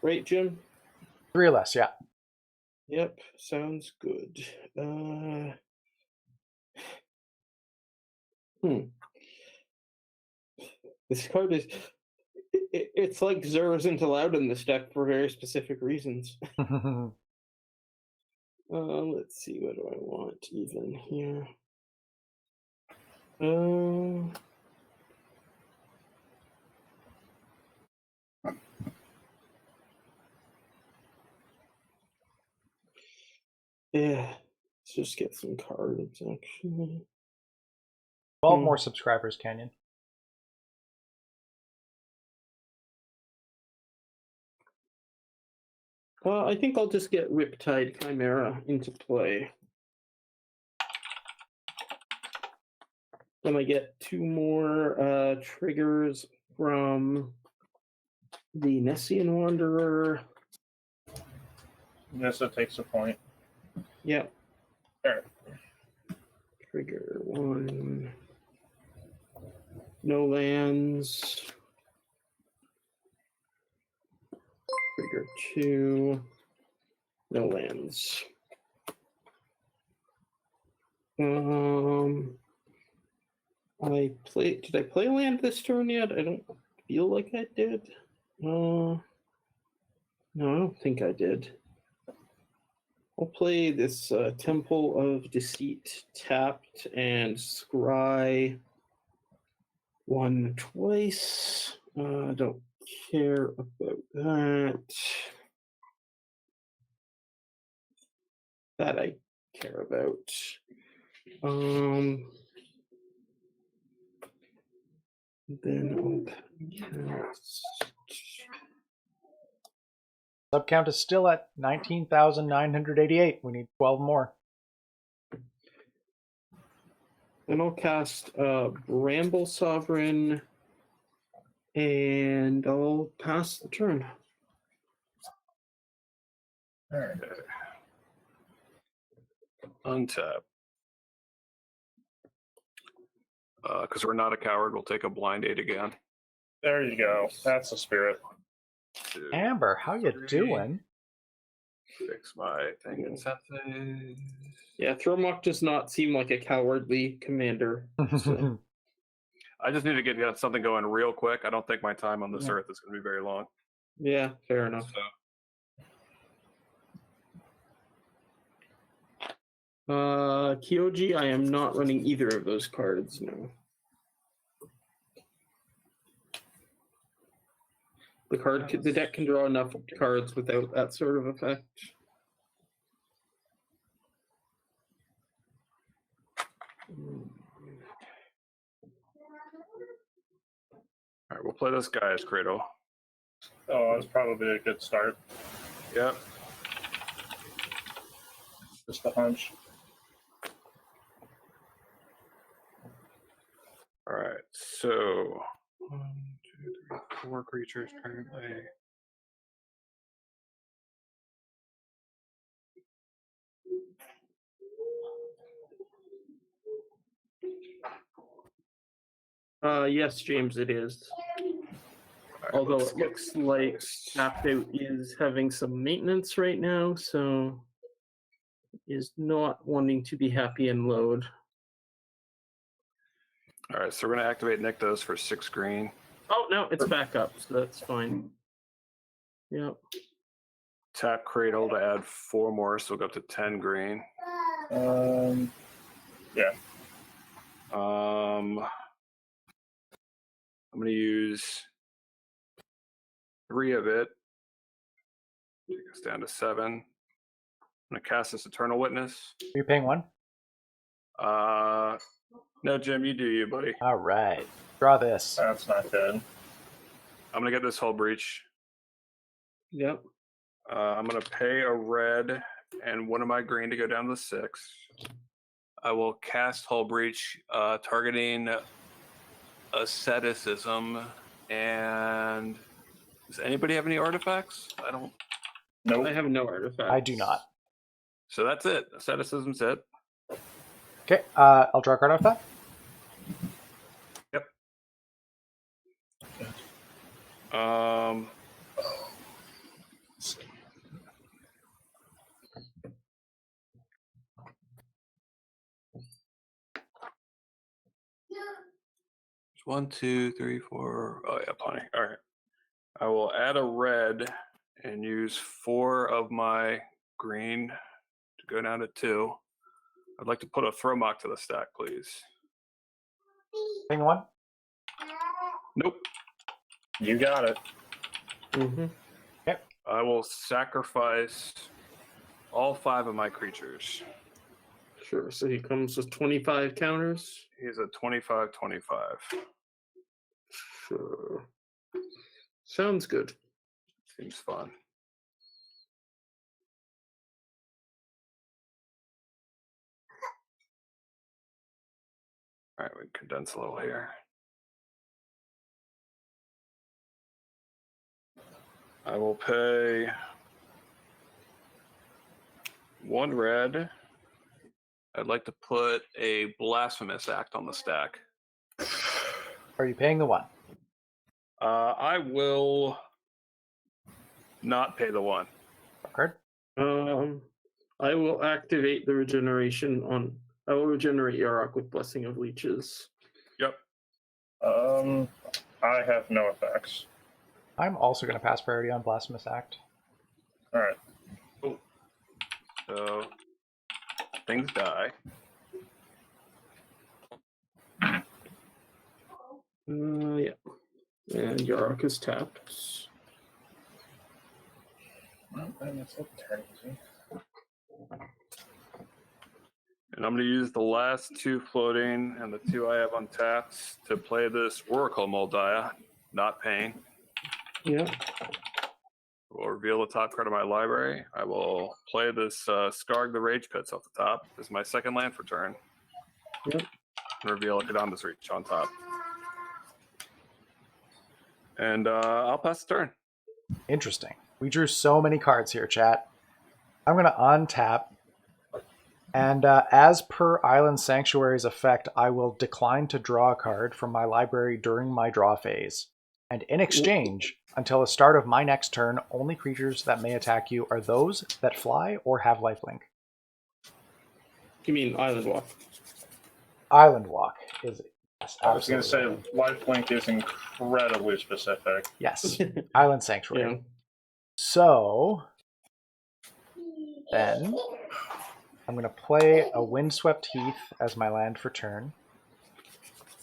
right, Jim? 3 or less, yeah. Yep, sounds good. This card is... It's like Zur isn't allowed in this deck for very specific reasons. Let's see, what do I want even here? Yeah, let's just get some cards, actually. 12 more subscribers, Canyon. I think I'll just get Riptide Chimera into play. Then I get 2 more triggers from the Nessian Wanderer. Anissa takes a point. Yep. All right. Trigger 1. No lands. Trigger 2. No lands. Did I play land this turn yet? I don't feel like I did. No, I don't think I did. I'll play this Temple of Deceit tapped and scry 1 twice. Don't care about that. That I care about. Then I'll cast. Sub count is still at 19,988. We need 12 more. Then I'll cast Bramble Sovereign, and I'll pass the turn. All right. Untap. Because we're not a coward, we'll take a blind 8 again. There you go. That's the spirit. 2, Amber, how you 3, doing? Fix my thing and something. Yeah, Thromok does not seem like a cowardly commander. So. I just need to get something going real quick. I don't think my time on this earth is going to be very long. Yeah, fair enough. Kyoji, I am not running either of those cards, no. The deck can draw enough cards without that sort of effect. All right, we'll play this guy as Cradle. Oh, that's probably a good start. Yep. Just a hunch. All right, so 1, 2, 3, 4 creatures currently. Yes, James, it is. Right, Although let's it get looks like Tapped Out is having some maintenance right now, so is not wanting to be happy and load. All right, so we're going to activate Nykthos for 6 green. Oh, no, it's back up, so that's fine. Yep. Tap Cradle to add 4 more, so we'll go up to 10 green. Yeah. I'm going to use 3 of it. Take us down to 7. I'm going to cast this Eternal Witness. Are you paying 1? No, Jim, you do you, buddy. All right. Draw this. That's not good. I'm going to get this Hull Breach. Yep. I'm going to pay a red and 1 of my green to go down to 6. I will cast Hull Breach, targeting Asceticism. And does anybody have any artifacts? I don't. Nope. I have no artifacts. I do not. So that's it. Asceticism's it. Okay, I'll draw a card off that. Yep. One, two, three, four. Oh yeah, plenty. All right. I will add a red and use 4 of my green to go down to 2. I'd like to put a Thromok to the stack, please. Paying 1? Nope. You got it. Mm-hmm. I will sacrifice all 5 of my creatures. Sure, so he comes with 25 counters? He's a 25-25. Sure. Sounds good. Seems fun. All right, we condense a little here. I will pay 1 red. I'd like to put a Blasphemous Act on the stack. Are you paying the 1? I will not pay the 1. Card? I will activate the regeneration on. I will regenerate Yarok with Blessing of Leeches. Yep. I have no effects. I'm also going to pass priority on Blasphemous Act. All right. Cool. So things die. Yeah. And Yarok is tapped. Well, then it's a turn easy. And I'm going to use the last 2 floating and the 2 I have untapped to play this Oracle Moldiah, not Pain. Yeah. We'll reveal the top card of my library. I will play this Skarg the Rage Pits off the top. This is my 2nd land for turn. Yep. And reveal Kadamba's Reach on top. And I'll pass the turn. Interesting. We drew so many cards here, chat. I'm going to untap. And as per Island Sanctuary's effect, I will decline to draw a card from my library during my draw phase. And in exchange, until the start of my next turn, only creatures that may attack you are those that fly or have lifelink. You mean Island Walk? Island Walk is yes, I was going to say, absolutely. lifelink is incredibly specific. Yes, Island Sanctuary. Yeah. So then I'm going to play a Windswept Heath as my land for turn.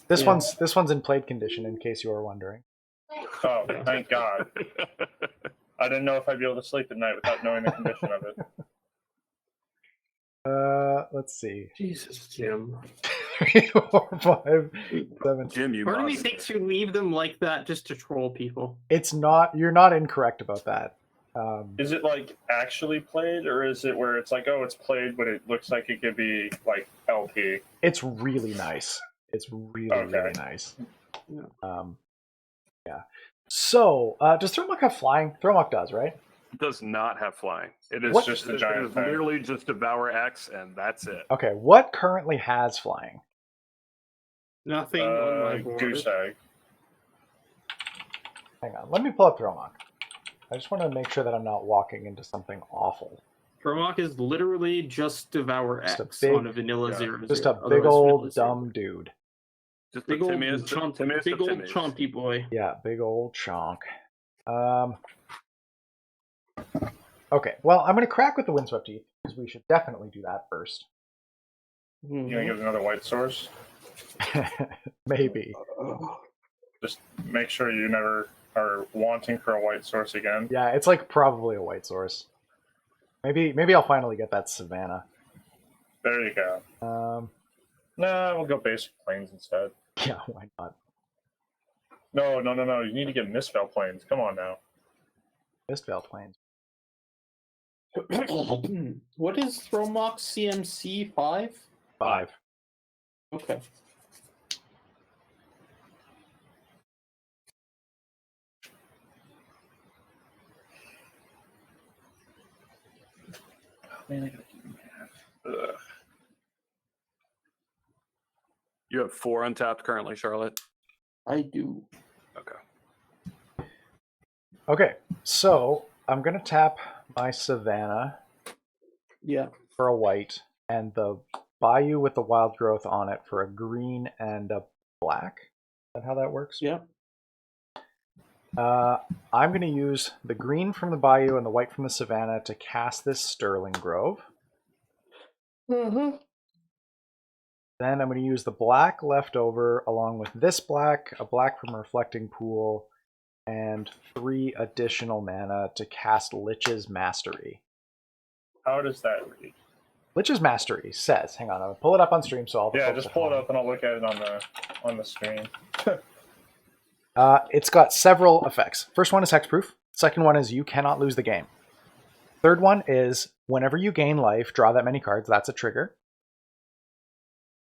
This one's in played condition, in case you were wondering. Oh, thank God. I didn't know if I'd be able to sleep at night without knowing the condition of it. Let's see. Jesus, Jim. 3, 4, 5, 7. Jim, you Part of me must. thinks you leave them like that just to troll people. It's not. You're not incorrect about that. Is it like actually played, or is it where it's like, oh, it's played, but it looks like it could be like LP? It's really nice. It's really really nice. Yeah. Yeah. So, does Throwmuck have flying? Throwmuck does, right? It does not have flying. It is What? Just a it giant is thing. literally just Devour X, and that's it. Okay. What currently has flying? Nothing on my board. Goose egg. Hang on. Let me pull up Throwmuck. I just want to make sure that I'm not walking into something awful. Promok is literally just Devour Just a X big- on a vanilla yeah, 0. Just a big otherwise old vanilla 0. dumb dude. Just Big the old, Timmy's, big old chompy boy. Yeah, big old chonk. Okay, well, I'm going to crack with the Windswept Heath, because we should definitely do that first. You gonna give it another white source? Maybe. Just make sure you never are wanting for a white source again. Yeah, it's like probably a white source. Maybe I'll finally get that Savannah. There you go. Nah, we'll go basic planes instead. Yeah, why not? No. You need to get Mistveil planes. Come on now. Mistveil Plains. What is Thromok CMC 5? 5. Okay. Man, I gotta do math. Ugh. You have 4 untapped currently, Charlotte. I do. Okay. Okay, so I'm going to tap my Savannah Yeah. for a white, and the Bayou with the wild growth on it for a green and a black. Is that how that works? Yeah. I'm going to use the green from the Bayou and the white from the Savannah to cast this Sterling Grove. Mm-hmm. Then I'm going to use the black left over along with this black, a black from Reflecting Pool, and 3 additional mana to cast Lich's Mastery. How does that read? Lich's Mastery says, hang on, I'll pull it up on stream so all the Yeah, folks just at pull it home- up and I'll look at it on the screen. It's got several effects. First one is hexproof. Second one is you cannot lose the game. Third one is whenever you gain life, draw that many cards. That's a trigger.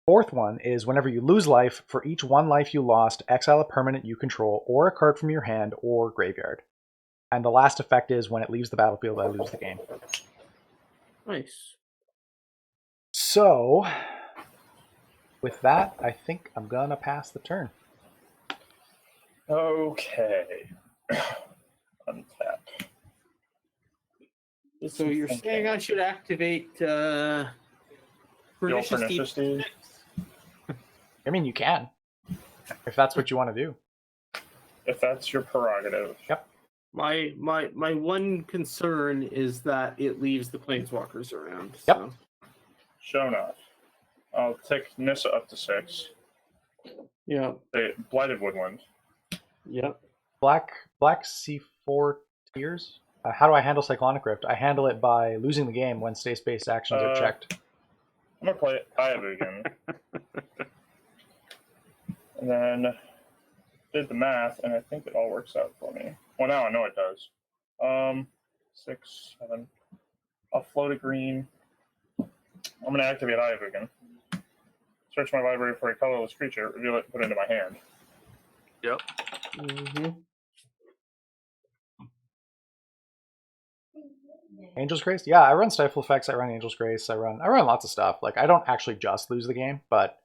Fourth one is whenever you lose life, for each 1 life you lost, exile a permanent you control or a card from your hand or graveyard. And the last effect is when it leaves the battlefield, I lose the game. Nice. So, with that, I think I'm going to pass the turn. Okay. Untap. So you're saying I should activate The old Pernicious Pernicious Deed? I mean, you can, if that's what you want to do. If that's your prerogative. Yep. My one concern is that it leaves the planeswalkers around. Yep. So. Show enough. I'll take Nissa up to 6. Yeah. The Blighted Woodland. Yep. Black C4 tiers. How do I handle Cyclonic Rift? I handle it by losing the game when space-based actions are checked. I'm gonna play Ayabugan. And then did the math, and I think it all works out for me. Well, now I know it does. 6, 7. I'll float a green. I'm gonna activate Ayabugan. Search my library for a colorless creature, reveal it, and put it into my hand. Yep. Mm-hmm. Angel's Grace? Yeah, I run Stifle Effects, I run Angel's Grace, I run lots of stuff. Like, I don't actually just lose the game, but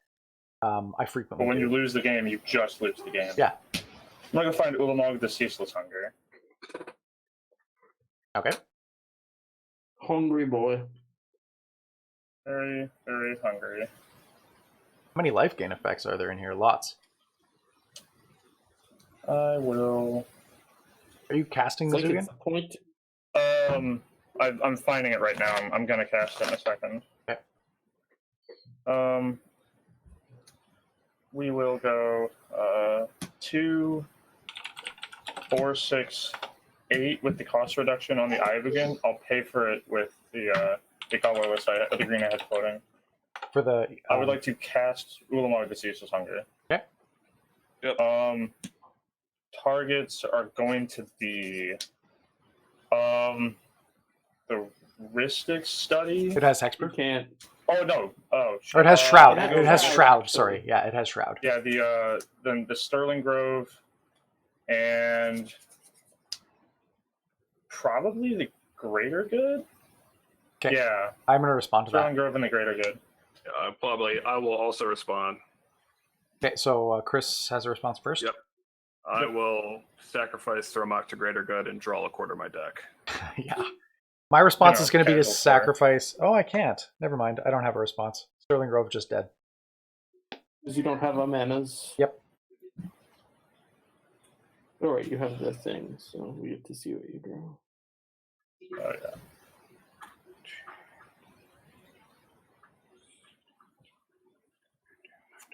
I frequently But when do. you lose the game, you just lose the game. Yeah. I'm gonna find Ulamog the Ceaseless Hunger. Okay. Hungry boy. Very, very hungry. How many life gain effects are there in here? Lots. I will. Are you casting It's the like Zugan? it's a point. I'm finding it right now. I'm gonna cast it in a second. Okay. We will go 2, 4, 6, 8 with the cost reduction on the Ayabugan. I'll pay for it with the colorless, the green I had floating. For the I would like to cast Ulamog the Ceaseless Hunger. Okay. Yep. Targets are going to be the Ristic Study. It has You Hexproof? can't. Oh no! Oh, Or it has Shroud. it It has has Shroud, Shroud. sorry. Yeah, it has Shroud. yeah. The Sterling Grove, and probably the Greater Good. Okay. Yeah, I'm going to respond to Sterling that. Grove and the Greater Good. I will also respond. Okay, so Chris has a response first? Yep. I will sacrifice Thromok to Greater Good and draw a quarter of my deck. Yeah. My response is going to be to casual player. sacrifice... Oh, I can't. Never mind. I don't have a response. Sterling Grove just dead. Because you don't have a manas. Yep. Alright, you have the thing, so we get to see what you draw. Oh yeah.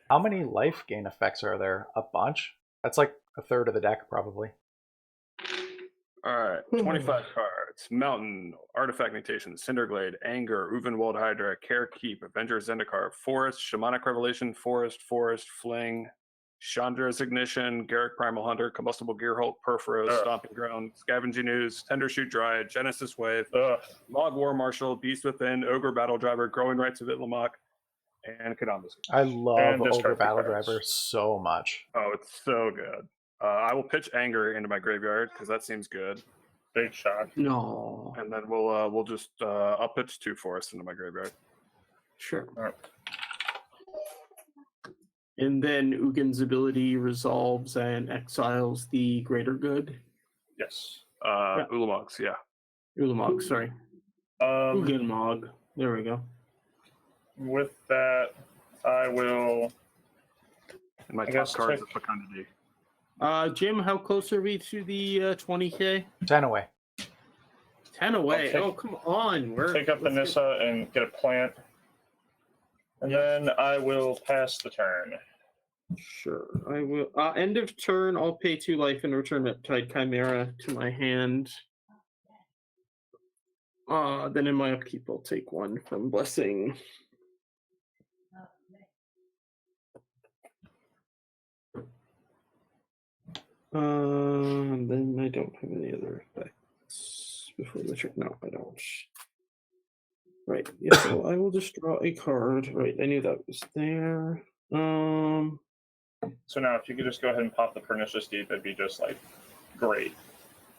How many life gain effects are there? A bunch? That's like a third of the deck, probably. All right, 25 cards. Mountain, Artifact Mutation, Cinderglade, Anger, Uvenwald Hydra, Care Keep, Avenger Zendikar, Forest, Shamanic Revelation, Forest, Fling, Chandra's Ignition, Garrick Primal Hunter, Combustible Gearholt, Perforos, Stomping Ground, Scavenging Ooze, Tender Shoot Dryad, Genesis Wave, Log War Marshal, Beast Within, Ogre Battle Driver, Growing Rights of Itlamok, and Kadambas. I love And Ogre discard Battle cards. Driver so much. Oh, it's so good. I will pitch Anger into my graveyard because that seems good, Big shot. No. and then we'll just I'll pitch 2 Forests into my graveyard. Sure. Alright. And then Ugin's ability resolves and exiles the Greater Good. Yes. Ulamogs, yeah. Ulamog, sorry. Uginmog. There we go. With that, I will. And my I top guess card is take- a Fecundity. Jim, how close are we to the 20K? 10 away. 10 away. Okay. Oh, come on. Take up the let's Nissa and get a plant. And then I will pass the turn. Sure. I will. End of turn, I'll pay 2 life and return Riptide Chimera to my hand. Then in my upkeep, I'll take 1 from Blessing. Then I don't have any other effects before the turn. No, I don't. Right. Yeah, so I will just draw a card. Right, I knew that was there. So now, if you could just go ahead and pop the Pernicious Deed, that'd be just like great.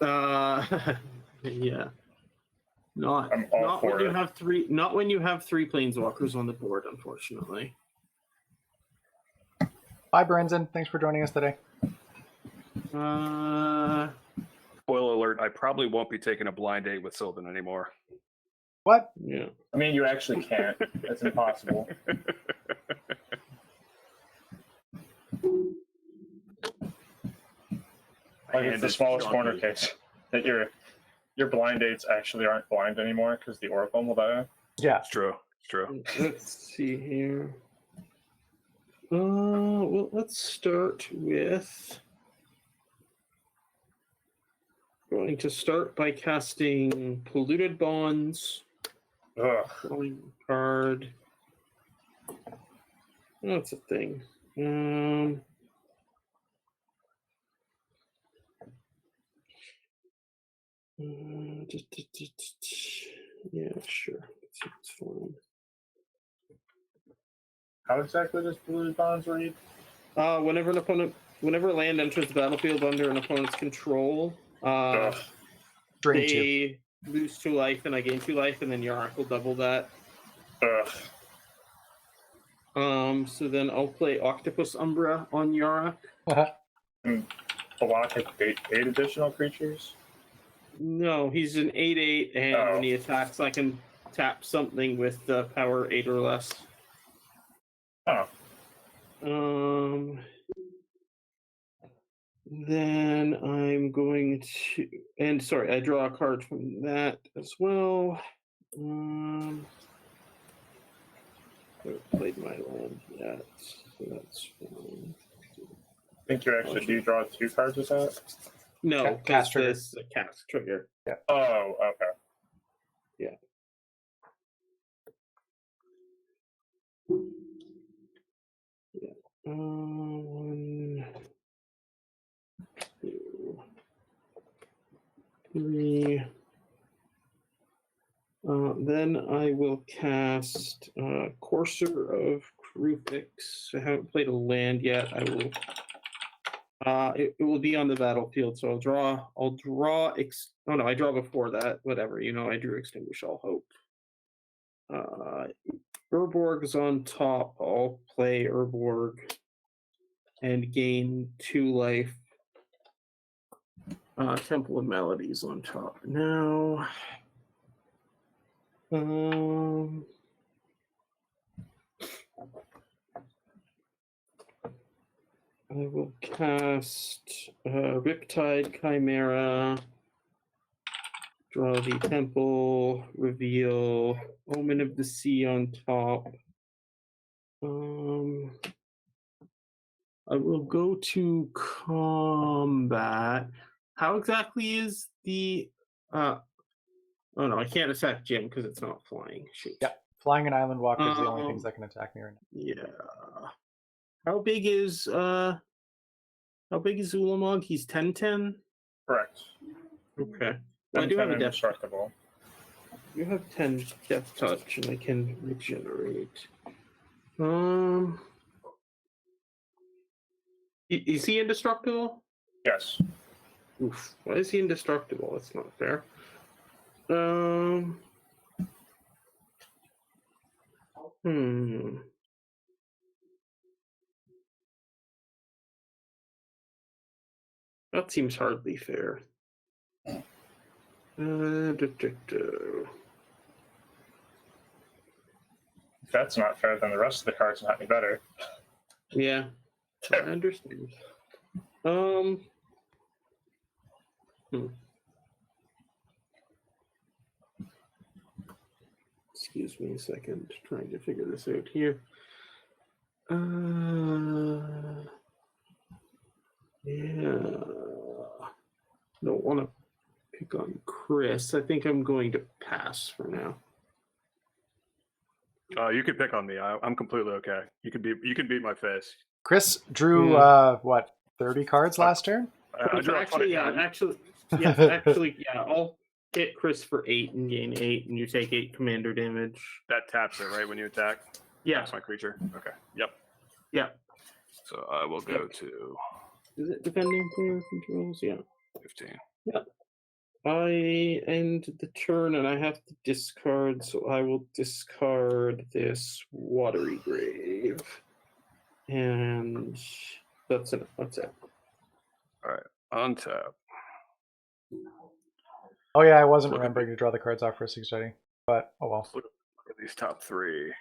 Yeah. Not I'm all not for when you it. have 3. Not when you have 3 planeswalkers on the board, unfortunately. Bye, Brendan. Thanks for joining us today. Uh, Spoiler alert, I probably won't be taking a blind date with Sylvan anymore. What? yeah. I mean, you actually can't. It's impossible. Like it's the smallest corner case that your blind dates actually aren't blind anymore because the Oracle will die. Yeah. It's true. It's true. Let's see here. Well, let's start with. Going to start by casting Polluted Bonds. Ugh. Drawing card. That's a thing. Yeah, sure. It's fine. How exactly does blue bonds read? Whenever land enters the battlefield under an opponent's control, Ugh. Drain 2. they lose 2 life and I gain 2 life, and then Yarak will double that. Ugh. So then I'll play Octopus Umbra on Yarak. And block with 8 additional creatures? No, he's an 8/8, and when he attacks, I can tap something with the power 8 or less. Oh. Then I'm going to, and sorry, I draw a card from that as well. I haven't played my land yet, so that's fine. I think you actually do draw 2 cards with that? No, Cast trigger. this is a cast trigger. Oh, okay. Yeah. Yeah. 1, 2, 3. Then I will cast Courser of Krufix. I haven't played a land yet. I will. It will be on the battlefield, so I'll draw. Oh no, I draw before that. Whatever, I drew Extinguish All Hope. Urborg is on top. I'll play Urborg and gain 2 life. Temple of Melodies on top now. I will cast Riptide Chimera, draw the Temple, reveal Omen of the Sea on top. I will go to combat. How exactly is the... oh no, I can't attack Jim because it's not flying. Shoot. Yeah, flying and island walker is the only things that can attack me right now. Yeah. How big is Ulamog? He's 10/10? Correct. Okay. Well, I do have a death. Indestructible. You have 10 death touch, and I can regenerate. Is he indestructible? Yes. Oof. Why is he indestructible? That's not fair. That seems hardly fair. If that's not fair, then the rest of the cards not any better. Yeah, I understand. Excuse me a second, trying to figure this out here. Yeah. Don't want to pick on Chris. I think I'm going to pass for now. You could pick on me. I'm completely okay. You could beat my face. Chris drew what, 30 cards last turn? I drew Actually, I'll hit Chris for 8 and gain 8, and you take 8 commander damage. That taps it, right, when you attack? Yeah. That's my creature. Okay. Yep. Yeah. So I will go to... Is it defending player controls? Yeah. 15. Yeah. I end the turn and I have to discard, so I will discard this Watery Grave. And that's it. That's it. All right. Untap. Oh yeah, I wasn't remembering to draw the cards off for a 6 but oh well. Look at these top 3.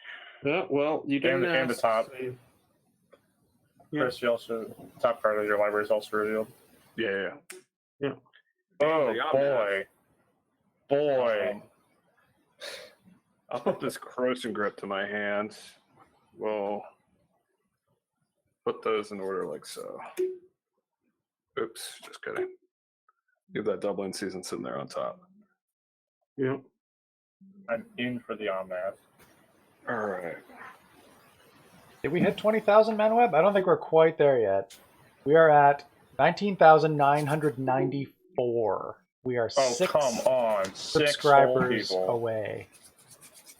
Yeah, well, you didn't And the ask, top. so Chris, you also top card of your library is also revealed. Yeah. Oh boy. I'll put this Corrosion Grip to my hand. We'll put those in order like so. Oops, just kidding. Leave that Dublin Season sitting there on top. Yeah. I'm in for the Omnath. All right. Did we hit 20,000, Manweb? I don't think we're quite there yet. We are at 19,994. We are Oh, 6 come on. 6 whole subscribers people. away.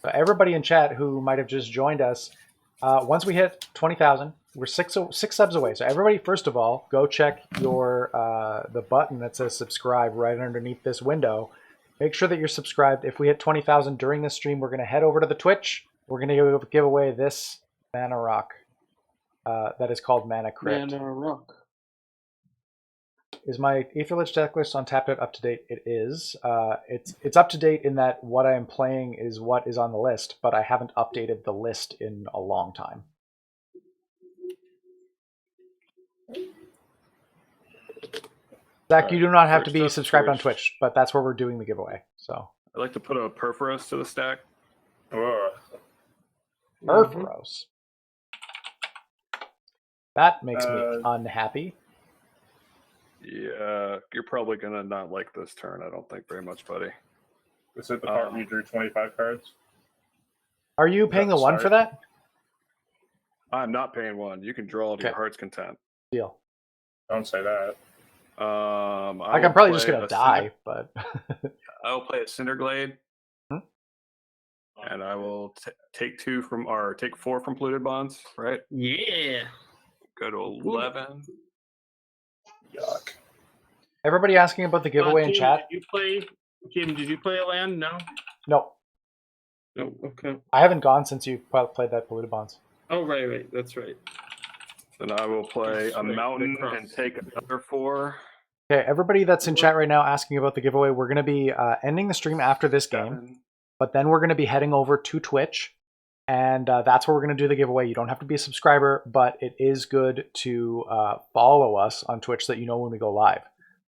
So everybody in chat who might have just joined us, once we hit 20,000, we're six subs away. So everybody, first of all, go check your the button that says subscribe right underneath this window. Make sure that you're subscribed. If we hit 20,000 during this stream, we're going to head over to the Twitch. We're going to give away this Mana Rock that is called Mana Crypt. Mana Rock. Is my Aetherlich checklist on Tapped up to date? It is. It's up to date in that what I am playing is what is on the list, but I haven't updated the list in a long time. Zach, you do not have to be First up, subscribed on Twitch. Twitch, but that's where we're doing the giveaway. So I'd like to put a Perforos to the stack. Ugh. Perforos. That makes me Uh, unhappy. Yeah, you're probably gonna not like this turn. I don't think very much, buddy. Is it the part where you drew 25 cards? Are you paying the That's one sorry. for that? I'm not paying one. You can draw to your Okay. heart's content. Deal. Don't say that. Like I'm probably just gonna die, but I will play a Cinderglade, Hmm? and I will take 4 from Polluted Bonds. Right, Yeah. go to 11. Yuck. everybody asking about the giveaway in Jim, chat. Jim, did you play a land? No. No, No. Okay. I haven't gone since you played that Polluted Bonds. Oh, right. That's right. Then I will play a Right, mountain across. and take another 4. Okay, everybody that's in chat right now asking about the giveaway, we're going to be ending the stream after this game, 7. but then we're going to be heading over to Twitch, and that's where we're going to do the giveaway. You don't have to be a subscriber, but it is good to follow us on Twitch so that you know when we go live.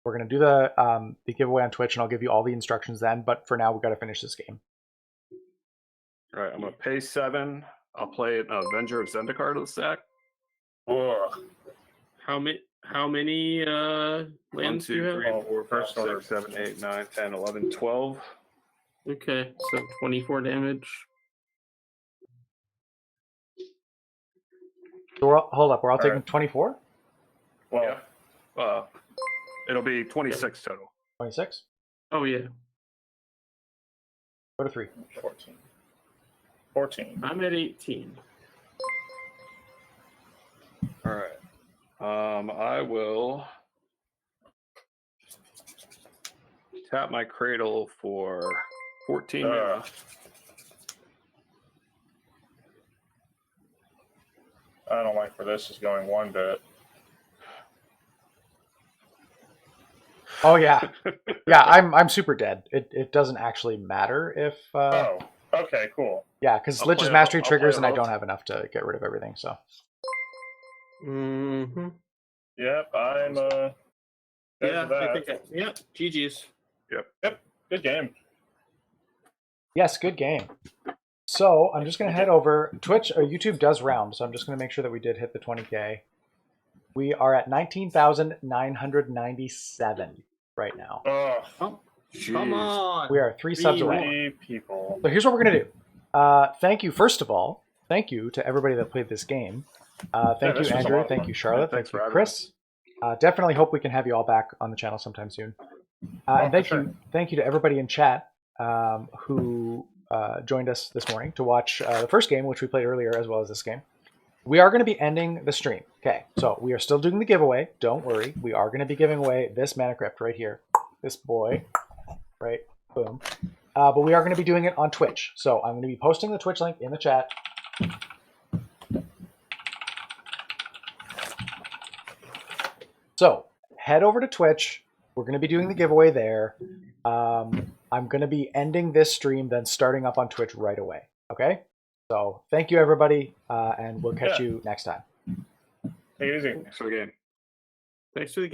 We're going to do the giveaway on Twitch, and I'll give you all the instructions then, but for now, we've got to finish this game. All right, I'm gonna pay 7. I'll play an Avenger of Zendikar to the stack. Ugh. How many 1, lands do 2, you have? 3, 4, 5, First order. 6, 7, 8, 9, 10, 11, 12. Okay, so 24 damage. So hold up, we're all All taking right. 24? Well, Yeah. It'll be 26 total. 26? Oh yeah, Go to 3. 14. 14. I'm at 18. All right. I will tap my Cradle for 14 mana. Ugh. I don't like where this is going one bit. Oh yeah, yeah. I'm super dead. It doesn't actually matter if Oh, okay, cool. yeah, because I'll Lich's play a- mastery I'll play triggers, a and I host. don't have enough to get rid of everything. So Mm-hmm. Yep, I'm good Yeah, for that. I think. Yeah, GG's. Good game. yes, good game. So I'm just gonna head over. Twitch or YouTube does round, so I'm just gonna make sure that we did hit the 20K. We are at 19,997 right now. Ugh, Oh, Jeez. come on. We are 3 subs away. 3 people. So here's what we're gonna do. Thank you, first of all. Thank you to everybody that played this game. Thank this was you, a Andrew. lot of Thank fun. you, Charlotte. Thanks Thank for you, having Chris. Definitely hope we can have you all back on the channel sometime soon. And for thank you to everybody in chat who joined us this morning to watch the first game, which we played earlier, as well as this game. We are going to be ending the stream. Okay, so we are still doing the giveaway. Don't worry. We are going to be giving away this Mana Crypt right here. This boy. Right? Boom. But we are going to be doing it on Twitch. So I'm going to be posting the Twitch link in the chat. So head over to Twitch. We're going to be doing the giveaway there. I'm going to be ending this stream, then starting up on Twitch right away. Okay? So thank you, everybody, and we'll catch you next time. Take it easy. Thanks for the game. Thanks for the game.